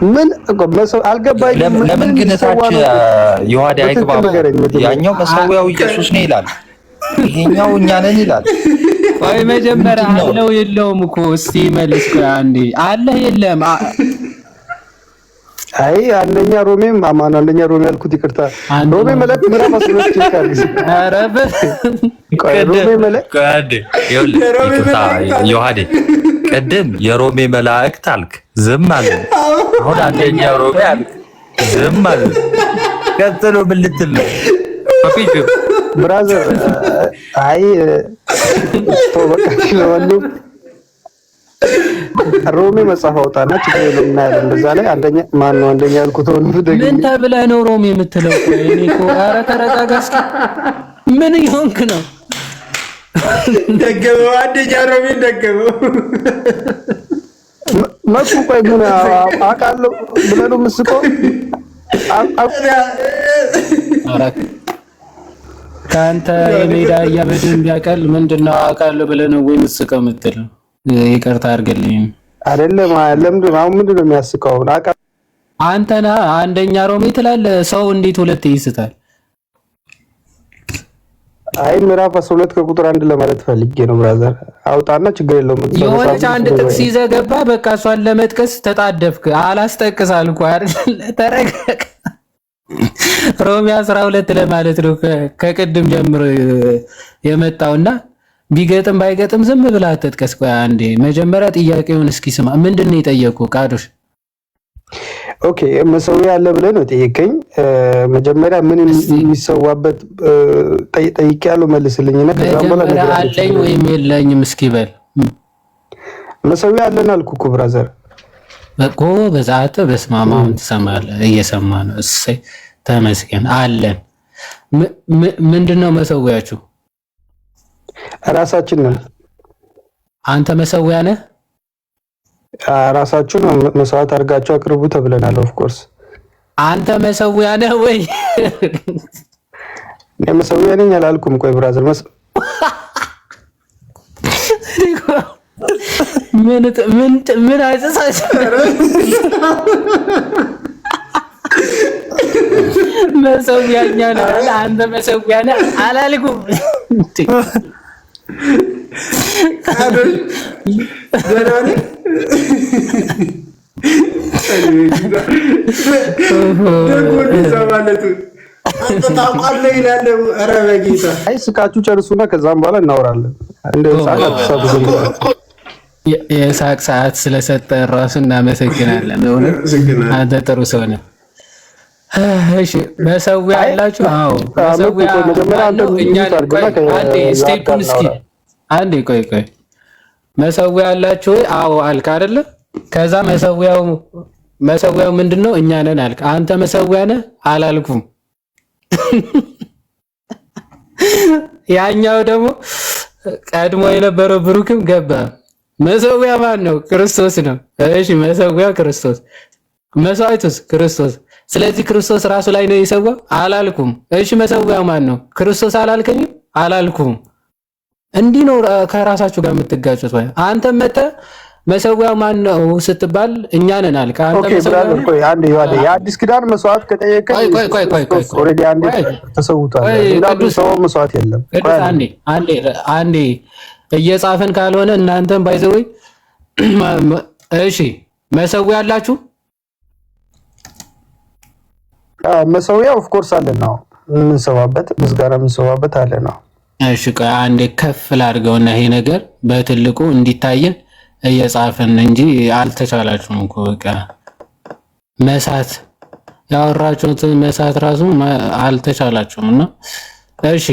ምን አልገባኝም። ለምን ግን ታች ይዋዲ አይገባም? ያኛው መሰዊያው ኢየሱስ ነው ይላል፣ ይሄኛው እኛ ነን ይላል። ወይ መጀመሪያ አለው የለውም እኮ እስቲ መልስ አንዴ። አለህ የለም? አይ አንደኛ ሮሜ ያልኩት ይቅርታ። ሮሜ መልእክት ምዕራፍ 12 ይካል። ኧረ ሮሜ መልእክት ዮሐዴ ቅድም የሮሜ መላእክት አልክ፣ ዝም አለ። አሁን አንደኛ ሮሜ አልክ፣ ዝም አለ። ቀጥሎ ምን ልትል ነው? ብራዘር አይ ተወቀሽ ነው ሮሜ መጽሐፍ አውጣና ችግር የለም እናያለን። በዛ ላይ አንደኛ ያልኩት ነው። ምን ተብለህ ነው ሮሜ የምትለው? እኔ እኮ ኧረ ተረጋጋ እስኪ። ምን ይሆንክ ነው? ደገመው አንደኛ ሮሜ ደገመው። መጥቶ ቆይ ምን አውቃለሁ ብለህ ነው የምትስቀው? ከአንተ የሜዳ እያበድን ቢያቀል ምንድነው አውቃለሁ ብለህ ነው ወይ የምትስቀው የምትለው? ይቅርታ አድርግልኝ። አይደለም አሁን ምንድነው የሚያስቀው? አንተና አንደኛ ሮሜ ትላለህ። ሰው እንዴት ሁለት ይስታል? አይ ምዕራፍ 12 ከቁጥር 1 ለማለት ፈልጌ ነው ብራዘር። አውጣና ችግር የለውም። የሆነች አንድ ጥቅስ ይዘህ ገባ። በቃ እሷን ለመጥቀስ ተጣደፍክ። አላስጠቅስ አልኩ አይደል? ተረጋጋ። ሮሜ 12 ለማለት ነው ከቅድም ጀምሮ የመጣውና ቢገጥም ባይገጥም ዝም ብለህ አትጥቀስ። ቆይ አንዴ መጀመሪያ ጥያቄውን እስኪ ስማ። ምንድን ነው የጠየቁ ቃዶሽ? ኦኬ መሰዊያ አለ ብለህ ነው ጠየቀኝ። መጀመሪያ ምን የሚሰዋበት ጠይቄያለሁ፣ መልስልኝና ከዛ በኋላ ነገር አለኝ ወይም የለኝም እስኪ በል። መሰዊያ አለን አልኩ እኮ ብራዘር። በቆ በዛተ በስማማም ትሰማለህ፣ እየሰማ ነው። እሰይ ተመስገን አለን። ምንድነው መሰዊያችሁ? ራሳችን ነን። አንተ መሰዊያ ነህ? ራሳችሁን መስዋዕት አድርጋችሁ አቅርቡ ተብለናል። ኦፍ ኮርስ አንተ መሰዊያ ነህ ወይ? እኔ መሰዊያ ነኝ አላልኩም። ቆይ ብራዘር ምን አይጸሳሽ? መሰዊያኛ ነህ አንተ መሰዊያ ነህ አላልኩም። ስቃችሁ ጨርሱና ከዛም በኋላ እናወራለን። የሳቅ ሰዓት ስለሰጠ ራሱ እናመሰግናለን። አንተ ጥሩ ሰው ነህ። እሺ መሰዊያ አላችሁ? አዎ መሰዊያ አለው። ስቴፑን እስኪ አንዴ ቆይ መሰዊያ አላችሁ ወይ? አዎ አልክ አይደለ? ከዛ መሰዊያው ምንድነው? እኛ ነን አልክ። አንተ መሰዊያ ነህ አላልኩም። ያኛው ደግሞ ቀድሞ የነበረው ብሩክም ገባ። መሰዊያ ማን ነው? ክርስቶስ ነው። እሺ መሰዊያ ክርስቶስ፣ መስዋዕቱስ ክርስቶስ። ስለዚህ ክርስቶስ ራሱ ላይ ነው የሰዋው አላልኩም። እሺ መሰዊያ ማን ነው? ክርስቶስ አላልከኝም? አላልኩም። እንዲህ ነው ከራሳችሁ ጋር የምትጋጩት። ወይ አንተ መጥተህ መሰዊያ ማን ነው ስትባል እኛ ነን አልክ። አንተ መሰዊያ ቆይ አንዴ የአዲስ ኪዳን መስዋዕት ከጠየቀኝ ኦልሬዲ አንዴ ተሰውቷል። ሌላ ሰው መስዋዕት የለም። አንዴ እየጻፈን ካልሆነ እናንተም ባይዘውኝ እሺ መሰዊያ አላችሁ? መሰዊያ ኦፍ ኮርስ አለ ነው የምንሰዋበት፣ ምስጋና የምንሰዋበት አለ ነው። እሺ ቆይ አንዴ ከፍ ላድርገውና ይሄ ነገር በትልቁ እንዲታየን እየጻፈን እንጂ አልተቻላችሁም እኮ በቃ መሳት ያወራችሁት መሳት ራሱ አልተቻላችሁም። እና እሺ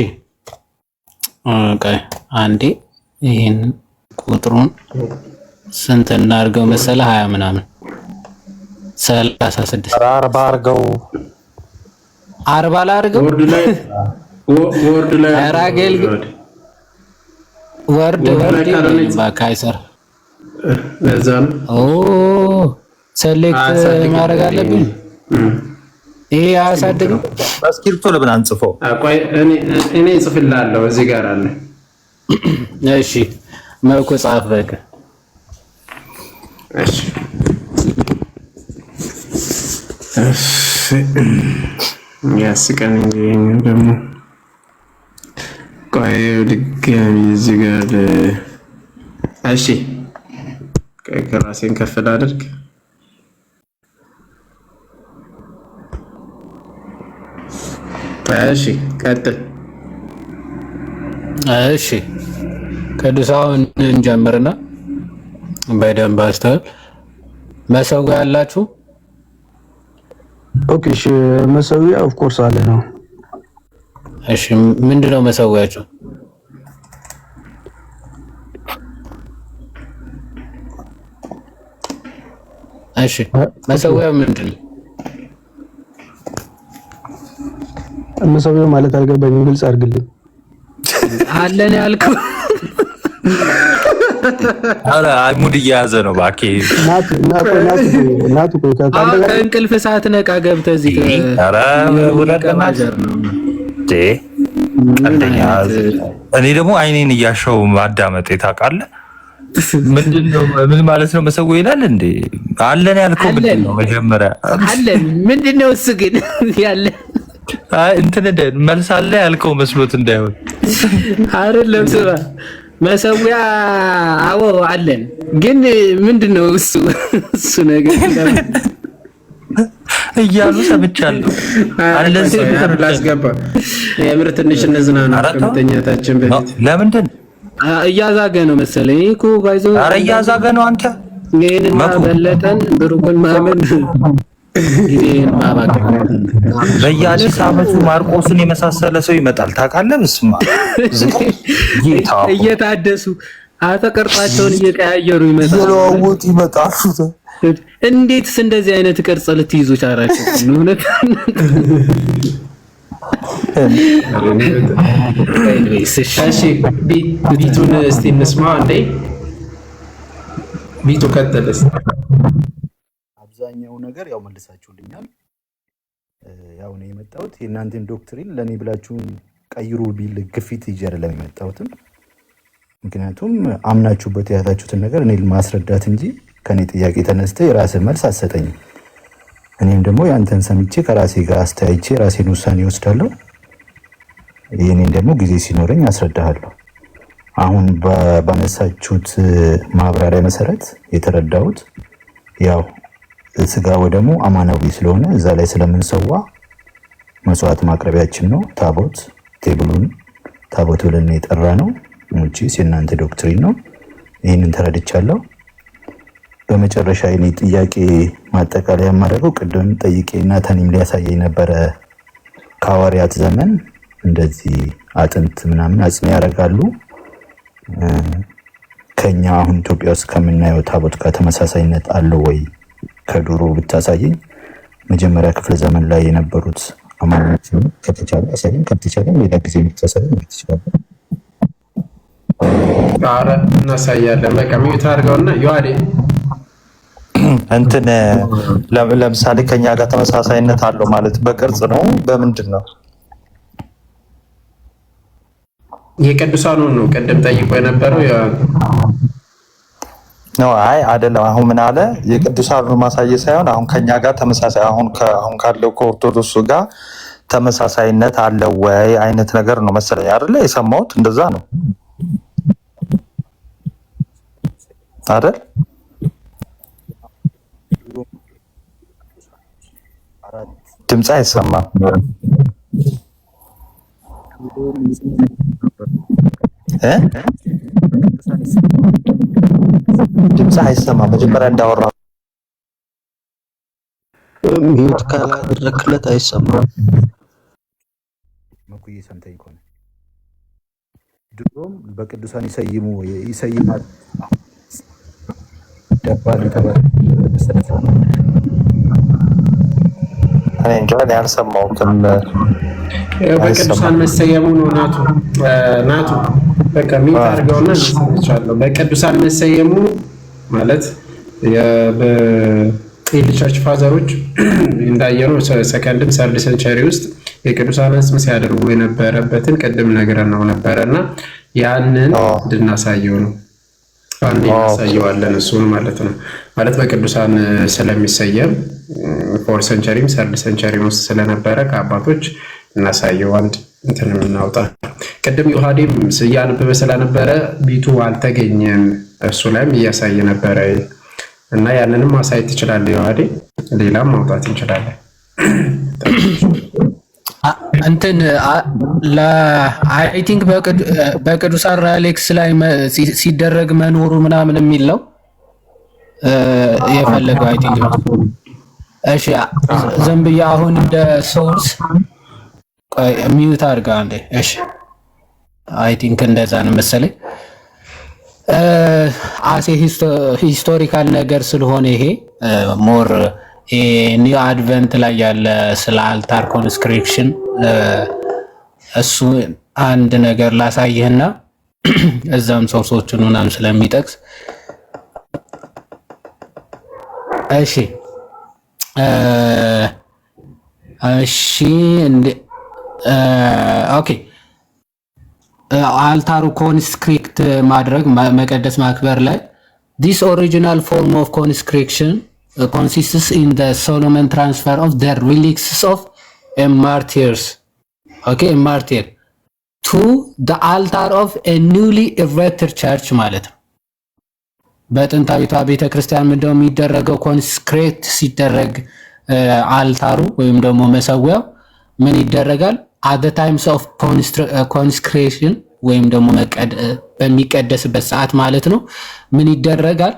ቆይ አንዴ ይሄን ቁጥሩን ስንት እናድርገው መሰለ 20 ምናምን 36 40 አድርገው 40 ላድርገው ወርድ ላይ አራገል ወርድ ባካይሰር ለዛ ነው ሰሌክት ማድረግ አለብኝ። ይሄ አያሳድግም። በስክሪፕቶ ለምን አንጽፈው? ቆይ እኔ እጽፍልሃለሁ እዚህ ጋር አለ። እሺ መልኩ ጻፍ በቃ። እሺ ያስቀን እንጂ ደግሞ ቆይ ድጋሚ እዚህ ጋር እሺ ከራሴን ከፍ ላድርግ። እሺ ቀጥል። እሺ ቅዱሳን እንጀምርና በደንብ አስተውል። መሰዊያ አላችሁ? ኦኬ እሺ መሰዊያ ኦፍ ኮርስ አለ ነው። እሺ ምንድነው መሰዊያችሁ? እሺ መሰዊያ ምንድነው? መሰዊያ ማለት አልገባኝም፣ ግልጽ አድርግልኝ። አለን ያልከው አረ ሙድ እየያዘ ነው እባክህ። ናቱ ከእንቅልፍ ሰዓት ነቃ ገብተህ እዚህ አረ ወለደማጀር ነው እንዴ? አንደኛ እኔ ደግሞ አይኔን እያሻው ማዳመጥ ታውቃለህ? ምንድነው ምን ማለት ነው? መሰዊያ ይላል እንዴ? አለን ያልከው ምንድነው? መጀመሪያ አለን ምንድነው? እሱ ግን ያለ እንትን መልስ አለ ያልከው መስሎት እንዳይሆን አይደለም። ስራ መሰዊያ አዎ አለን፣ ግን ምንድነው እሱ ነገር እያሉ ሰምቻለሁ። አለን ላስገባ የምር ትንሽ እንዝናና ከመተኛታችን በፊት። ለምንድን እያዛገ ነው መሰለኝ እኮ ባይዞ። ኧረ እያዛገ ነው አንተ። ይሄንን ማበለጠን ብሩክን ማመን ጊዜን ማባከን። በየአዲስ ዓመቱ ማርቆስን የመሳሰለ ሰው ይመጣል ታውቃለህ? ምስማ እየታደሱ አተቀርጻቸውን እየቀያየሩ ይመጣሉ። እንዴትስ እንደዚህ አይነት ቅርጽ ልትይዙ ቻላችሁ? እውነት እሺ ቢቱን እስቲ እንስማ እንዴ። ቢቱ ከተለስ አብዛኛው ነገር ያው መልሳችሁልኛል። ያው ነው የመጣሁት። የእናንተን ዶክትሪን ለኔ ብላችሁ ቀይሩ ቢል ግፊት ይዤ አይደለም የመጣሁትም። ምክንያቱም አምናችሁበት ያላችሁትን ነገር እኔ ማስረዳት እንጂ ከኔ ጥያቄ ተነስተ የራስን መልስ አትሰጠኝም። እኔም ደግሞ ያንተን ሰምቼ ከራሴ ጋር አስተያይቼ ራሴን ውሳኔ ወስዳለሁ። ይሄንን ደግሞ ጊዜ ሲኖረኝ አስረዳሃለሁ። አሁን ባነሳችሁት ማብራሪያ መሰረት የተረዳሁት ያው ስጋ ወደሙ አማናዊ ስለሆነ እዛ ላይ ስለምንሰዋ መስዋዕት ማቅረቢያችን ነው። ታቦት ቴብሉን ታቦት ብለን የጠራ ነው እንጂ የእናንተ ዶክትሪን ነው። ይህንን ተረድቻለሁ። በመጨረሻ የኔ ጥያቄ ማጠቃለያ የማደርገው ቅድም ጠይቄ ናታኒም ሊያሳየኝ ነበረ። ከሐዋርያት ዘመን እንደዚህ አጥንት ምናምን አጽም ያደርጋሉ። ከኛ አሁን ኢትዮጵያ ውስጥ ከምናየው ታቦት ጋር ተመሳሳይነት አለው ወይ? ከድሮ ብታሳየኝ። መጀመሪያ ክፍለ ዘመን ላይ የነበሩት አማኞች ከተቻለ አሳየኝ፣ ከተቻለ ሌላ ጊዜ ብታሳየኝ ትችላለህ። ኧረ እናሳያለን። በቃ ሚዩት አድርገውና ዮሐዴ እንትን ለምሳሌ ከኛ ጋር ተመሳሳይነት አለው ማለት በቅርጽ ነው በምንድን ነው? የቅዱሳኑን ነው ቅድም ጠይቆ የነበረው ነው። አይ አይደለም። አሁን ምን አለ? የቅዱሳኑን ማሳየት ሳይሆን አሁን ከኛ ጋር ተመሳሳይ አሁን ካለው ከኦርቶዶክሱ ጋር ተመሳሳይነት አለው ወይ አይነት ነገር ነው መሰለኝ አይደለ? የሰማሁት እንደዛ ነው አይደል? ድምፅ አይሰማም። ድምፅ አይሰማም። መጀመሪያ እንዳወራ ሚዩት ካላደረክለት አይሰማም። መኩዬ ሰምተኝ ከሆነ ድሮም በቅዱሳን ይሰይማል ደባል ተባለ። እኔ እንጃ እኔ አልሰማሁትም። በቅዱሳን መሰየሙ ነው ናቱ በቃ ሚዩት አድርገውና እንሰማቻለሁ። በቅዱሳን መሰየሙ ማለት የቸርች ፋዘሮች እንዳየነው ሰከንድም ሰርድ ሴንቸሪ ውስጥ የቅዱሳን ስም ሲያደርጉ የነበረበትን ቅድም ነግረን ነው ነበረና ያንን እንድናሳየው ነው። አንዴ እናሳየዋለን እሱን ማለት ነው። ማለት በቅዱሳን ስለሚሰየም ፎር ሴንቸሪም ሰርድ ሴንቸሪም ውስጥ ስለነበረ ከአባቶች እናሳየው። አንድ እንትን እናውጣ። ቅድም ዮሐዴም እያነበበ ስለነበረ ቢቱ አልተገኘም። እሱ ላይም እያሳየ ነበረ እና ያንንም ማሳየት ትችላለህ ዮሐዴ። ሌላም ማውጣት እንችላለን። እንትን አይ ቲንክ በቅዱሳን ራሌክስ ላይ ሲደረግ መኖሩ ምናምን የሚል ነው የፈለገው አይ ቲንክ። እሺ ዝም ብዬ አሁን እንደ ሶርስ ሚዩት አድርጋ አንዴ። እሺ አይ ቲንክ እንደዛ ነው መሰለኝ። አሴ ሂስቶሪካል ነገር ስለሆነ ይሄ ሞር ኒው አድቨንት ላይ ያለ ስለ አልታር ኮንስክሪፕሽን እሱ አንድ ነገር ላሳይህና እዛም ሶርሶችን ምናምን ስለሚጠቅስ እሺ ኦኬ አልታሩ ኮንስክሪክት ማድረግ መቀደስ ማክበር ላይ this original form of consecration consists in the Solomon transfer of the relics of a martyrs a martyr to the altar of a newly erected church ማለት ነው። በጥንታዊቷ ቤተክርስቲያን ምንድነው የሚደረገው? ኮንስክሬት ሲደረግ አልታሩ ወይም ደግሞ መሰዊያው ምን ይደረጋል? at the times of consecration ወይም ደግሞ በሚቀደስበት ሰዓት ማለት ነው ምን ይደረጋል?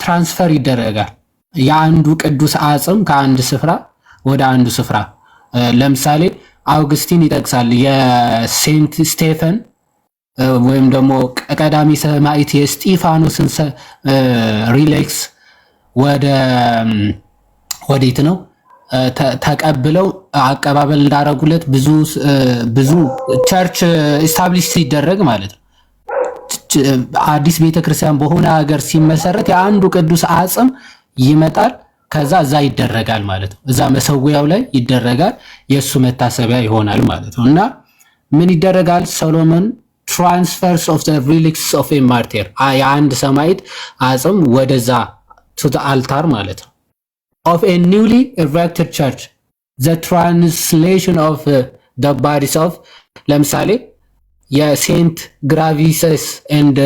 ትራንስፈር ይደረጋል። የአንዱ ቅዱስ አጽም ከአንድ ስፍራ ወደ አንዱ ስፍራ። ለምሳሌ አውግስቲን ይጠቅሳል የሴንት ስቴፈን ወይም ደግሞ ቀዳሚ ሰማዕት የስጢፋኖስን ሪሌክስ ወዴት ነው ተቀብለው አቀባበል እንዳረጉለት ብዙ ቸርች ኢስታብሊሽ ሲደረግ ማለት ነው። አዲስ ቤተክርስቲያን በሆነ ሀገር ሲመሰረት የአንዱ ቅዱስ አጽም ይመጣል፣ ከዛ እዛ ይደረጋል ማለት ነው። እዛ መሰዊያው ላይ ይደረጋል፣ የእሱ መታሰቢያ ይሆናል ማለት ነው። እና ምን ይደረጋል? ሶሎሞን ትራንስፈርስ ኦፍ ዘ ሪሊክስ ኦፍ ኤ ማርቲር የአንድ ሰማዕት አጽም ወደዛ ቱ ዘ አልታር ማለት ነው of a newly erected church the translation of the bodies of ለምሳሌ የሴንት ግራቪሰስ and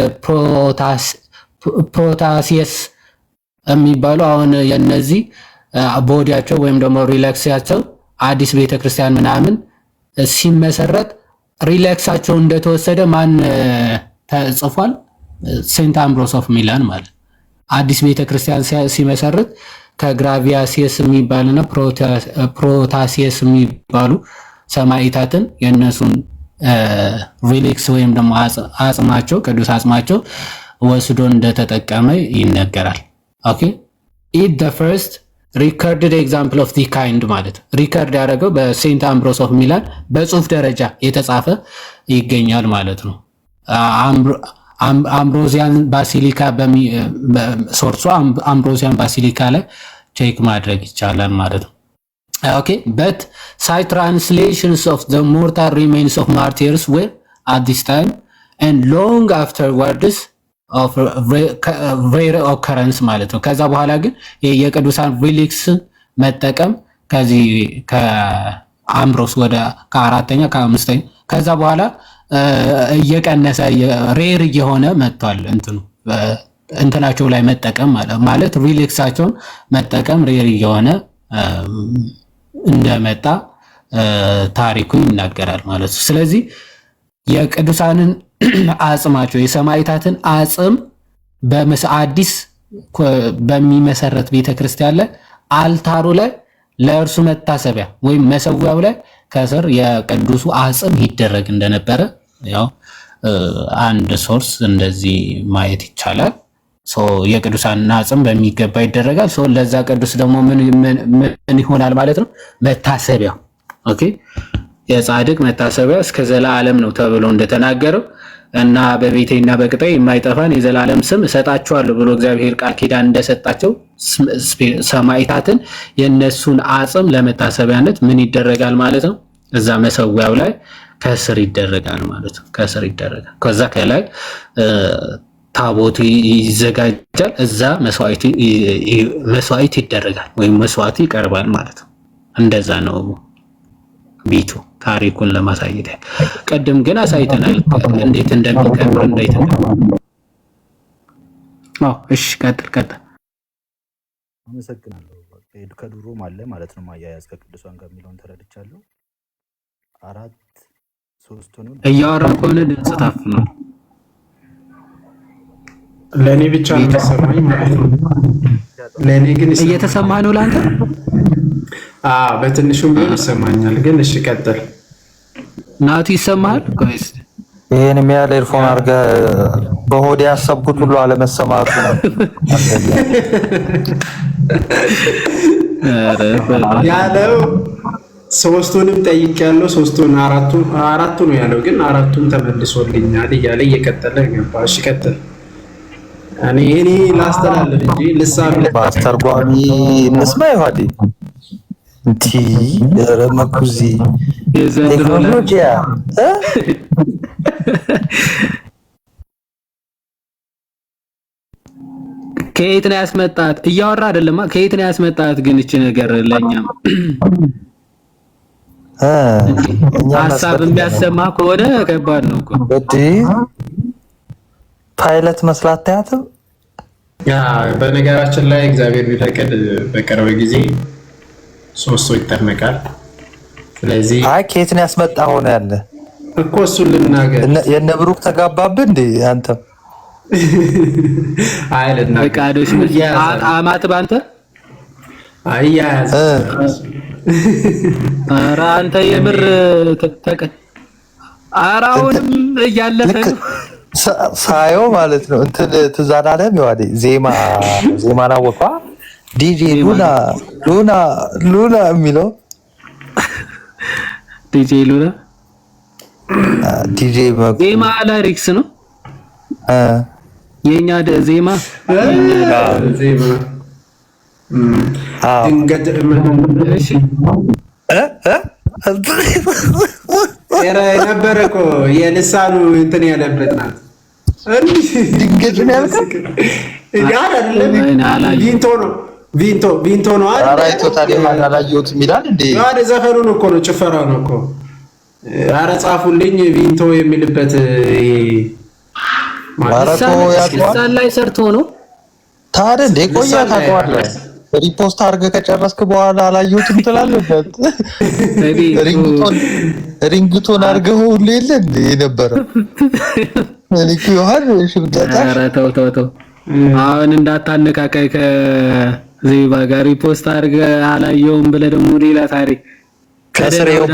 ፕሮታሲየስ የሚባሉ አሁን የነዚህ ቦዲያቸው ወይም ደግሞ ሪላክሳቸው አዲስ ቤተክርስቲያን ምናምን ሲመሰረት ሪላክሳቸው እንደተወሰደ ማን ተጽፏል? ሴንት አምብሮስ ኦፍ ሚላን ማለት አዲስ ቤተክርስቲያን ሲመሰረት ከግራቪያሲየስ የሚባልና ፕሮታሲየስ የሚባሉ ሰማዕታትን የነሱን ሪሊክስ ወይም ደግሞ አጽማቸው ቅዱስ አጽማቸው ወስዶ እንደተጠቀመ ይነገራል። ኦኬ ኢት the first recorded example of the kind ማለት ሪከርድ ያደረገው በሴንት አምብሮስ ኦፍ ሚላን በጽሁፍ ደረጃ የተጻፈ ይገኛል ማለት ነው። አምብሮዚያን ባሲሊካ ሶርሱ አምብሮዚያን ባሲሊካ ላይ ቼክ ማድረግ ይቻላል ማለት ነው። ኦኬ but side translations of the mortal remains of martyrs were at this time and long afterwards of rare occurrence ማለት ነው። ከዛ በኋላ ግን የቅዱሳን ሪሊክስ መጠቀም ከዚህ ከአምብሮስ ወደ ከአራተኛ ከአምስተኛ ከዛ በኋላ እየቀነሰ ሬር እየሆነ መጥቷል። እንትናቸው ላይ መጠቀም ማለት ሪሊክሳቸውን መጠቀም ሬር እየሆነ እንደመጣ ታሪኩ ይናገራል ማለት ነው። ስለዚህ የቅዱሳንን አጽማቸው የሰማዕታትን አጽም አዲስ በሚመሰረት ቤተክርስቲያን ላይ አልታሩ ላይ ለእርሱ መታሰቢያ ወይም መሰዊያው ላይ ከስር የቅዱሱ አጽም ይደረግ እንደነበረ ያው አንድ ሶርስ እንደዚህ ማየት ይቻላል። የቅዱሳን አጽም በሚገባ ይደረጋል። ለዛ ቅዱስ ደግሞ ምን ይሆናል ማለት ነው? መታሰቢያው ኦኬ የጻድቅ መታሰቢያ እስከ ዘላለም ነው ተብሎ እንደተናገረው እና በቤቴና በቅጣይ የማይጠፋን የዘላለም ስም እሰጣቸዋለሁ ብሎ እግዚአብሔር ቃል ኪዳን እንደሰጣቸው ሰማዕታትን የነሱን አጽም ለመታሰቢያነት ምን ይደረጋል ማለት ነው? እዛ መሰዊያው ላይ ከስር ይደረጋል ማለት ነው። ከስር ይደረጋል። ከዛ ከላይ ታቦት ይዘጋጃል። እዛ መስዋዕት ይደረጋል ወይም መስዋዕት ይቀርባል ማለት ነው። እንደዛ ነው ቤቱ ታሪኩን ለማሳየት ቀደም ግን አሳይተናል እንዴት እንደሚከብር እንዴት እሺ ቀጥል። አመሰግናለሁ። ከድሮም አለ ማለት ነው ማያያዝ ከቅዱሳን ጋር የሚለውን ተረድቻለሁ። 4-3 እያወራ ከሆነ ድምጽ ታፍኗል። ለእኔ ብቻ ነው የሚሰማኝ ማለት ነው። ለእኔ ግን እየተሰማ ነው ለአንተ? በትንሹም ቢሆን ይሰማኛል። ግን እሺ ቀጥል። ናቲ ይሰማል? ቆይስ ይሄን የሚያለ ኤርፎን አድርገህ በሆዴ ያሰብኩት ሁሉ አለመሰማቱ ነው ያለው። ሶስቱንም ጠይቄያለሁ። አራቱ ነው ያለው፣ ግን አራቱም ተመልሶልኛል እያለ እየቀጠለ ገባ። እሺ ቀጥል። እኔ ላስተላልፍ እንጂ ልሳብ በአስተርጓሚ እንስማ ይዋዲ እንዲ ረመኩዚ ቴክኖሎጂያ ከየት ነው ያስመጣት? እያወራ አይደለም። ከየት ነው ያስመጣት? ግን እቺ ነገር ለኛም ሀሳብ የሚያሰማ ከሆነ ከባድ ነው እኮ ፓይለት መስላት ታያትም። በነገራችን ላይ እግዚአብሔር ቢፈቅድ በቅርብ ጊዜ 3 ሰው ይጠመቃል። ስለዚህ ከየት ነው ያስመጣ ሆነ ያለ እኮ እሱን ልናገር። የነ ብሩክ ተጋባብህ እንዴ አንተም? ፈቃዶች አማት ባንተ አያያዝ ኧረ አንተ የምር አራውንም እያለፈ ሳየው ማለት ነው እንትን ትዛናለም ይዋዴ ዜማና ወቋ ዲጄ ሉና የሚለው ዲጄ ዜማ ላሪክስ ነው የኛ ዜማ ድንገት እሺ ነበረ እኮ የልሳኑ እንትን ያለበት ናት። ድንገት ነው ያልከው? ቪንቶ ነው አላየሁትም ይላል እንዴ? ዘፈኑን እኮ ነው፣ ጭፈራው ነው እኮ። ኧረ ጻፉልኝ ቪንቶ የሚልበት ልሳን ላይ ሰርቶ ነው ታዲያ እንዴ? ቆያ ታውቀዋለህ። ሪፖስት አድርገህ ከጨረስክ በኋላ አላየሁትም ትላለበት። ሪንግቶን አድርገህ ሁሉ የለ እንዴ የነበረ እኔ ይሆን ሽብጣጣ። ኧረ ተው አሁን እንዳታነካካይ ከዜባ ጋር ሪፖስት አድርገህ አላየሁም ብለህ ደግሞ ሌላ ታሪክ ከስሬው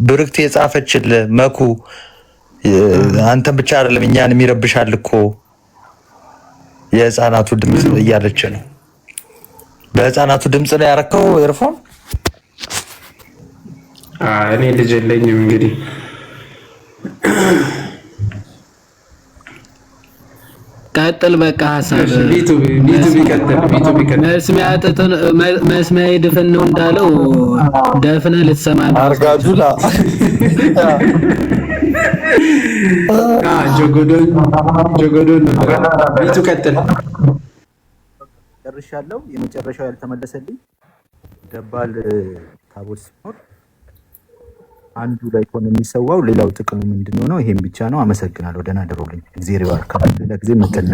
ብሩክት የጻፈችልህ መኩ አንተን ብቻ አይደለም እኛንም ይረብሻል እኮ የህፃናቱ ድምጽ እያለች ነው። በህፃናቱ ድምጽ ላይ ያረከው ኤርፎን? እኔ ልጅ የለኝም እንግዲህ ቀጥል በቃ ሐሳብ ቢቱ ቢቀጥል መስሚያ ድፍን ነው እንዳለው ደፍነ ልትሰማ አርጋጁላ ጆጎዶን ነበር። ቢቱ ቀጥል። ጨርሻለሁ። የመጨረሻው ያልተመለሰልኝ ደባል ታቦት ሲኖር አንዱ ላይ ሆነ የሚሰዋው ሌላው ጥቅሙ ምንድነው ነው? ይሄን ብቻ ነው። አመሰግናለሁ። ደህና ደሩልኝ። እግዚአብሔር ይባርካችሁ። ሌላ ጊዜ መተን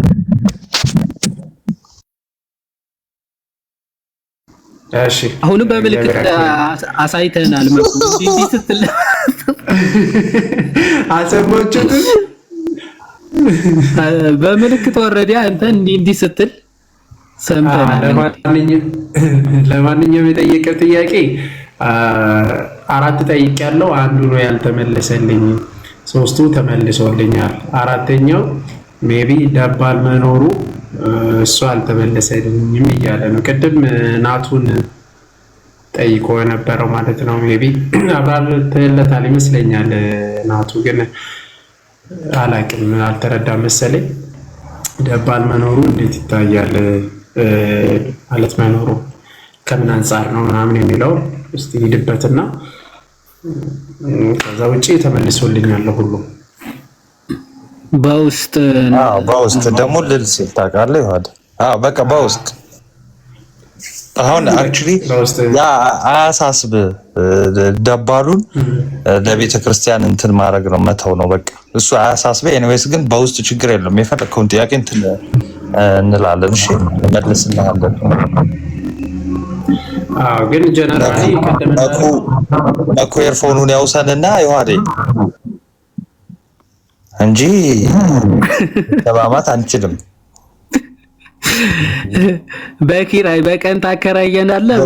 እሺ፣ አሁንም በምልክት አሳይተናል። እንዲህ ስትል አሰማችሁት? በምልክት ወረደ። አንተ እንዲህ ስትል ሰምተናል። ለማንኛውም የጠየቀው ጥያቄ 4 ጠይቄያለሁ። አንዱ ነው ያልተመለሰልኝ፣ 3ቱ ተመልሶልኛል። 4ኛው ሜቢ ደባል መኖሩ እሱ አልተመለሰልኝም እያለ ነው። ቅድም ናቱን ጠይቆ የነበረው ማለት ነው። ሜቢ አብራርተለታል ይመስለኛል። ናቱ ግን አላቅም፣ አልተረዳም መሰለኝ። ደባል መኖሩ እንዴት ይታያል ማለት መኖሩ ከምን አንጻር ነው ምናምን የሚለው እስቲ ሂድበትና ከዛ ውጪ ተመልሶልኛል ሁሉ በውስጥ ደግሞ ልልስ ታውቃለህ ይሆናል። በቃ በውስጥ አሁን አክቹሊ ያ አያሳስብ ደባሉን ለቤተ ክርስቲያን እንትን ማድረግ ነው መተው ነው በቃ እሱ አያሳስበ። ኤኒዌይስ ግን በውስጥ ችግር የለም። የፈለከውን ጥያቄ እንትን እንላለን። እሺ መልስልሃለን። ግን ጀነራሊ እኮ ኤርፎኑን ያውሰንና ይዋዴ እንጂ ተባማት አንችልም። በኪራይ በቀን ታከራየናለህ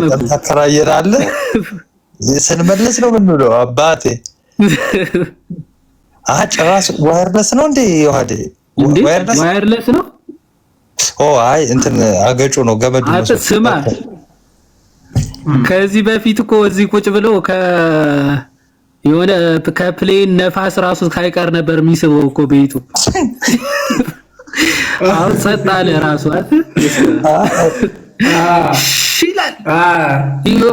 ስንመለስ ነው የምንውለው። አባቴ ጭራሽ ዋየርለስ ነው እንዴ? ይዋዴ ዋየርለስ ነው። አይ እንትን አገጩ ነው ገመዱ ነው። ስማ ከዚህ በፊት እኮ እዚህ ቁጭ ብሎ የሆነ ከፕሌን ነፋስ ራሱ ካይቀር ነበር የሚስበው እኮ ቤቱ። አሁን ጸጥ አለ ራሱ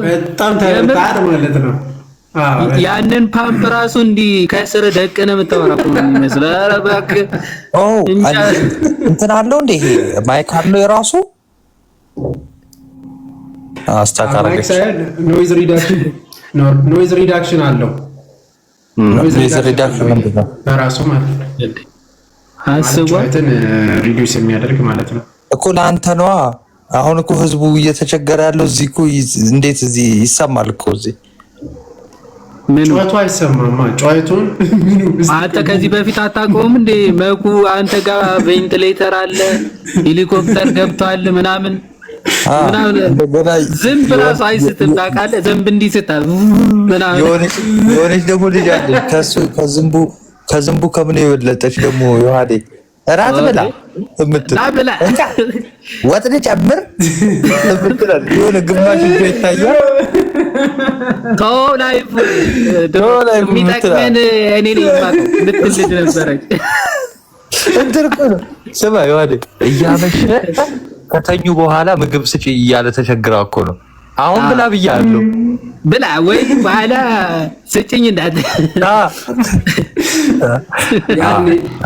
በጣም ተረዳር ማለት ነው። ያንን ፓምፕ ራሱ እንዲህ ከስር ደቅነ የምታወራ እኮ ነው የሚመስለው። ኧረ እባክህ እንትን አለው እንደ ይሄ ማይክ አለው የራሱ አስተካካለች። ኖይዝ ሪዳክሽን አለው። ኖይዝ ሪዳክሽን ምንድን ነው? በራሱ ማለት አስቧትን ሪዲዩስ የሚያደርግ ማለት ነው እኮ ለአንተ ነዋ። አሁን እኮ ህዝቡ እየተቸገረ ያለው እዚህ እኮ እንዴት እዚህ ይሰማል እኮ እዚህ ጨዋቱ አይሰማማ። ጨዋቱን አንተ ከዚህ በፊት አታውቀውም እንዴ? መኩ አንተ ጋር ቬንቲሌተር አለ፣ ሄሊኮፕተር ገብቷል ምናምን ዝንብ ራሱ አይስትም ታውቃለህ። ዝንብ እንዲህ ስታል ምናምን የሆነች ደግሞ ልጅ አለች ከዝንቡ ከምን የበለጠች ደግሞ ዮሐዴ እራት ብላ እምትል ወጥ ልጨምር እምትል የሆነ ግማሽ እጇ ይታያል። ተው ላይ የሚጠቅመን እኔ ነኝ የማውቀው ምትል ልጅ ነበረች። እንትን እኮ ነው ስማ ዮሐዴ እያመሸ ከተኙ በኋላ ምግብ ስጪ እያለ ተቸግራ እኮ ነው። አሁን ብላ ብያለሁ ብላ ወይ በኋላ ስጭኝ እንዳት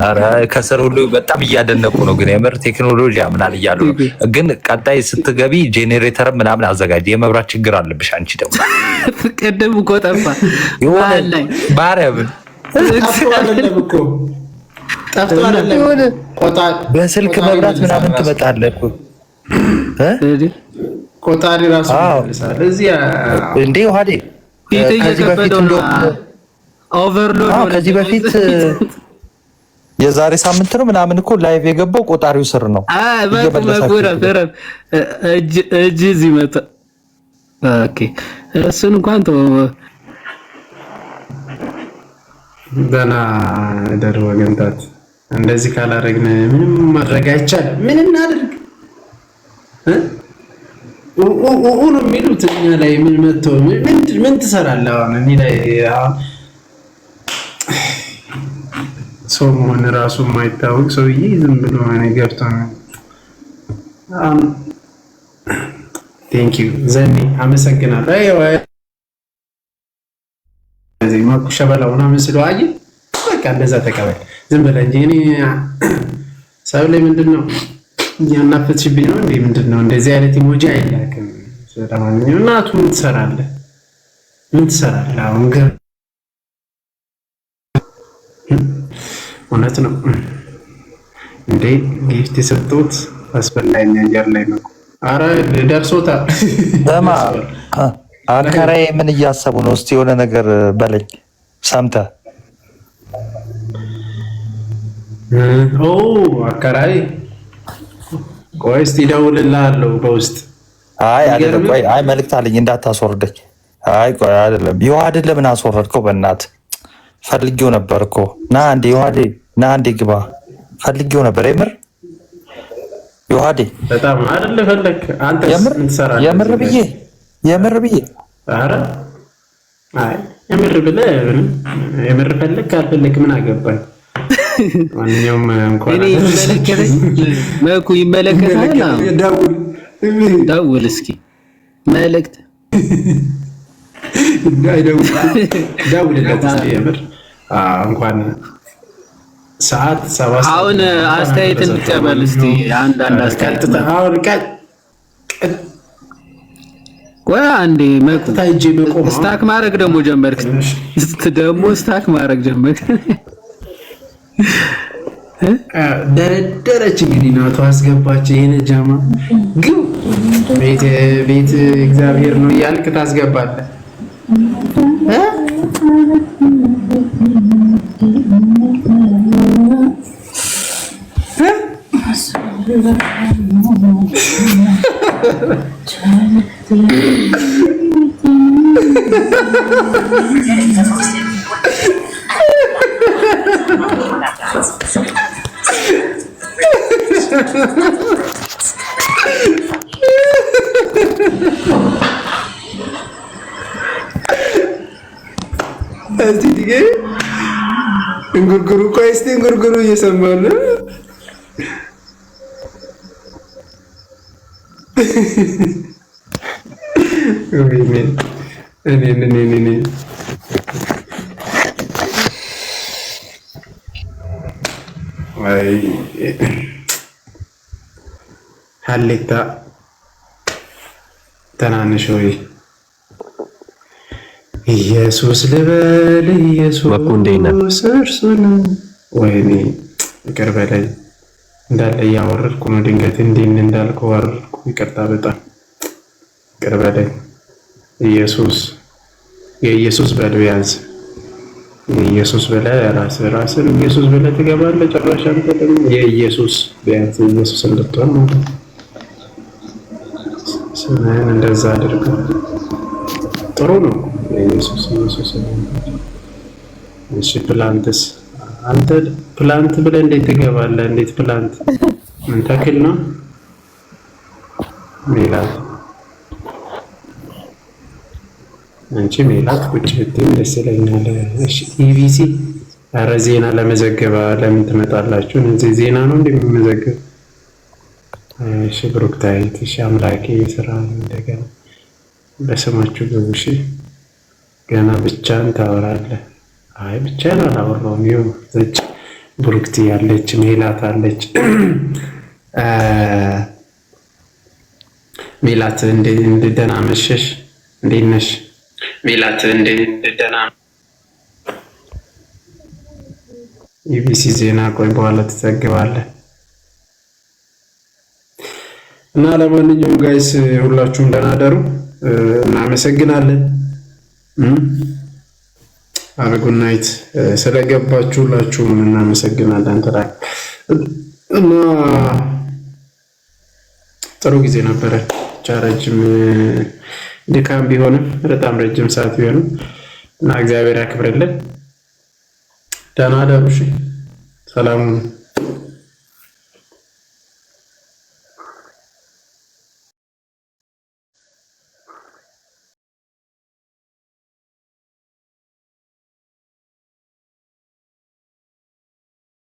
ኧረ ከስር ሁሉ በጣም እያደነቁ ነው። ግን የምር ቴክኖሎጂ ያምናል እያሉ ነው። ግን ቀጣይ ስትገቢ ጄኔሬተር ምናምን አዘጋጅ። የመብራት ችግር አለብሽ አንቺ ደግሞ ቅድም እኮ ጠፋ ይሆናል ባሪያምን ጠፍቶ አይደለም በስልክ መብራት ምናምን ትመጣለህ እኮ ቆጣሪ ራሱ ይመልሳል። እዚህ እንዴ ዮሐዴ ከዚህ በፊት የዛሬ ሳምንት ነው ምናምን እኮ ላይቭ የገባው ቆጣሪው ስር ነው። እጅ እዚህ መጣ። ኦኬ እሱን እንኳን ደህና ደር ወገንታት። እንደዚህ ካላደረግን ምንም ማድረግ አይቻልም። ምን እናድርግ ነው የሚሉት እኛ ላይ ምን መጥቶ ምን ትሰራለህ? አሁን እኔ ላይ ሰው መሆን ራሱ የማይታወቅ ሰውዬ ዝም ብሎ ገብቶ ነው። ቴንክ ዩ ዘኔ አመሰግናለሁ። እዚህ ማኩሻ በላውና መስሎ አይ በቃ እንደዛ ተቀበል ዝም ብለህ እንጂ እኔ ሰው ላይ ምንድነው እያናፈችብኝ ነው እንዴ? ምንድነው እንደዚህ አይነት ኢሞጂ አይላክም። ስለማንኛውም እናቱ ምን ትሰራለህ? አሁን ግን እውነት ነው እንዴ ጊፍት የሰጡት አስፈላጊ ነገር ላይ ነው። አረ ደርሶታል። ለማ አከራዬ ምን እያሰቡ ነው? እስቲ የሆነ ነገር በለኝ ሰምተህ። ኦ አከራዬ ቆይ እስቲ እደውልልሃለሁ በውስጥ። አይ አይደለም፣ ቆይ አይ መልዕክት አለኝ እንዳታስወርደኝ። አይ ቆይ አይደለም፣ ዮሐድን ለምን አስወረድከው? በእናትህ ፈልጌው ነበር እኮ። ና አንዴ ዮሐዴ፣ ና አንዴ ግባ። ፈልጌው ነበር የምር ዮሐዴ። በጣም አይደለ ፈለክ አንተ እንሰራለን የምር ብዬ አረ አይ የምር ፈለክ ካልፈለክ ምን አገባኝ። ማንኛውም እንኳን እኔ ይመለከተኝ መኩ ይመለከታል። ደውል እስኪ መልእክት ደውልለት እስኪ የምር እንኳን ሰዓት 7 አሁን አስተያየት እንቀበል እስቲ አንድ አስተያየት አሁን ቆይ አንዴ መኩ ስታክ ማድረግ ደግሞ ጀመርክ። ስታክ ማድረግ ጀመርክ። ደረደረች እንግዲህ ናቱ አስገባች። ይሄን ጃማ ግን ቤት እግዚአብሔር ነው እያልክ ታስገባለህ። እስቲ ዲጌ እንጉርጉሩ ቆይ እስቲ እንጉርጉሩ እየሰማሁ ነው። እኔ ሀሌታ ተናንሽ ወይ ኢየሱስ ልበል ኢየሱስ እርሱ ነው። ወይኔ ይቅር በለኝ እንዳለ እያወረድኩ ነው። ድንገት እንዴት እንዳልኩ ወረድኩ። ይቅርታ በጣም ይቅር በለኝ። ኢየሱስ የኢየሱስ በለው ያዝ። የኢየሱስ ብለህ ራስን ኢየሱስ ብለህ ትገባለህ። ጭራሽ አንተ ደግሞ የኢየሱስ ቢያንስ ኢየሱስ እንድትሆን ማለት ነው። ስምህን እንደዛ አድርገው ጥሩ ነው። ኢየሱስ እሺ ፕላንትስ አንተ ፕላንት ብለህ እንዴት ትገባለህ? እንዴት ፕላንት ምን ተክል ነው? ሜላት አንቺ ሜላት ቁጭ ብትይ ደስ ይለኛል። እሺ ኢቢሲ ኧረ ዜና ለመዘገባ ለምን ትመጣላችሁ? እዚህ ዜና ነው እንደሚመዘገብ። እሺ ብሩክታይት እሺ አምላኬ ስራ እንደገና በስማችሁ ግቡ። እሺ ገና ብቻን ታወራለህ። አይ ብቻን አላወራሁም። ይኸው ዘጭ ብሩክቲ ያለች ሜላት አለች። ሜላት እንደደህና መሸሽ። እንዴት ነሽ ሜላት? እንደደህና ኢቢሲ ዜና ቆይ በኋላ ትዘግባለህ። እና ለማንኛውም ጋይስ ሁላችሁም ደህና ደሩ። እናመሰግናለን። ጉድ ናይት ስለገባችሁ ሁላችሁም እናመሰግናለን። እና ጥሩ ጊዜ ነበረ። ረጅም ድካም ቢሆንም በጣም ረጅም ሰዓት ቢሆንም እና እግዚአብሔር ያክብርልን። ደህና ደሩ። ሰላም